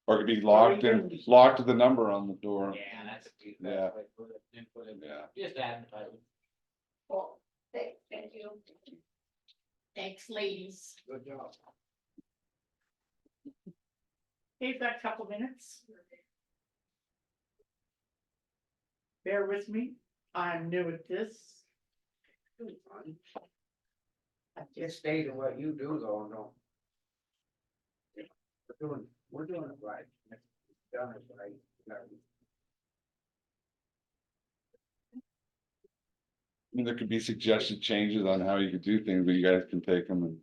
[SPEAKER 5] Or it could be locked and locked to the number on the door.
[SPEAKER 1] Yeah, that's.
[SPEAKER 5] Yeah.
[SPEAKER 1] Put it, then put it,
[SPEAKER 5] Yeah.
[SPEAKER 1] just advertise.
[SPEAKER 13] Well, thank you.
[SPEAKER 3] Thanks, ladies.
[SPEAKER 1] Good job.
[SPEAKER 3] Hey, you've got a couple minutes. Bear with me, I'm new at this.
[SPEAKER 1] Just stay to what you do though, no. We're doing it right. Done it right.
[SPEAKER 5] I mean, there could be suggested changes on how you could do things, but you guys can take them and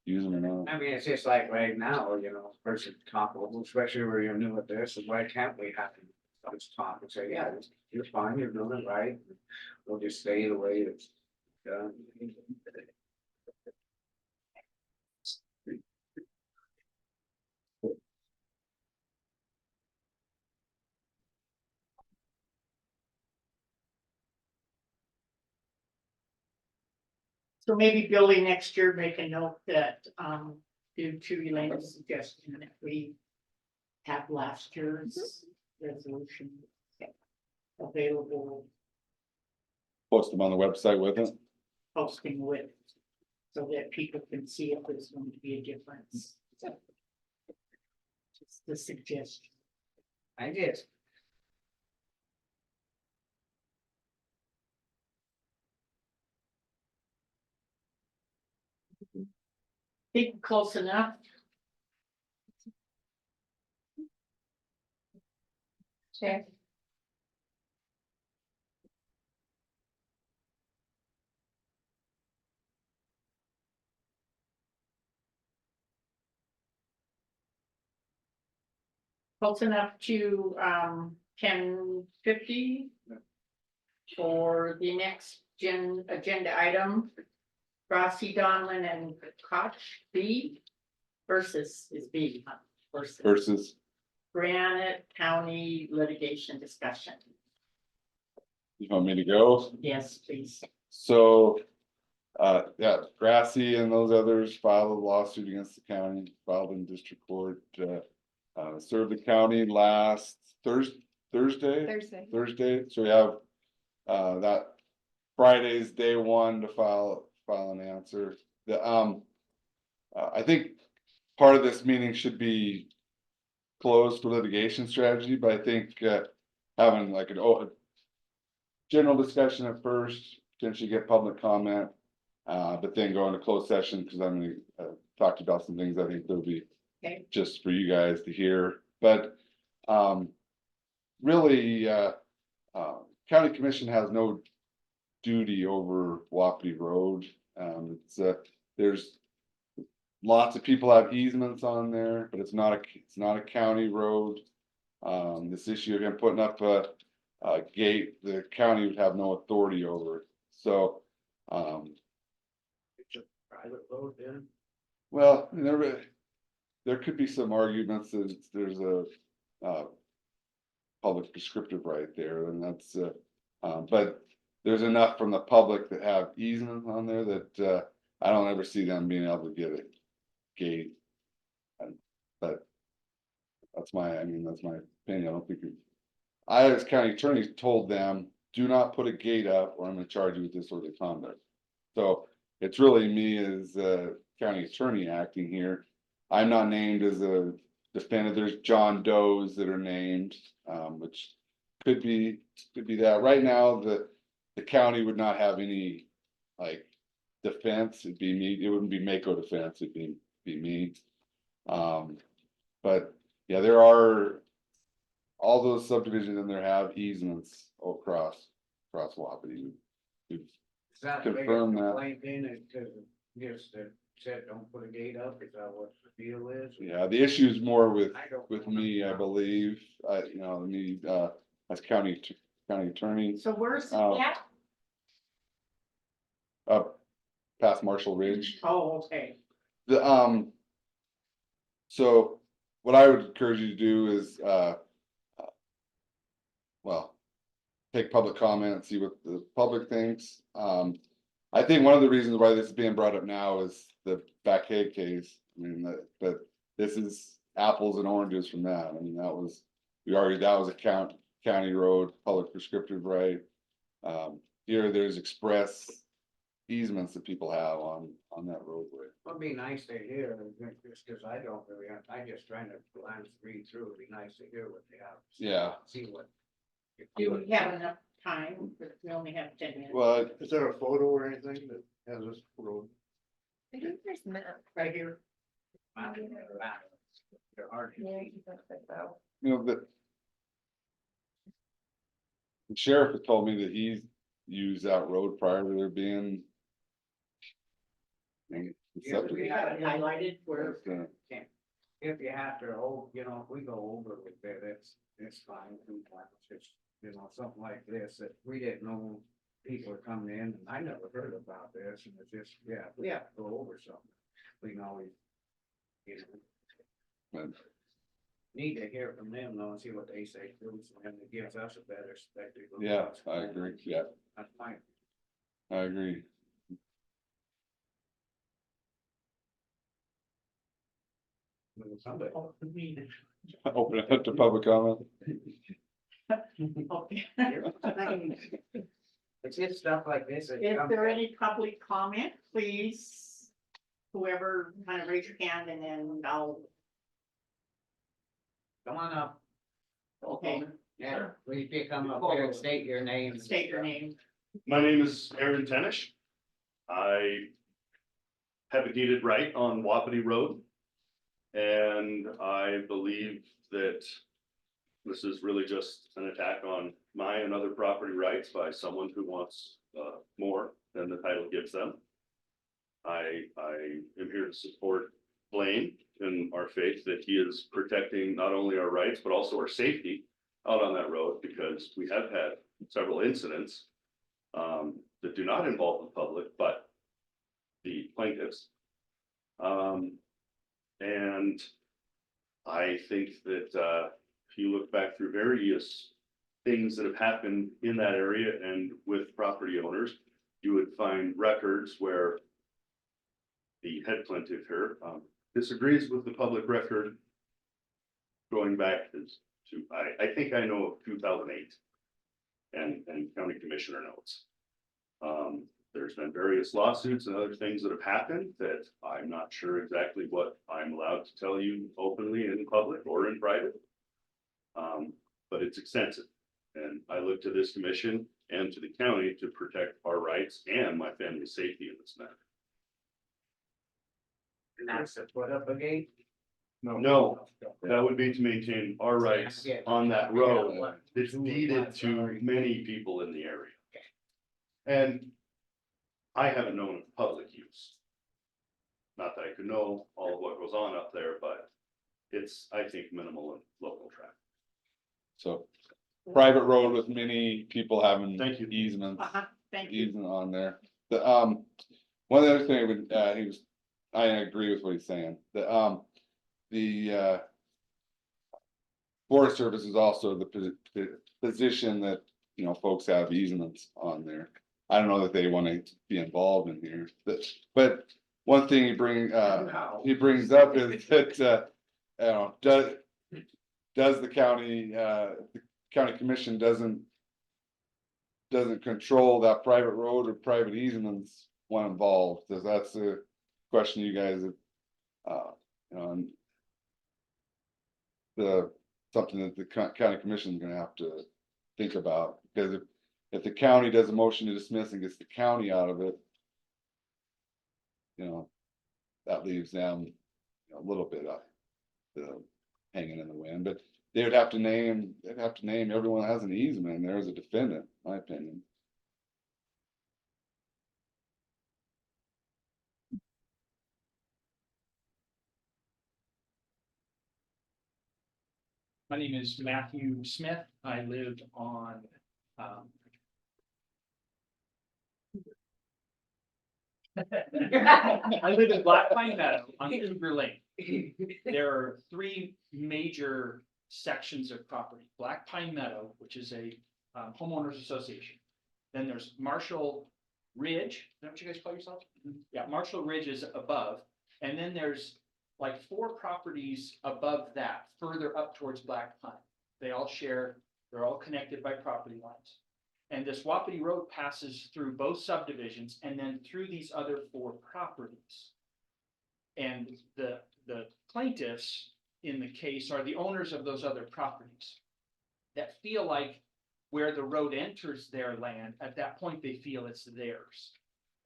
[SPEAKER 5] use them or not.
[SPEAKER 1] I mean, it's just like right now, person comparable, especially where you're new at this, and why can't we have this talk and say, yeah, you're fine, you're doing it right. We'll just stay the way it's done.
[SPEAKER 3] So maybe Billy next year make a note that, due to Elaine's suggestion that we have last year's resolution available,
[SPEAKER 5] Post them on the website with it.
[SPEAKER 3] posting with, so that people can see if there's going to be a difference. Just the suggestion.
[SPEAKER 1] I just.
[SPEAKER 3] Think close enough.
[SPEAKER 12] Chair.
[SPEAKER 3] Close enough to 10:50 for the next agenda item. Rossi, Donlin and Koch B versus is B
[SPEAKER 5] Versus,
[SPEAKER 3] Granite County litigation discussion.
[SPEAKER 5] you want me to go?
[SPEAKER 3] Yes, please.
[SPEAKER 5] So, yeah, Grassy and those others filed a lawsuit against the county, filed in district court, served the county last Thursday.
[SPEAKER 12] Thursday.
[SPEAKER 5] So we have, that Friday's day one to file an answer. I think part of this meeting should be closed for litigation strategy, but I think, having like a general discussion at first, potentially get public comment, but then go into closed session, because I'm gonna talk about some things I think that'll be
[SPEAKER 3] Okay.
[SPEAKER 5] just for you guys to hear, but really, county commission has no duty over Wapiti Road. There's lots of people have easements on there, but it's not a county road. This issue of him putting up a gate, the county would have no authority over it, so.
[SPEAKER 1] It's a private road then.
[SPEAKER 5] Well, there could be some arguments that there's a public prescriptive right there, and that's, but there's enough from the public that have easements on there that, I don't ever see them being able to get a gate. But that's my opinion, I don't think I, as county attorney, told them, do not put a gate up or I'm gonna charge you with disorderly conduct. So it's really me as a county attorney acting here. I'm not named as a defendant. There's John Doe's that are named, which could be that. Right now, the county would not have any like defense, it'd be me, it wouldn't be Mako Defense, it'd be me. But yeah, there are, all those subdivisions in there have easements across Wapiti. We've
[SPEAKER 1] Is that the biggest
[SPEAKER 5] confirm that.
[SPEAKER 1] complaint then, is because just that said, don't put a gate up, is that what the deal is?
[SPEAKER 5] Yeah, the issue is more with
[SPEAKER 1] I don't know
[SPEAKER 5] me, I
[SPEAKER 1] nothing about it.
[SPEAKER 5] believe, you know, me, as county attorney,
[SPEAKER 3] So where's it
[SPEAKER 5] Oh.
[SPEAKER 3] at?
[SPEAKER 5] up past Marshall Ridge.
[SPEAKER 3] Oh, okay.
[SPEAKER 5] So what I would encourage you to do is, well, take public comment, see what the public thinks. I think one of the reasons why this is being brought up now is the Back Hay case. I mean, but this is apples and oranges from that. I mean, that was a county road, public prescriptive right. Here, there's express easements that people have on that roadway.
[SPEAKER 1] It'd be nice to hear, just because I don't really, I just trying to glance, read through, it'd be nice to hear what they have. to say,
[SPEAKER 5] Yeah.
[SPEAKER 1] See what.
[SPEAKER 3] Do we have enough time? We only have 10 minutes.
[SPEAKER 5] Well,
[SPEAKER 4] Is there a photo or anything that has this road?
[SPEAKER 12] I think there's map.
[SPEAKER 3] Right here.
[SPEAKER 1] They're hard.
[SPEAKER 12] Yeah, you can put that.
[SPEAKER 5] you know, the sheriff has told me that he's used that road prior to there being.
[SPEAKER 1] Yeah,
[SPEAKER 3] We have it highlighted where,
[SPEAKER 1] If you have to, you know, if we go over with it, it's fine. It's, you know, something like this, that we didn't know people are coming in, and I never heard about this, and it's just, yeah, we have to go over something. We can always, you know.
[SPEAKER 5] But-
[SPEAKER 1] Need to hear from them, though, and see what they say, too, and it gives us a better spectacle.
[SPEAKER 5] Yeah, I agree, yeah,
[SPEAKER 1] That's fine.
[SPEAKER 5] I agree.
[SPEAKER 1] Somebody.
[SPEAKER 3] oh, the meeting.
[SPEAKER 5] Open it up to public comment.
[SPEAKER 3] Okay.
[SPEAKER 1] It's just stuff like this. that
[SPEAKER 3] Is
[SPEAKER 1] comes
[SPEAKER 3] there
[SPEAKER 1] up.
[SPEAKER 3] any public comment, please? Whoever, kind of raise your hand and then I'll,
[SPEAKER 1] Come on up.
[SPEAKER 3] okay,
[SPEAKER 1] Yeah, please do come up here and state your name.
[SPEAKER 3] state your name.
[SPEAKER 14] My name is Aaron Tenish. I have a deeded right on Wapiti Road. And I believe that this is really just an attack on my and other property rights by someone who wants more than the title gives them. I am here to support Blaine in our faith that he is protecting not only our rights, but also our safety out on that road, because we have had several incidents that do not involve the public, but the plaintiffs. And I think that if you look back through various things that have happened in that area and with property owners, you would find records where the head plaintiff here disagrees with the public record going back to, I think I know of 2008 and county commissioner notes. There's been various lawsuits and other things that have happened that I'm not sure exactly what I'm allowed to tell you openly in public or in private. But it's extensive, and I look to this commission and to the county to protect our rights and my family's safety in this matter.
[SPEAKER 1] And that's to put up a gate.
[SPEAKER 14] No, that would be to maintain our rights on that road. It's deeded to many people in the area. And I haven't known of public use. Not that I could know all of what goes on up there, but it's, I think, minimal in local traffic.
[SPEAKER 5] So, private road with many people having
[SPEAKER 14] Thank you.
[SPEAKER 5] easements.
[SPEAKER 3] Thank you.
[SPEAKER 5] Easement on there. The, one other thing, I agree with what he's saying, the Forest Service is also the position that, you know, folks have easements on there. I don't know that they want to be involved in here, but one thing he brings up is that, you know, does the county commission doesn't control that private road or private easements when involved, because that's the question you guys have, you know, and something that the county commission is gonna have to think about, because if the county does a motion to dismiss and gets the county out of it, you know, that leaves them a little bit of hanging in the wind, but they'd have to name everyone that has an easement there as a defendant, in my opinion.
[SPEAKER 15] My name is Matthew Smith. I live on, I live in Black Pine Meadow on Cougar Lane. There are three major sections of property. Black Pine Meadow, which is a homeowners association. Then there's Marshall Ridge. Is that what you guys call yourself? Yeah, Marshall Ridge is above. And then there's like 4 properties above that, further up towards Black Pine. They all share, they're all connected by property lines. And this Wapiti Road passes through both subdivisions and then through these other 4 properties. And the plaintiffs in the case are the owners of those other properties that feel like where the road enters their land, at that point, they feel it's theirs.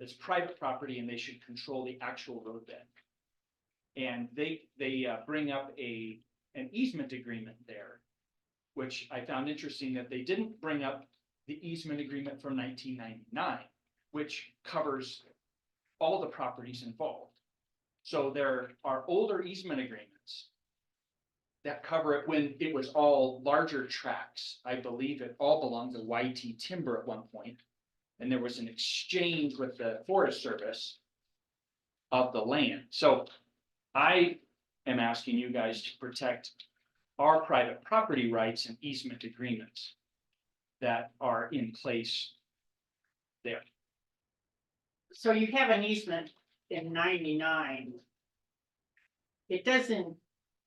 [SPEAKER 15] It's private property and they should control the actual roadbed. And they bring up an easement agreement there, which I found interesting that they didn't bring up the easement agreement from 1999, which covers all the properties involved. So there are older easement agreements that cover it when it was all larger tracts. I believe it all belonged to YT Timber at one point, and there was an exchange with the Forest Service of the land. So I am asking you guys to protect our private property rights and easement agreements that are in place there.
[SPEAKER 3] So you have an easement in 99. It doesn't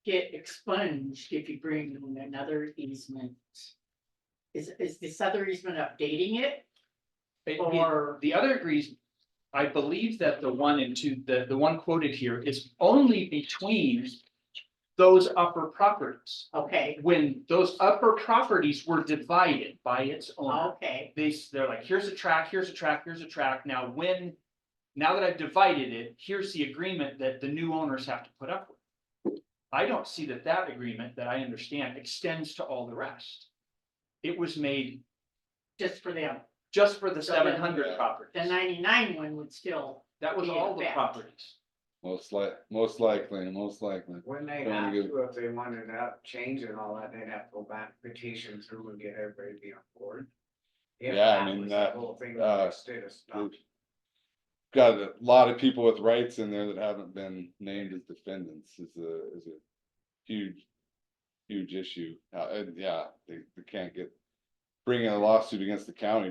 [SPEAKER 3] get expunged if you bring in another easement. Is this other easement updating it? Or
[SPEAKER 15] the other agrees, I believe that the one the one quoted here is only between those upper properties.
[SPEAKER 3] okay,
[SPEAKER 15] When those upper properties were divided by its owner,
[SPEAKER 3] okay,
[SPEAKER 15] they're like, here's a track, here's a track, here's a track. Now that I've divided it, here's the agreement that the new owners have to put up with. I don't see that agreement that I understand extends to all the rest. It was made
[SPEAKER 3] just for them.
[SPEAKER 15] just for the
[SPEAKER 3] So then
[SPEAKER 15] 700
[SPEAKER 3] The
[SPEAKER 15] properties.
[SPEAKER 3] 99 one would still,
[SPEAKER 15] That was
[SPEAKER 3] be in
[SPEAKER 15] all the
[SPEAKER 3] effect.
[SPEAKER 15] properties.
[SPEAKER 5] Most likely.
[SPEAKER 1] When they
[SPEAKER 5] Don't
[SPEAKER 1] have
[SPEAKER 5] give-
[SPEAKER 1] to, if they wanted to change and all that, they'd have to go back, petition through and get everybody to be on board. If
[SPEAKER 5] Yeah, I
[SPEAKER 1] that
[SPEAKER 5] mean,
[SPEAKER 1] was the
[SPEAKER 5] that,
[SPEAKER 1] whole thing instead of stuff.
[SPEAKER 5] Got a lot of people with rights in there that haven't been named as defendants is a huge issue. And yeah, they can't bringing a lawsuit against the county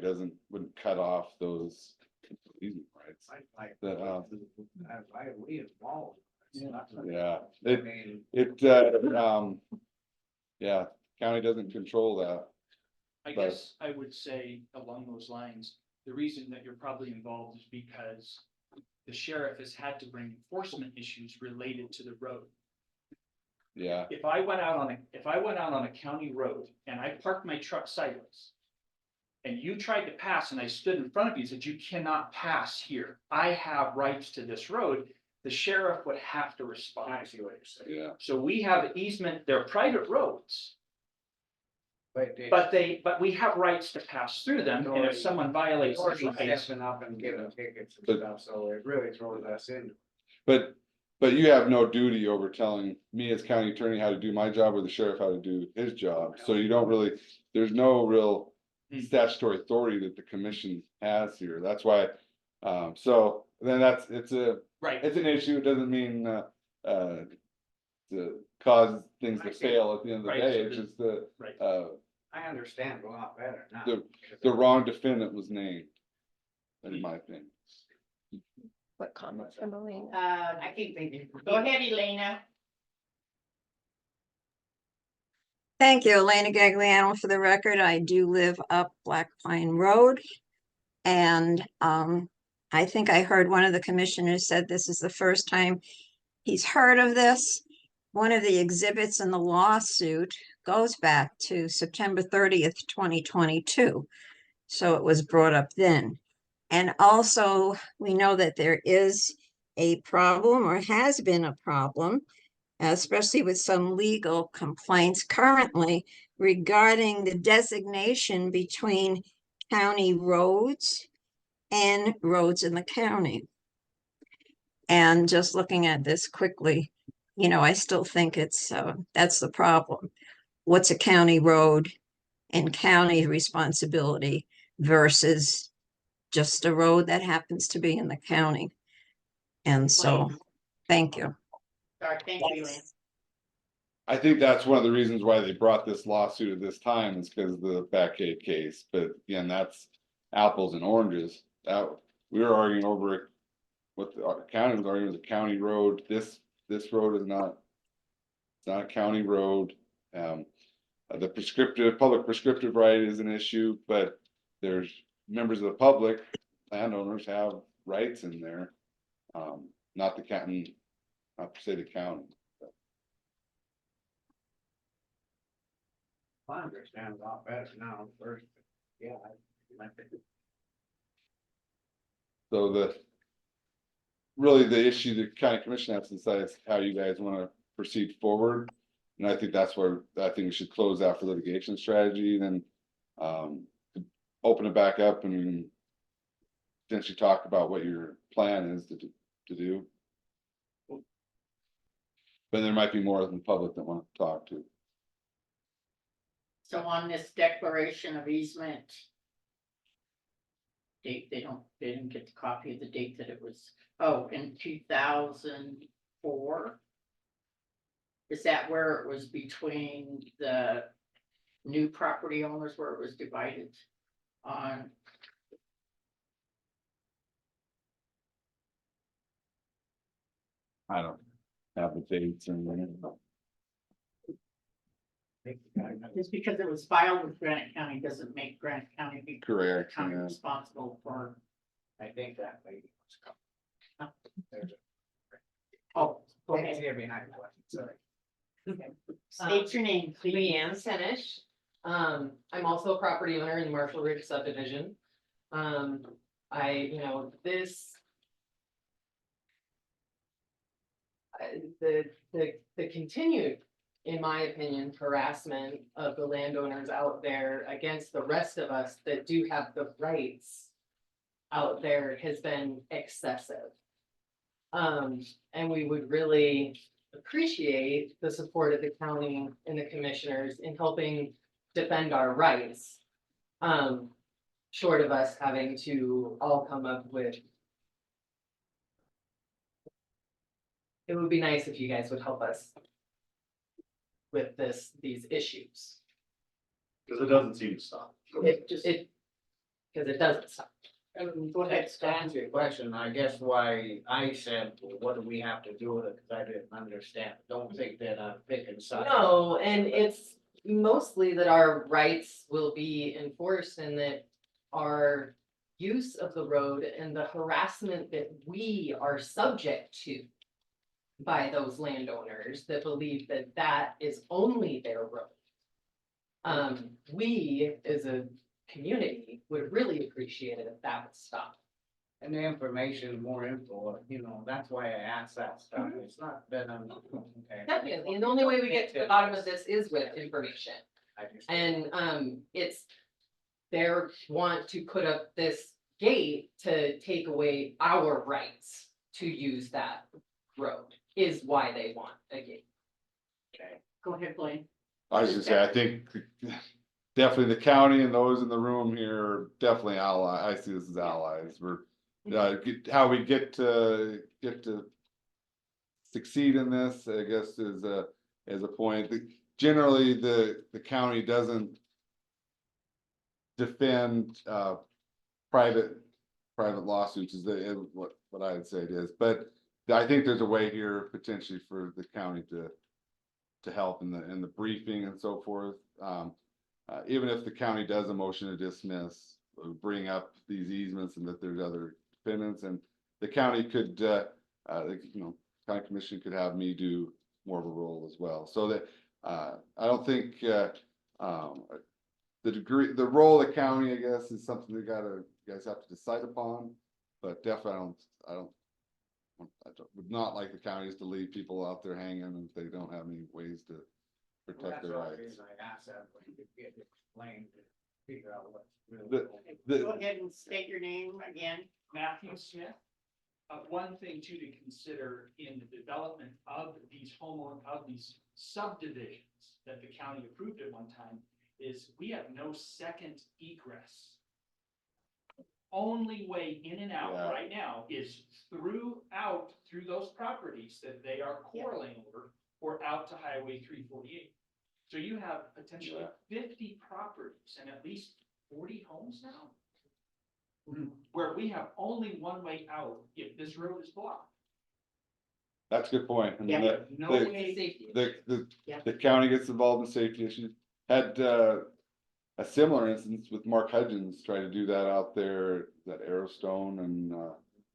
[SPEAKER 5] wouldn't cut off those easement rights.
[SPEAKER 1] We involved.
[SPEAKER 5] Yeah,
[SPEAKER 1] I mean,
[SPEAKER 5] yeah, county doesn't control that.
[SPEAKER 15] I
[SPEAKER 5] But-
[SPEAKER 15] guess I would say along those lines, the reason that you're probably involved is because the sheriff has had to bring enforcement issues related to the road.
[SPEAKER 5] Yeah,
[SPEAKER 15] If I went out on a county road and I parked my truck sideways and you tried to pass and I stood in front of you and said, you cannot pass here. I have rights to this road. The sheriff would have to respond.
[SPEAKER 1] I see what you're saying.
[SPEAKER 5] yeah.
[SPEAKER 15] So we have easement, they're private roads,
[SPEAKER 1] But
[SPEAKER 15] but we have rights to pass through them. And if someone violates those
[SPEAKER 1] already
[SPEAKER 15] rights,
[SPEAKER 1] stepping up and giving tickets and
[SPEAKER 5] But-
[SPEAKER 1] stuff, so it really throws us in.
[SPEAKER 5] But you have no duty over telling me as county attorney how to do my job or the sheriff how to do his job. So you don't really, there's no real statutory authority that the commission has here. That's why, so then it's
[SPEAKER 15] right,
[SPEAKER 5] an issue. It doesn't mean, to cause things
[SPEAKER 1] I
[SPEAKER 5] to
[SPEAKER 1] see.
[SPEAKER 5] fail at the end of the
[SPEAKER 15] Right,
[SPEAKER 5] day.
[SPEAKER 15] so
[SPEAKER 5] It's
[SPEAKER 15] the-
[SPEAKER 5] just the,
[SPEAKER 15] right.
[SPEAKER 1] I understand a lot better now.
[SPEAKER 5] the wrong defendant was named. In my opinion.
[SPEAKER 2] What comments from Elaine?
[SPEAKER 3] I think they did. Go ahead, Elena.
[SPEAKER 6] Thank you, Elena Gagliano. For the record, I do live up Black Pine Road. And I think I heard one of the commissioners said this is the first time he's heard of this. One of the exhibits in the lawsuit goes back to September 30th, 2022. So it was brought up then. And also, we know that there is a problem or has been a problem, especially with some legal complaints currently regarding the designation between county roads and roads in the county. And just looking at this quickly, you know, I still think it's, that's the problem. What's a county road and county responsibility versus just a road that happens to be in the county? And so, thank you.
[SPEAKER 3] Sorry, thank you, Elaine.
[SPEAKER 5] I think that's one of the reasons why they brought this lawsuit at this time is because of the Backgate case, but again, that's apples and oranges. That, we were arguing over it. What the county was arguing was a county road, this road is not. It's not a county road, the public prescriptive right is an issue, but there's members of the public, landowners have rights in there. Not the county, not per se the county.
[SPEAKER 1] I understand a lot better now first, yeah.
[SPEAKER 5] So really the issue the county commission has to decide is how you guys want to proceed forward. And I think that's where I think we should close out for litigation strategy, then open it back up and potentially talk about what your plan is to do. But there might be more than the public that want to talk to.
[SPEAKER 3] So on this declaration of easement. Date, they didn't get the copy of the date that it was, in 2004. Is that where it was between the new property owners where it was divided on?
[SPEAKER 5] I don't have the dates and
[SPEAKER 3] Just because it was filed with Granite County doesn't make Granite County be
[SPEAKER 5] correct.
[SPEAKER 3] county
[SPEAKER 5] Yeah.
[SPEAKER 3] responsible for.
[SPEAKER 1] I think that lady was coming. There's
[SPEAKER 3] Oh, go
[SPEAKER 1] a,
[SPEAKER 3] ahead.
[SPEAKER 1] here behind the question, sorry.
[SPEAKER 3] State your name, please.
[SPEAKER 16] Leanne Senish. I'm also a property owner in the Marshall Ridge subdivision. The continued, in my opinion, harassment of the landowners out there against the rest of us that do have the rights out there has been excessive. And we would really appreciate the support of the county and the commissioners in helping defend our rights. Short of us having to all come up with. It would be nice if you guys would help us with these issues.
[SPEAKER 14] Because it doesn't seem to stop.
[SPEAKER 16] Because it doesn't stop.
[SPEAKER 1] Go ahead, to answer your question, I guess why I said, well, what do we have to do with it, because I didn't understand, don't think that I'm picking sides.
[SPEAKER 16] No, and it's mostly that our rights will be enforced and that our use of the road and the harassment that we are subject to by those landowners that believe that that is only their road. We, as a community, would really appreciate it if that would stop.
[SPEAKER 1] And the information, more info, you know, that's why I asked that stuff, it's not that I'm. Okay.
[SPEAKER 16] Definitely, and the only way we get to the bottom of this is with information.
[SPEAKER 1] I just-
[SPEAKER 16] And it's their want to put up this gate to take away our rights to use that road is why they want a gate.
[SPEAKER 1] Okay.
[SPEAKER 3] Go ahead, Blaine.
[SPEAKER 5] I was just say, I think definitely the county and those in the room here are definitely allies. I see this as allies. We're how we get to succeed in this, I guess, is a point. Generally, the county doesn't defend private lawsuits is what I'd say it is, but I think there's a way here potentially for the county to help in the briefing and so forth. Even if the county does a motion to dismiss, bring up these easements and that there's other defendants, and the county could, county commission could have me do more of a role as well. So that I don't think the role of the county, I guess, is something you guys have to decide upon. But definitely, I don't would not like the counties to leave people out there hanging if they don't have any ways to protect their rights.
[SPEAKER 1] I asked that, when you get it explained, to figure out what's really.
[SPEAKER 5] The-
[SPEAKER 1] going on.
[SPEAKER 3] Go ahead and state your name again.
[SPEAKER 15] Matthew Smith. One thing too to consider in the development of these of these subdivisions that the county approved at one time is we have no second egress. Only way in and out
[SPEAKER 5] Yeah.
[SPEAKER 15] right now is through those properties that they are quarreling over or out to Highway 348. So you have potentially 50 properties and at least 40 homes now. Where we have only one way out if this road is blocked.
[SPEAKER 5] That's a good point. I mean,
[SPEAKER 3] Yeah,
[SPEAKER 15] No
[SPEAKER 5] the-
[SPEAKER 15] way.
[SPEAKER 5] the county gets involved in safety issues. Had, a similar instance with Mark Hudgens, tried to do that out there, that Arrowstone, and,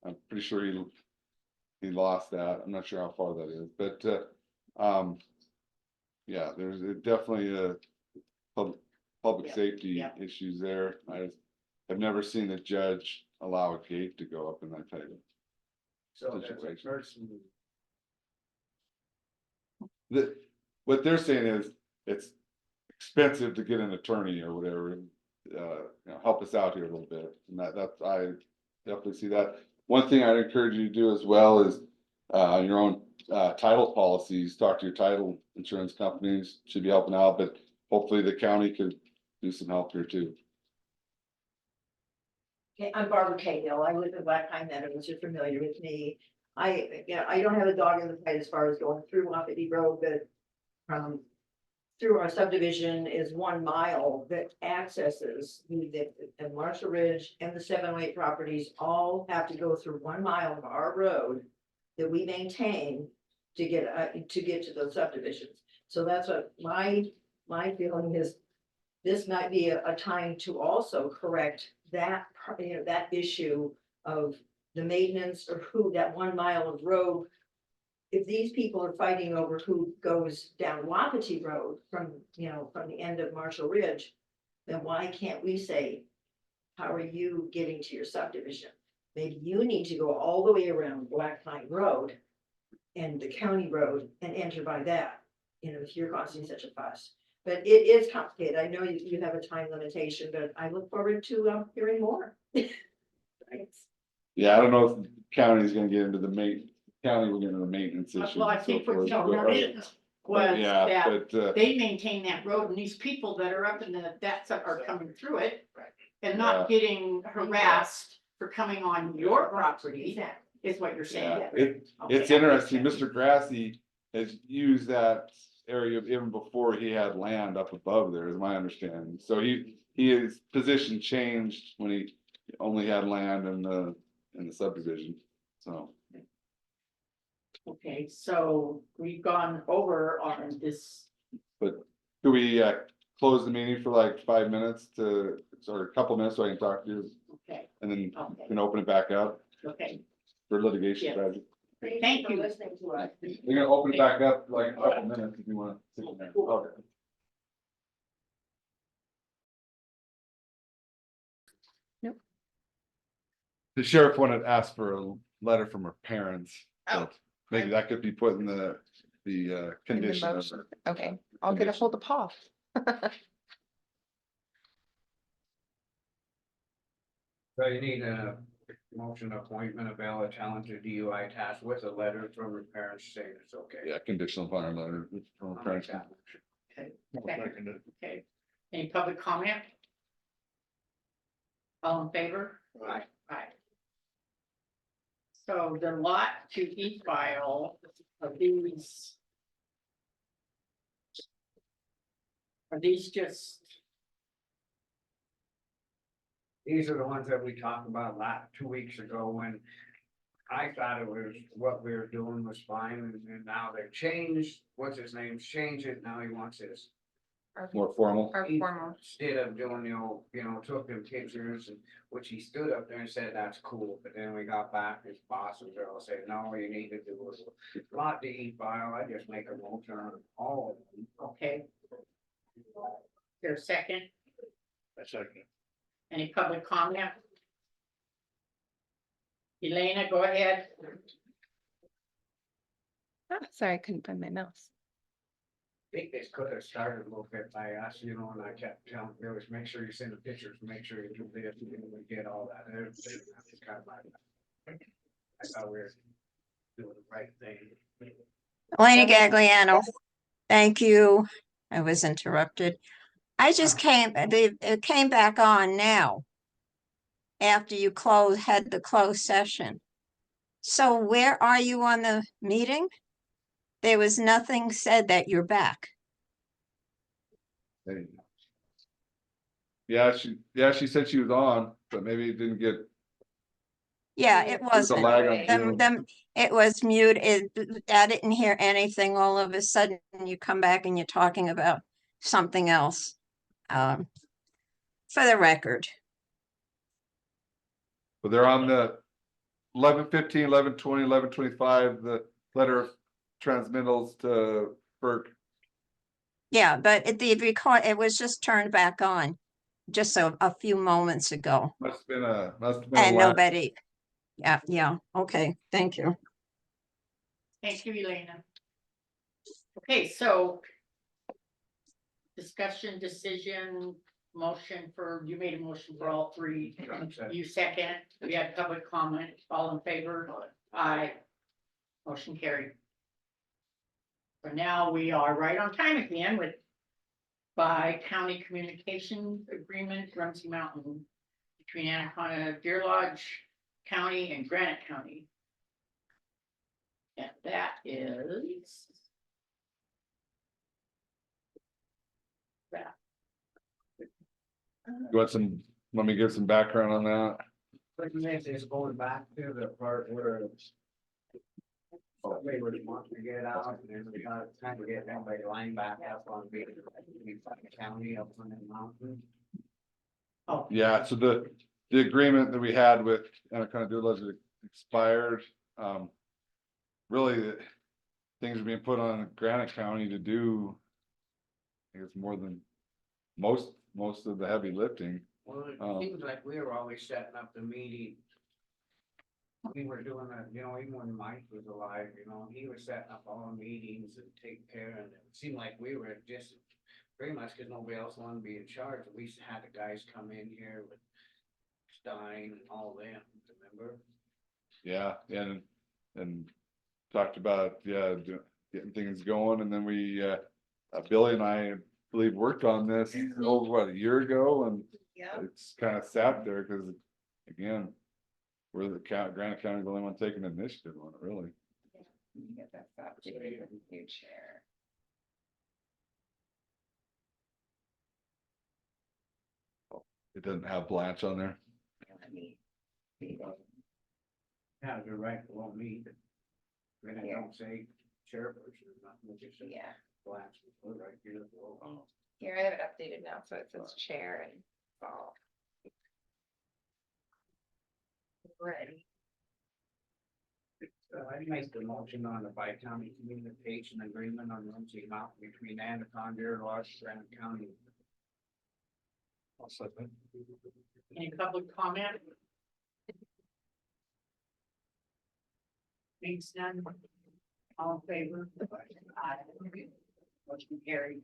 [SPEAKER 5] I'm pretty sure he lost that. I'm not sure how far that is, but, yeah, there's definitely a public
[SPEAKER 3] Yeah,
[SPEAKER 5] safety
[SPEAKER 3] yeah.
[SPEAKER 5] issues there. I've never seen a judge allow a gate to go up in that type of.
[SPEAKER 1] So there's a
[SPEAKER 5] situation.
[SPEAKER 1] person,
[SPEAKER 5] What they're saying is, it's expensive to get an attorney or whatever, and, help us out here a little bit, and that's, I definitely see that. One thing I'd encourage you to do as well is, your own, title policies, talk to your title insurance companies, should be helping out, but hopefully the county could do some help here too.
[SPEAKER 8] Okay, I'm Barbara Cahill. I live in Black Pine Meadows. You're familiar with me. I don't have a dog in the fight as far as going through Wapiti Road, but through our subdivision is 1 mile that accesses the Marshall Ridge and the 708 properties all have to go through 1 mile of our road that we maintain to get to those subdivisions. So that's what my feeling is. This might be a time to also correct that, that issue of the maintenance or who that 1 mile of road. If these people are fighting over who goes down Wapiti Road from the end of Marshall Ridge, then why can't we say, how are you getting to your subdivision? Maybe you need to go all the way around Black Pine Road and the county road and enter by that, if you're causing such a fuss. But it is complicated. I know you have a time limitation, but I look forward to hearing more. Thanks.
[SPEAKER 5] Yeah, I don't know if the county's gonna get into the county will get into the maintenance issues.
[SPEAKER 3] Well, I
[SPEAKER 5] and so
[SPEAKER 3] think what
[SPEAKER 5] forth,
[SPEAKER 3] you
[SPEAKER 5] but-
[SPEAKER 3] did was
[SPEAKER 5] Yeah,
[SPEAKER 3] that
[SPEAKER 5] but,
[SPEAKER 3] they maintain that road and these people that are up in that are coming through it. And not getting harassed for coming on your property is what you're saying.
[SPEAKER 5] yeah, it's interesting, Mr. Grassy has used that area even before he had land up above there, is my understanding. So his position changed when he only had land in the subdivision, so.
[SPEAKER 3] Okay, so we've gone over on this.
[SPEAKER 5] But do we, close the meeting for like 5 minutes or a couple minutes so I can talk to you,
[SPEAKER 3] Okay,
[SPEAKER 5] and then
[SPEAKER 3] okay,
[SPEAKER 5] can open it back up
[SPEAKER 3] okay.
[SPEAKER 5] for litigation
[SPEAKER 3] Yes.
[SPEAKER 5] strategy?
[SPEAKER 3] Thank you.
[SPEAKER 8] For listening to us.
[SPEAKER 5] We're gonna open it back up like a couple minutes if you wanna sit in there. Okay.
[SPEAKER 12] Nope.
[SPEAKER 5] The sheriff wanted to ask for a letter from her parents, so
[SPEAKER 12] Oh.
[SPEAKER 5] maybe that could be put in the
[SPEAKER 12] In the
[SPEAKER 5] condition of.
[SPEAKER 12] motion. Okay, I'll get a hold of Paul.
[SPEAKER 1] so you need a motion appointment of Bella Talent to DUI task with a letter from her parents saying it's okay.
[SPEAKER 5] Yeah, conditional upon a letter from her
[SPEAKER 1] I'll
[SPEAKER 5] parents.
[SPEAKER 1] make that motion.
[SPEAKER 3] Okay, any public comment? All in favor?
[SPEAKER 1] Aye.
[SPEAKER 3] Aye. So the lot to e-file of these. Are these just,
[SPEAKER 1] These are the ones that we talked about 2 weeks ago when I thought it was what we were doing was fine, and now they've changed, what's his name, changed it, now he wants his.
[SPEAKER 5] More formal.
[SPEAKER 12] Our formal.
[SPEAKER 1] Instead of doing took them pictures, and which he stood up there and said that's cool, but then we got back, his bosses are all saying, no, you need to do a lot to e-file, I just make a motion on all of them.
[SPEAKER 3] okay? There's a second,
[SPEAKER 4] I second.
[SPEAKER 3] any public comment? Elena, go ahead.
[SPEAKER 12] Oh, sorry, I couldn't find my mouse.
[SPEAKER 1] I think this could have started a little bit by us, you know, and I kept telling Billy, make sure you send the pictures, make sure you do this, and we get all that. Everything. That's kind of like, I thought we were doing the right thing.
[SPEAKER 6] Elena Gagliano, thank you. I was interrupted. I just it came back on now. After you had the closed session. So where are you on the meeting? There was nothing said that you're back.
[SPEAKER 5] Hey. Yeah, she said she was on, but maybe it didn't get.
[SPEAKER 6] Yeah, it
[SPEAKER 5] was a
[SPEAKER 6] wasn't.
[SPEAKER 5] lag on Zoom.
[SPEAKER 6] It was muted. I didn't hear anything. All of a sudden, you come back and you're talking about something else. For the record.
[SPEAKER 5] But they're on the 11:15, 11:20, 11:25, the letter of transmittals to FERC.
[SPEAKER 6] Yeah, but it was just turned back on just a few moments ago.
[SPEAKER 5] Must have been a
[SPEAKER 6] And
[SPEAKER 5] lag.
[SPEAKER 6] nobody, yeah, okay, thank you.
[SPEAKER 3] Thank you, Elena. Okay, so. Discussion, decision, motion you made a motion for all three. You second, we had public comment, all in favor? Aye. Motion carried. For now, we are right on time again with by county communication agreement, Rumsey Mountain, between Anaconda, Deer Lodge County and Granite County. And that is. That.
[SPEAKER 5] Let me give some background on that.
[SPEAKER 1] But this is going back to the part where we were wanting to get out, and then we got trying to get everybody lined back up on the county up on the mountain.
[SPEAKER 3] Oh.
[SPEAKER 5] Yeah, so the agreement that we had with Anaconda Deer Lodge expired. Really, things are being put on Granite County to do. I guess more than most of the heavy lifting.
[SPEAKER 1] Well, it seems like we were always setting up the meeting. We were doing that, you know, even when Mike was alive, you know, he was setting up all the meetings and taking care, and it seemed like we were just pretty much because nobody else wanted to be in charge. We had the guys come in here with Stein and all them, remember?
[SPEAKER 5] Yeah, and talked about, getting things going, and then we, Billy and I believe worked on this over a year ago, and it's kind of sat there because, again, we're the Granite County, the only one taking initiative on it, really.
[SPEAKER 12] Get that updated with new chair.
[SPEAKER 5] It doesn't have Blanche on there.
[SPEAKER 12] Let me see.
[SPEAKER 1] Yeah, you're right, it won't meet. When I don't say chairperson or nothing, we just say
[SPEAKER 12] Yeah,
[SPEAKER 1] Blanche, we're right here.
[SPEAKER 12] here I have it updated now, so it says chair and fall. Ready.
[SPEAKER 1] I make the motion on the bi-county communication agreement on Rumsey Mountain between Anaconda, Deer Lodge, Granite County.
[SPEAKER 3] Any public comment? Thanks, none. All in favor? Aye. Motion carried.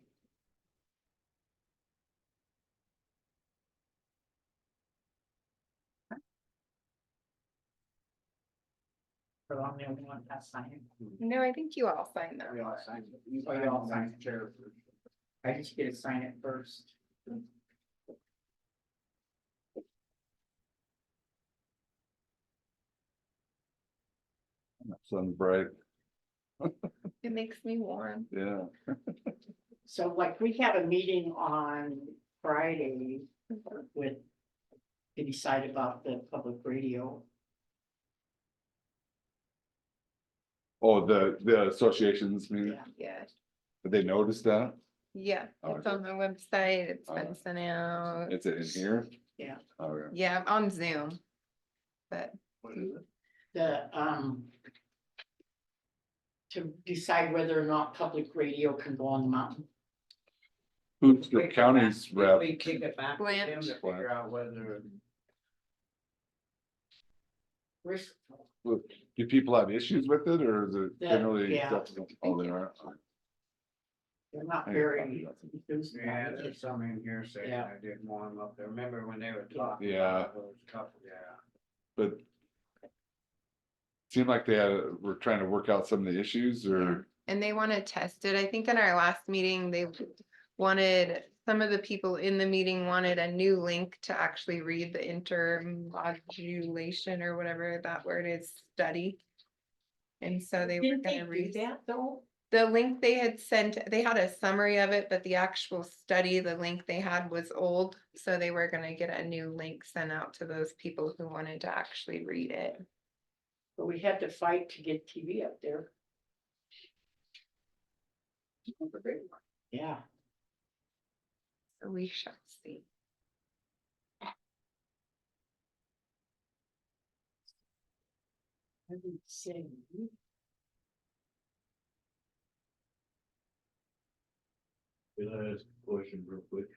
[SPEAKER 3] So I'm the only one that's signing.
[SPEAKER 12] No, I think you all signed that.
[SPEAKER 1] We all signed it. You
[SPEAKER 3] Oh, you all signed it.
[SPEAKER 1] chairperson.
[SPEAKER 3] I just get to sign it first.
[SPEAKER 5] Sun's bright,
[SPEAKER 12] It makes me warm.
[SPEAKER 5] yeah.
[SPEAKER 3] So like we have a meeting on Friday with to decide about the public radio.
[SPEAKER 5] Oh, the associations, I mean,
[SPEAKER 12] Yeah,
[SPEAKER 5] did they notice that?
[SPEAKER 12] yeah,
[SPEAKER 5] Oh,
[SPEAKER 12] it's on the website, it's been
[SPEAKER 5] Oh.
[SPEAKER 12] sent out.
[SPEAKER 5] Is it in here?
[SPEAKER 3] Yeah.
[SPEAKER 5] Oh, yeah.
[SPEAKER 12] Yeah, on Zoom. But
[SPEAKER 3] The to decide whether or not public radio can go on the mountain.
[SPEAKER 5] Who's the county's rep?
[SPEAKER 1] We kick it back to them
[SPEAKER 12] Blanche.
[SPEAKER 1] to figure out whether.
[SPEAKER 5] Do people have issues with it, or is it
[SPEAKER 3] Yeah,
[SPEAKER 5] generally
[SPEAKER 3] yeah.
[SPEAKER 5] acceptable? Oh, they are.
[SPEAKER 3] They're not
[SPEAKER 5] I-
[SPEAKER 3] very enthused
[SPEAKER 1] Yeah,
[SPEAKER 3] about it.
[SPEAKER 1] there's some in here saying
[SPEAKER 3] Yeah.
[SPEAKER 1] I didn't want them up there. Remember when they were talking?
[SPEAKER 5] Yeah.
[SPEAKER 1] about those couple, yeah.
[SPEAKER 5] But. Seemed like were trying to work out some of the issues, or,
[SPEAKER 12] And they want to test it. I think in our last meeting, they wanted, some of the people in the meeting wanted a new link to actually read the intermodulation or whatever that word is, study. And so they were
[SPEAKER 3] Didn't they
[SPEAKER 12] gonna
[SPEAKER 3] do
[SPEAKER 12] read
[SPEAKER 3] that though?
[SPEAKER 12] the link they had sent, they had a summary of it, but the actual study, the link they had was old. So they were gonna get a new link sent out to those people who wanted to actually read it.
[SPEAKER 3] But we had to fight to get TV up there. Yeah.
[SPEAKER 12] So we shall see.
[SPEAKER 3] I would say,
[SPEAKER 11] Can I ask a question real quick?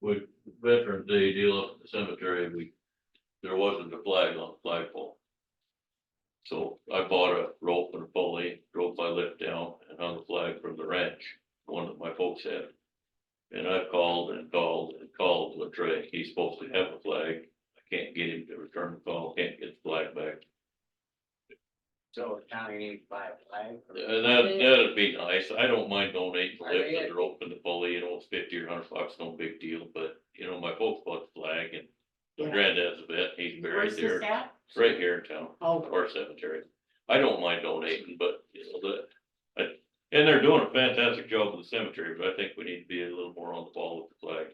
[SPEAKER 11] With Veterans Day deal up at the cemetery, there wasn't a flag on the flagpole. So I bought a rope and a pulley, drove my lift down and hung a flag from the ranch, one that my folks had. And I've called and called and called Latrey, he's supposed to have a flag, I can't get him to return the call, can't get the flag back.
[SPEAKER 1] So the county needs to buy a flag.
[SPEAKER 11] That'd be nice, I don't mind donating the
[SPEAKER 1] I
[SPEAKER 11] lift
[SPEAKER 1] mean,
[SPEAKER 11] and the rope and the pulley, it's $50 or $100, no big deal, but, my folks bought the flag and my
[SPEAKER 3] Yeah.
[SPEAKER 11] granddad's a vet, he's buried
[SPEAKER 3] where's
[SPEAKER 11] there,
[SPEAKER 3] this at?
[SPEAKER 11] it's right here in town,
[SPEAKER 3] Oh,
[SPEAKER 11] our cemetery. I don't mind donating, but, and they're doing a fantastic job with the cemetery, but I think we need to be a little more on the ball with the flag.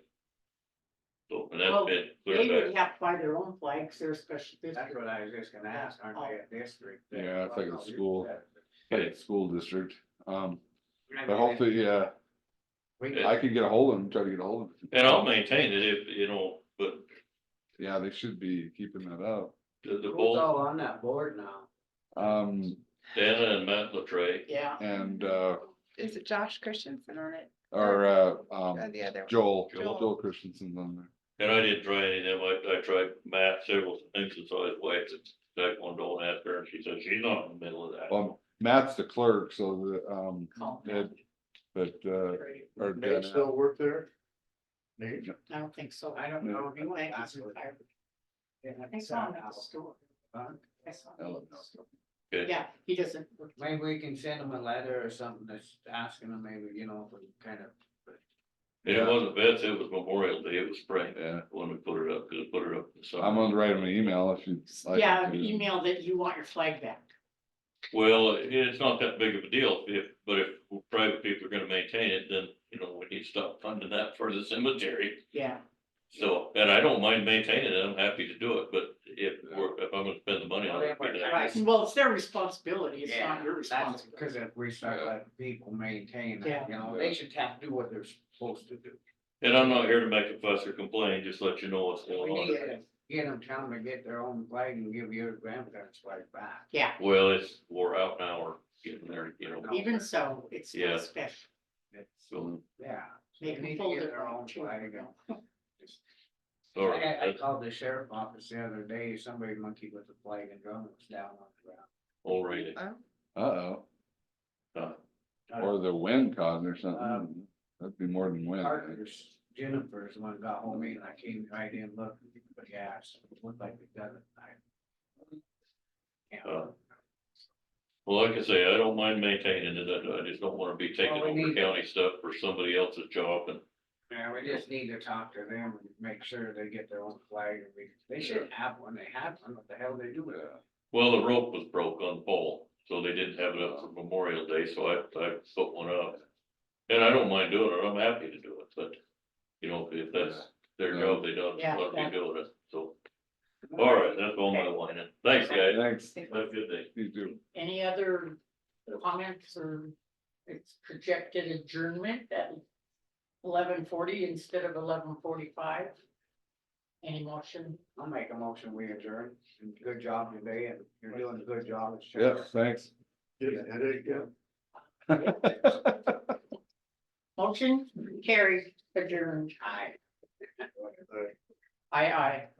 [SPEAKER 11] So, and
[SPEAKER 3] Well,
[SPEAKER 11] that's been
[SPEAKER 3] they
[SPEAKER 11] clear
[SPEAKER 3] would
[SPEAKER 11] back,
[SPEAKER 3] have to buy their own flags, they're special
[SPEAKER 1] That's
[SPEAKER 3] district.
[SPEAKER 1] what I was just gonna ask, aren't they a district?
[SPEAKER 5] Yeah, it's like a school. like, school district,
[SPEAKER 1] I mean,
[SPEAKER 5] but hopefully, yeah,
[SPEAKER 1] we-
[SPEAKER 5] I could get a hold of them, try to get a hold of them.
[SPEAKER 11] and I'll maintain it if, but
[SPEAKER 5] Yeah, they should be keeping that up.
[SPEAKER 11] the
[SPEAKER 1] Who's
[SPEAKER 11] bowl,
[SPEAKER 1] all on that board now?
[SPEAKER 11] Dana and Matt Latrey,
[SPEAKER 3] Yeah.
[SPEAKER 5] And,
[SPEAKER 12] Is it Josh Christensen on it?
[SPEAKER 5] or,
[SPEAKER 12] Or the other one?
[SPEAKER 5] Joel Christensen's on there.
[SPEAKER 11] and I didn't try any of them, I tried Matt several things, and so his wife, that one don't ask her, and she said she's not in the middle of that.
[SPEAKER 5] Matt's the clerk, so the,
[SPEAKER 3] Call
[SPEAKER 5] Ed, but, or
[SPEAKER 4] Nate
[SPEAKER 5] Dana.
[SPEAKER 4] still work there? Nate?
[SPEAKER 3] I don't think so.
[SPEAKER 1] I don't know if you
[SPEAKER 3] I think
[SPEAKER 1] want
[SPEAKER 3] he's
[SPEAKER 1] to.
[SPEAKER 3] retired. I saw him at the store.
[SPEAKER 1] Huh?
[SPEAKER 3] I saw him at the store.
[SPEAKER 11] Good.
[SPEAKER 3] Yeah, he doesn't. work.
[SPEAKER 1] Maybe we can send them a letter or something that's asking them, maybe, if we kind of.
[SPEAKER 11] And it wasn't vets, it was Memorial Day, it was spring,
[SPEAKER 5] Yeah,
[SPEAKER 11] when we put it up, cause we put it up in the summer.
[SPEAKER 5] I'm gonna write him an email if you. like
[SPEAKER 3] Yeah,
[SPEAKER 5] to.
[SPEAKER 3] email that you want your flag back.
[SPEAKER 11] Well, it's not that big of a deal, but if private people are gonna maintain it, then, we need to stop funding that for the cemetery.
[SPEAKER 3] Yeah.
[SPEAKER 11] So, and I don't mind maintaining it, I'm happy to do it, but if I'm gonna spend the money on it.
[SPEAKER 3] Well, it's their responsibility, it's not your
[SPEAKER 1] That's
[SPEAKER 3] responsibility.
[SPEAKER 1] because if we start
[SPEAKER 5] Yeah.
[SPEAKER 1] letting people maintain
[SPEAKER 3] Yeah.
[SPEAKER 1] that, they should have to do what they're supposed to do.
[SPEAKER 11] And I'm not here to make a fuss or complain, just let you know what's going
[SPEAKER 1] We need
[SPEAKER 11] on.
[SPEAKER 1] to get them, tell them to get their own flag and give your grandparents' flag back.
[SPEAKER 3] Yeah,
[SPEAKER 11] Well, it's wore out now, we're getting there,
[SPEAKER 3] even so, it's still
[SPEAKER 11] Yeah.
[SPEAKER 3] special.
[SPEAKER 11] so,
[SPEAKER 1] Yeah.
[SPEAKER 3] They
[SPEAKER 1] They need
[SPEAKER 3] can
[SPEAKER 1] to
[SPEAKER 3] fold
[SPEAKER 1] get
[SPEAKER 3] it
[SPEAKER 1] their
[SPEAKER 3] right
[SPEAKER 1] own
[SPEAKER 3] too.
[SPEAKER 1] flag.
[SPEAKER 11] all
[SPEAKER 1] I
[SPEAKER 11] right,
[SPEAKER 1] called the sheriff office the other day, somebody monkeyed with the flag and drum was down on the ground.
[SPEAKER 11] all righty.
[SPEAKER 5] Uh-oh,
[SPEAKER 11] Uh,
[SPEAKER 5] or the wind causing or something, that'd be more than wind.
[SPEAKER 1] Parker's, Jennifer's the one got home and I came right in, looked, but yeah, it looked like it doesn't.
[SPEAKER 11] Uh, Well, like I say, I don't mind maintaining it, I just don't wanna be taking
[SPEAKER 1] Well, we
[SPEAKER 11] over
[SPEAKER 1] need-
[SPEAKER 11] county stuff for somebody else's job and.
[SPEAKER 1] Yeah, we just need to talk to them and make sure they get their own flag and they should have one, they have one, what the hell they do with it?
[SPEAKER 11] Well, the rope was broke on the pole, so they didn't have it up for Memorial Day, so I put one up. And I don't mind doing it, I'm happy to do it, but, if that's their job, they don't
[SPEAKER 3] Yeah,
[SPEAKER 11] want to
[SPEAKER 3] yeah.
[SPEAKER 11] be doing it, so. All right, that's all my whining. Thanks, guys.
[SPEAKER 5] Thanks,
[SPEAKER 11] Have a good day.
[SPEAKER 5] you do.
[SPEAKER 3] Any other comments or it's projected adjournment at 11:40 instead of 11:45? Any motion?
[SPEAKER 1] I'll make a motion, we adjourn, and good job today, and you're doing a good job. as
[SPEAKER 5] Yeah,
[SPEAKER 1] sheriff.
[SPEAKER 5] thanks.
[SPEAKER 4] Get a headache, yeah.
[SPEAKER 3] Motion carried, adjourned.
[SPEAKER 1] Aye.
[SPEAKER 3] Aye, aye.